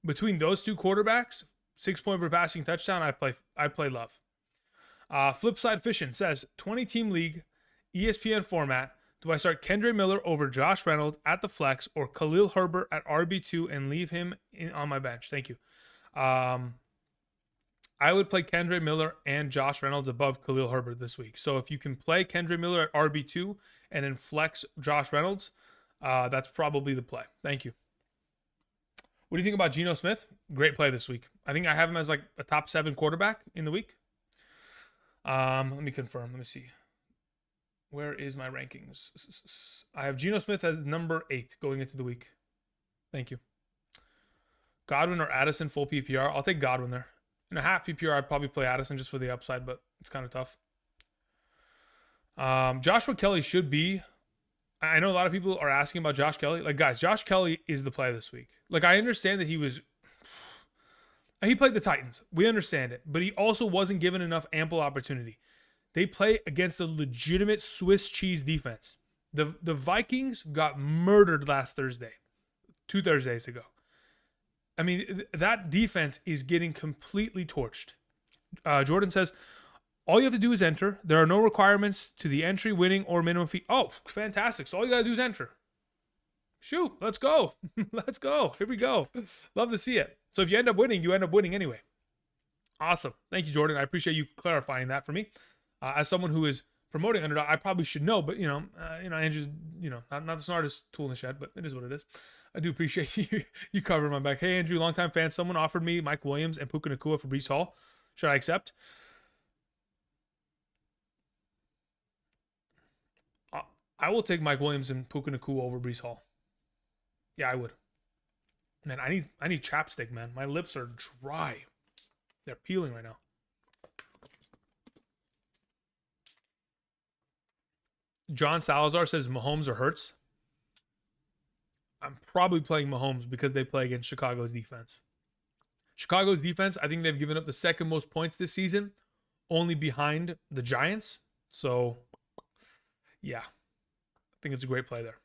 Between those two quarterbacks, 6 point per passing touchdown, I'd play Love. Flipside Fishing says 20 team league, ESPN format. Do I start Kendre Miller over Josh Reynolds at the flex or Khalil Herbert at RB2 and leave him on my bench? Thank you. I would play Kendre Miller and Josh Reynolds above Khalil Herbert this week. So if you can play Kendre Miller at RB2 and then flex Josh Reynolds, that's probably the play. Thank you. What do you think about Geno Smith? Great play this week. I think I have him as like a top 7 quarterback in the week. Let me confirm. Let me see. Where is my rankings? I have Geno Smith as number 8 going into the week. Thank you. Godwin or Addison full PPR? I'll take Godwin there. In a half PPR, I'd probably play Addison just for the upside, but it's kind of tough. Joshua Kelly should be... I know a lot of people are asking about Josh Kelly. Like, guys, Josh Kelly is the play this week. Like, I understand that he played the Titans. We understand it. But he also wasn't given enough ample opportunity. They play against a legitimate Swiss cheese defense. The Vikings got murdered last Thursday. 2 Thursdays ago. I mean, that defense is getting completely torched. Jordan says, all you have to do is enter. There are no requirements to the entry, winning, or minimum fee. Oh, fantastic. So all you got to do is enter. Shoot, let's go. Let's go. Here we go. Love to see it. So if you end up winning, you end up winning anyway. Awesome. Thank you, Jordan. I appreciate you clarifying that for me. As someone who is promoting Underdog, I probably should know, but Andrew's, not the smartest tool in the shed, but it is what it is. I do appreciate you covering my back. Hey, Andrew, longtime fan. Someone offered me Mike Williams and Puka Nacua for Breece Hall. Should I accept? I will take Mike Williams and Puka Nacua over Breece Hall. Yeah, I would. Man, I need chapstick, man. My lips are dry. They're peeling right now. John Salazar says Mahomes or Hurts. I'm probably playing Mahomes because they play against Chicago's defense. Chicago's defense, I think they've given up the second most points this season, only behind the Giants. So, yeah, I think it's a great play there.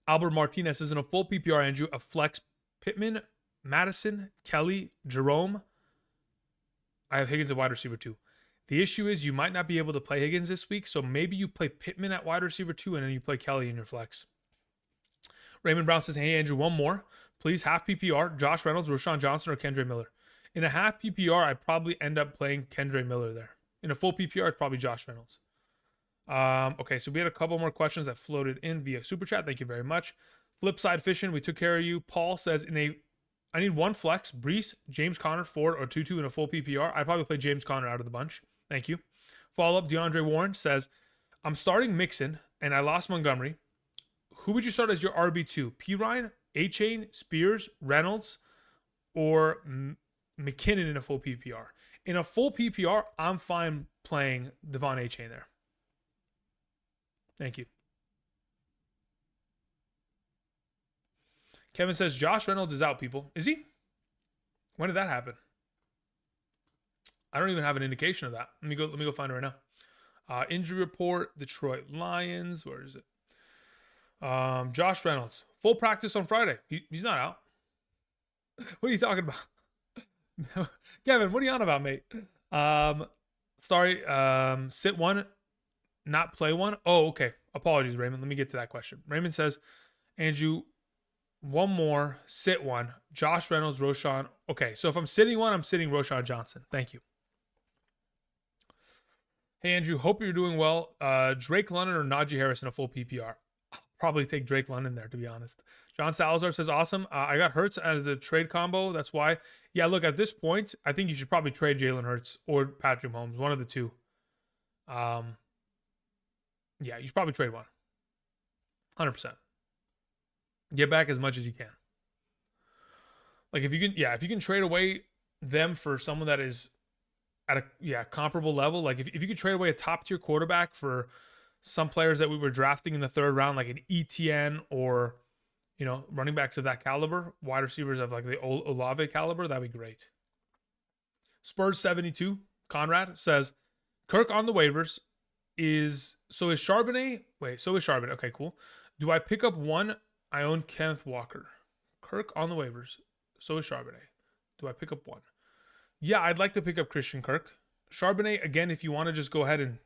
Albert Martinez says in a full PPR, Andrew, a flex Pittman, Madison, Kelly, Jerome. I have Higgins at wide receiver 2. The issue is you might not be able to play Higgins this week, so maybe you play Pittman at wide receiver 2 and then you play Kelly in your flex. Raymond Brown says, hey, Andrew, one more. Please, half PPR, Josh Reynolds, Rashawn Johnson, or Kendre Miller. In a half PPR, I'd probably end up playing Kendre Miller there. In a full PPR, it's probably Josh Reynolds. Okay, so we had a couple more questions that floated in via Super Chat. Thank you very much. Flipside Fishing, we took care of you. Paul says, I need one flex, Brees, James Conner, Ford, or Tutu in a full PPR. I'd probably play James Conner out of the bunch. Thank you. Follow-up, DeAndre Warren says, I'm starting Mixon, and I lost Montgomery. Who would you start as your RB2? Pirine, A-Chain, Spears, Reynolds, or McKinnon in a full PPR? In a full PPR, I'm fine playing Devon A-Chain there. Thank you. Kevin says, Josh Reynolds is out, people. Is he? When did that happen? I don't even have an indication of that. Let me go find it right now. Injury report, Detroit Lions. Where is it? Josh Reynolds. Full practice on Friday. He's not out. What are you talking about? Kevin, what are you on about, mate? Sit one, not play one. Oh, okay. Apologies, Raymond. Let me get to that question. Raymond says, Andrew, one more, sit one. Josh Reynolds, Roshan. Okay, so if I'm sitting one, I'm sitting Roshan Johnson. Thank you. Hey, Andrew, hope you're doing well. Drake London or Najee Harris in a full PPR? I'll probably take Drake London there, to be honest. John Salazar says, awesome. I got Hurts as a trade combo. That's why. Yeah, look, at this point, I think you should probably trade Jalen Hurts or Patrick Mahomes, one of the two. Yeah, you should probably trade one. 100%. Get back as much as you can. Like if you can trade away them for someone that is at a comparable level. Like if you could trade away a top tier quarterback for some players that we were drafting in the third round, like an ETN or, running backs of that caliber, wide receivers of like the Olave caliber, that'd be great. Spurs 72, Conrad says, Kirk on the waivers is Charbonnet. So is Charbonnet. Okay, cool. Do I pick up one? I own Kenneth Walker. Kirk on the waivers. So is Charbonnet. Do I pick up one? Yeah, I'd like to pick up Christian Kirk. Charbonnet, again, if you want to just go ahead and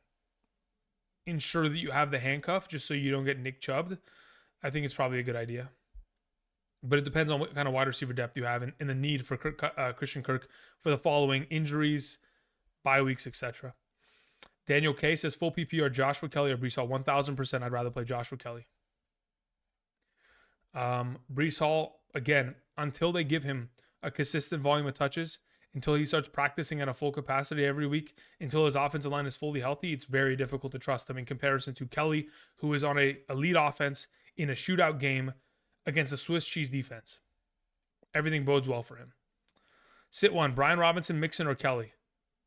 ensure that you have the handcuff just so you don't get Nick Chubbed, I think it's probably a good idea. But it depends on what kind of wide receiver depth you have and the need for Christian Kirk for the following injuries, bye weeks, etc. Daniel K says, full PPR, Joshua Kelly or Brees Hall. 1,000%, I'd rather play Joshua Kelly. Brees Hall, again, until they give him a consistent volume of touches, until he starts practicing at a full capacity every week, until his offensive line is fully healthy, it's very difficult to trust him in comparison to Kelly, who is on a elite offense in a shootout game against a Swiss cheese defense. Everything bodes well for him. Sit one, Brian Robinson, Mixon, or Kelly?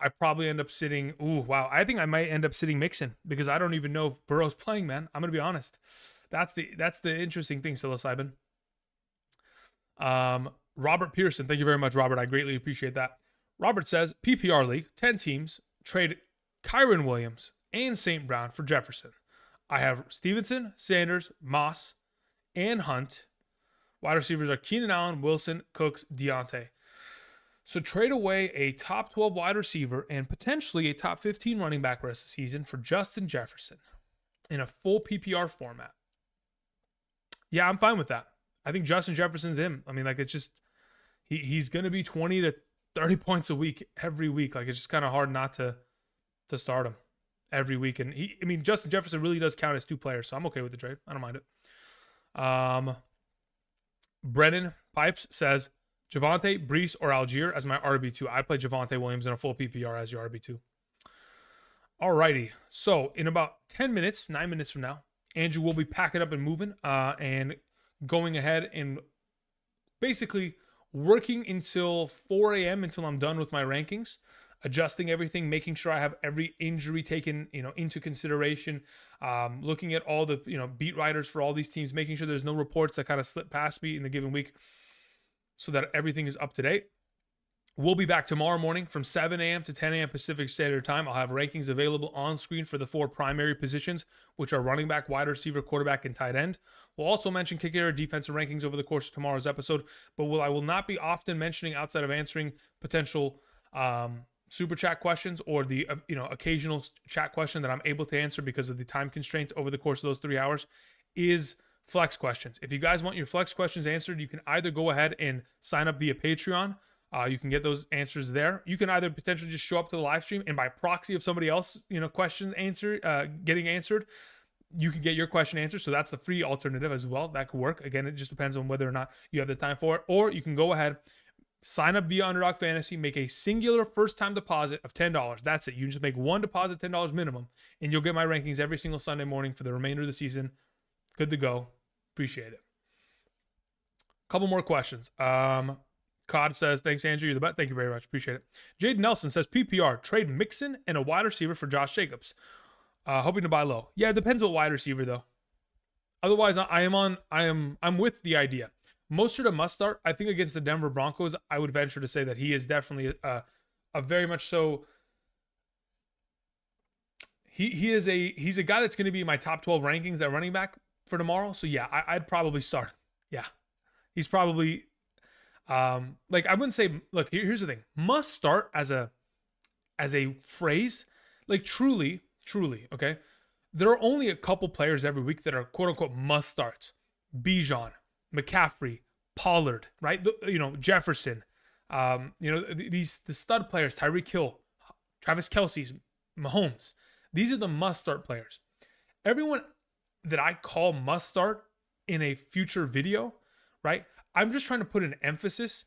I probably end up sitting, I think I might end up sitting Mixon because I don't even know if Burrow's playing, man. I'm going to be honest. That's the interesting thing, psilocybin. Robert Pearson, thank you very much, Robert. I greatly appreciate that. Robert says, PPR league, 10 teams, trade Kyron Williams and St. Brown for Jefferson. I have Stevenson, Sanders, Moss, and Hunt. Wide receivers are Keenan Allen, Wilson, Cooks, Deontay. So trade away a top 12 wide receiver and potentially a top 15 running back rest of the season for Justin Jefferson in a full PPR format. Yeah, I'm fine with that. I think Justin Jefferson's him. I mean, like, it's just, he's going to be 20 to 30 points a week every week. Like, it's just kind of hard not to start him every week. And Justin Jefferson really does count as two players, so I'm okay with the trade. I don't mind it. Brennan Pipes says, Javonte, Brees, or Algier as my RB2. I'd play Javonte Williams in a full PPR as your RB2. Alrighty. So in about 10 minutes, 9 minutes from now, Andrew will be packing up and moving and going ahead and basically working until 4 a.m. until I'm done with my rankings. adjusting everything, making sure I have every injury taken, into consideration, looking at all the, beat writers for all these teams, making sure there's no reports that kind of slip past me in the given week so that everything is up to date. We'll be back tomorrow morning from 7 a.m. to 10 a.m. Pacific Standard Time. I'll have rankings available on screen for the 4 primary positions, which are running back, wide receiver, quarterback, and tight end. We'll also mention kicker defensive rankings over the course of tomorrow's episode, but I will not be often mentioning outside of answering potential super chat questions or the occasional chat question that I'm able to answer because of the time constraints over the course of those 3 hours is flex questions. If you guys want your flex questions answered, you can either go ahead and sign up via Patreon. You can get those answers there. You can either potentially just show up to the live stream and by proxy of somebody else, question getting answered, you can get your question answered. So that's the free alternative as well. That could work. Again, it just depends on whether or not you have the time for it. Or you can go ahead, sign up via Underdog Fantasy, make a singular first-time deposit of $10. That's it. You can just make one deposit, $10 minimum, and you'll get my rankings every single Sunday morning for the remainder of the season. Good to go. Appreciate it. Couple more questions. Cod says, thanks, Andrew. You're the best. Thank you very much. Appreciate it. Jade Nelson says, PPR, trade Mixon and a wide receiver for Josh Jacobs. Hoping to buy low. Yeah, it depends what wide receiver, though. Otherwise, I'm with the idea. Mostert a must start. I think against the Denver Broncos, I would venture to say that he is definitely a very much so. He's a guy that's going to be in my top 12 rankings at running back for tomorrow. So yeah, I'd probably start. Yeah, he's probably. I wouldn't say, look, here's the thing. Must start as a phrase, like truly, okay? There are only a couple players every week that are quote unquote must starts. Bijan, McCaffrey, Pollard, right? Jefferson, the stud players, Tyreek Hill, Travis Kelce's, Mahomes. These are the must start players. Everyone that I call must start in a future video, right? I'm just trying to put an emphasis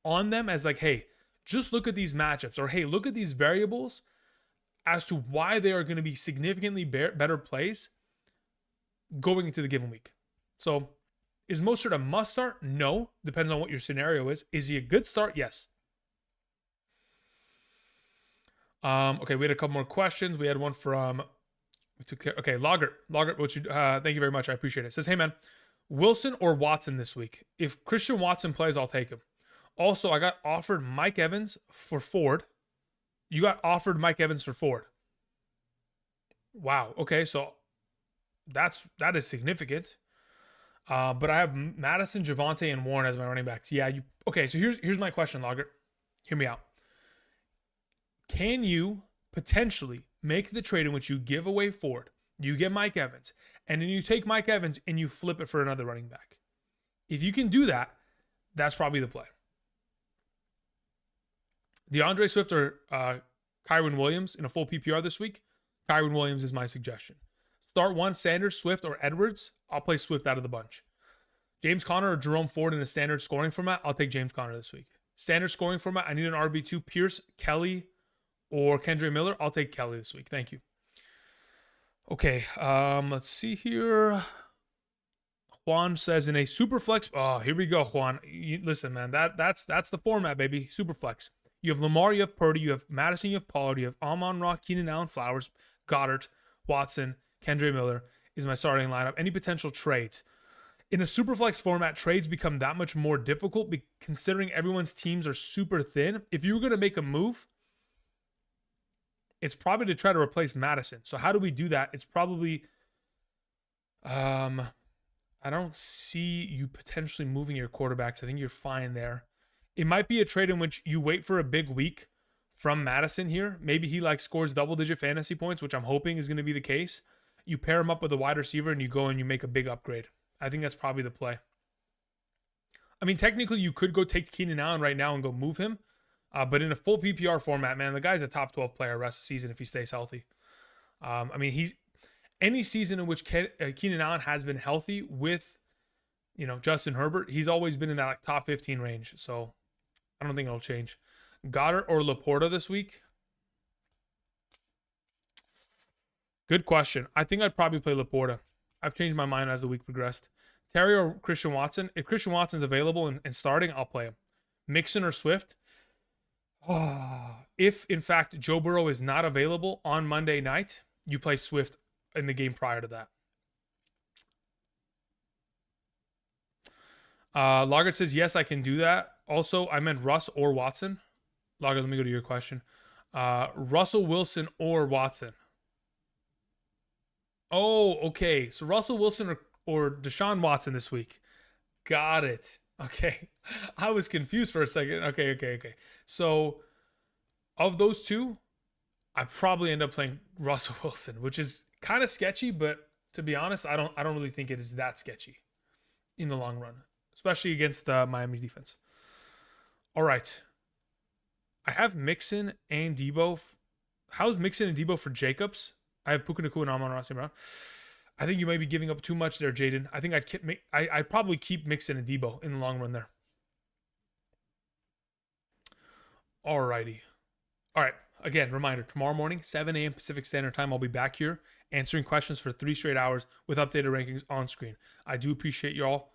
on them as like, hey, just look at these matchups, or hey, look at these variables as to why they are going to be significantly better plays going into the given week. So is Mostert a must start? No. Depends on what your scenario is. Is he a good start? Yes. Okay, we had a couple more questions. We had one from, Logert, thank you very much. I appreciate it. It says, hey man, Wilson or Watson this week? If Christian Watson plays, I'll take him. Also, I got offered Mike Evans for Ford. You got offered Mike Evans for Ford. Wow. Okay, so that is significant. But I have Madison, Javonte, and Warren as my running backs. Yeah. Okay. So here's my question, Logger. Hear me out. Can you potentially make the trade in which you give away Ford, you get Mike Evans, and then you take Mike Evans and you flip it for another running back? If you can do that, that's probably the play. DeAndre Swift or Kyron Williams in a full PPR this week? Kyron Williams is my suggestion. Start one, Sanders, Swift, or Edwards. I'll play Swift out of the bunch. James Conner or Jerome Ford in a standard scoring format. I'll take James Conner this week. Standard scoring format. I need an RB2. Pierce, Kelly, or Kendre Miller. I'll take Kelly this week. Thank you. Okay. Let's see here. Juan says in a super flex. Oh, here we go, Juan. Listen, man. That's the format, baby. Super flex. You have Lamar, you have Purdy, you have Madison, you have Pollard, you have Amon-Ra, Keenan Allen, Flowers, Goddard, Watson, Kendre Miller is my starting lineup. Any potential trades? In a superflex format, trades become that much more difficult considering everyone's teams are super thin. If you were going to make a move, it's probably to try to replace Madison. So how do we do that? It's probably, I don't see you potentially moving your quarterbacks. I think you're fine there. It might be a trade in which you wait for a big week from Madison here. Maybe he scores double-digit fantasy points, which I'm hoping is going to be the case. You pair him up with a wide receiver and you go and you make a big upgrade. I think that's probably the play. I mean, technically you could go take Keenan Allen right now and go move him. But in a full PPR format, man, the guy's a top 12 player rest of the season if he stays healthy. I mean, any season in which Keenan Allen has been healthy with, Justin Herbert, he's always been in that top 15 range. So I don't think it'll change. Goddard or Laporta this week? Good question. I think I'd probably play Laporta. I've changed my mind as the week progressed. Terry or Christian Watson? If Christian Watson's available and starting, I'll play him. Mixon or Swift? If, in fact, Joe Burrow is not available on Monday night, you play Swift in the game prior to that. Logart says, yes, I can do that. Also, I meant Russ or Watson. Logart, let me go to your question. Russell Wilson or Watson. Oh, okay. So Russell Wilson or Deshaun Watson this week. Got it. Okay. I was confused for a second. Okay. So of those two, I probably end up playing Russell Wilson, which is kind of sketchy, but to be honest, I don't really think it is that sketchy in the long run, especially against the Miami's defense. All right. I have Mixon and Debo. How's Mixon and Debo for Jacobs? I have Puka Nacua and Amon-Ra St. Brown. I think you may be giving up too much there, Jaden. I think I'd probably keep Mixon and Debo in the long run there. Alrighty. All right. Again, reminder, tomorrow morning, 7 a.m. Pacific Standard Time, I'll be back here answering questions for 3 straight hours with updated rankings on screen. I do appreciate y'all.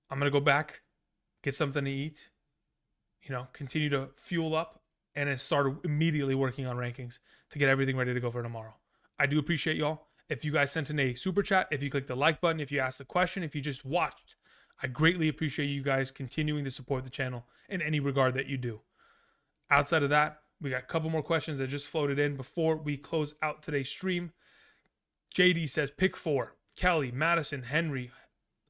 I'm going to go back, get something to eat, continue to fuel up, and then start immediately working on rankings to get everything ready to go for tomorrow. I do appreciate y'all. If you guys sent in a super chat, if you clicked the like button, if you asked a question, if you just watched, I greatly appreciate you guys continuing to support the channel in any regard that you do. Outside of that, we got a couple more questions that just floated in before we close out today's stream. JD says, pick 4. Kelly, Madison, Henry,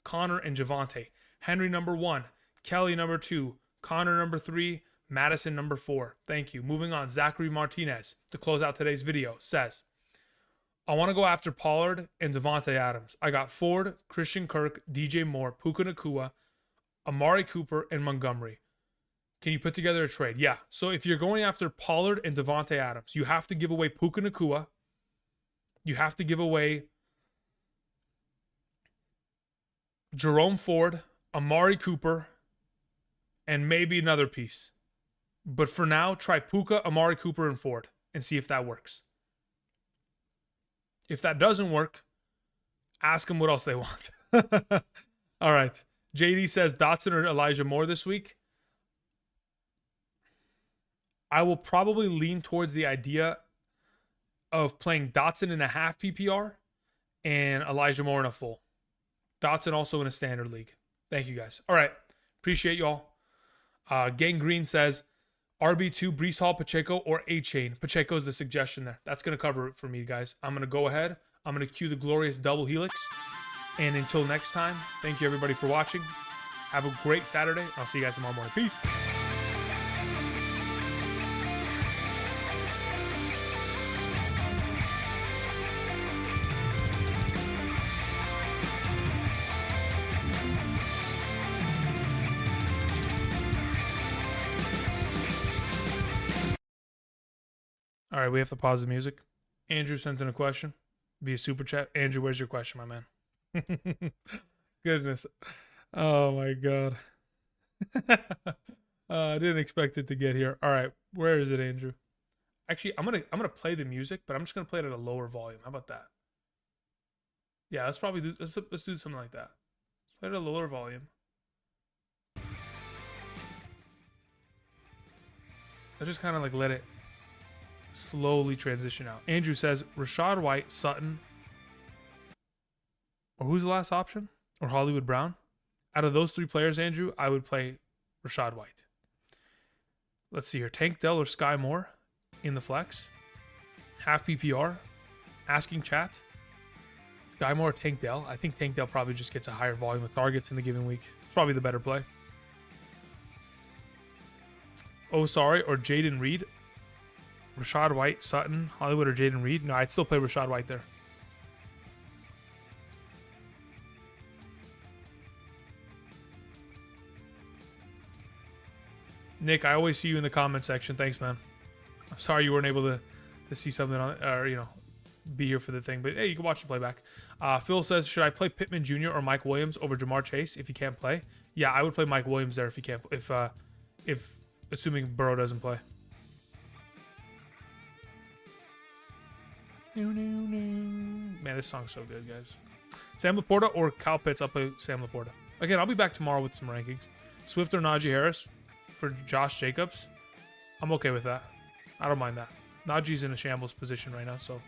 Connor, and Javonte. Henry number 1, Kelly number 2, Connor number 3, Madison number 4. Thank you. Moving on, Zachary Martinez, to close out today's video, says, I want to go after Pollard and Devontae Adams. I got Ford, Christian Kirk, DJ Moore, Puka Nacua, Amari Cooper, and Montgomery. Can you put together a trade? Yeah. So if you're going after Pollard and Devontae Adams, you have to give away Puka Nacua. You have to give away Jerome Ford, Amari Cooper, and maybe another piece. But for now, try Puka, Amari Cooper, and Ford and see if that works. If that doesn't work, ask them what else they want. All right. JD says Dotson or Elijah Moore this week. I will probably lean towards the idea of playing Dotson in a half PPR and Elijah Moore in a full. Dotson also in a standard league. Thank you guys. All right. Appreciate y'all. Gang Green says RB2, Breece Hall, Pacheco, or A-Chain. Pacheco is the suggestion there. That's going to cover it for me, guys. I'm going to go ahead. I'm going to cue the glorious double helix. And until next time, thank you everybody for watching. Have a great Saturday. I'll see you guys tomorrow morning. Peace. All right, we have to pause the music. Andrew sent in a question via super chat. Andrew, where's your question, my man? Goodness. Oh my God. I didn't expect it to get here. All right, where is it, Andrew? Actually, I'm gonna play the music, but I'm just gonna play it at a lower volume. How about that? Yeah, let's do something like that. Let's play it at a lower volume. Let's just kind of like let it slowly transition out. Andrew says Rachaad White, Sutton, or who's the last option? Or Hollywood Brown. Out of those 3 players, Andrew, I would play Rachaad White. Let's see here. Tank Dell or Sky Moore in the flex. Half PPR. Asking chat. Sky Moore or Tank Dell. I think Tank Dell probably just gets a higher volume of targets in the given week. It's probably the better play. Oh, sorry. Or Jaden Reed. Rachaad White, Sutton, Hollywood, or Jaden Reed? No, I'd still play Rachaad White there. Nick, I always see you in the comment section. Thanks, man. I'm sorry you weren't able to see something on, or be here for the thing, but hey, you can watch the playback. Phil says, should I play Pittman Jr. or Mike Williams over Jamar Chase if he can't play? Yeah, I would play Mike Williams there if he can't. If assuming Burrow doesn't play. Man, this song's so good, guys. Sam Laporta or Kyle Pitts? I'll play Sam Laporta. Again, I'll be back tomorrow with some rankings. Swift or Najee Harris for Josh Jacobs. I'm okay with that. I don't mind that. Najee's in a shambles position right now, so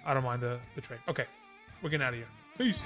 I don't mind the trade. Okay, we're getting out of here. Peace.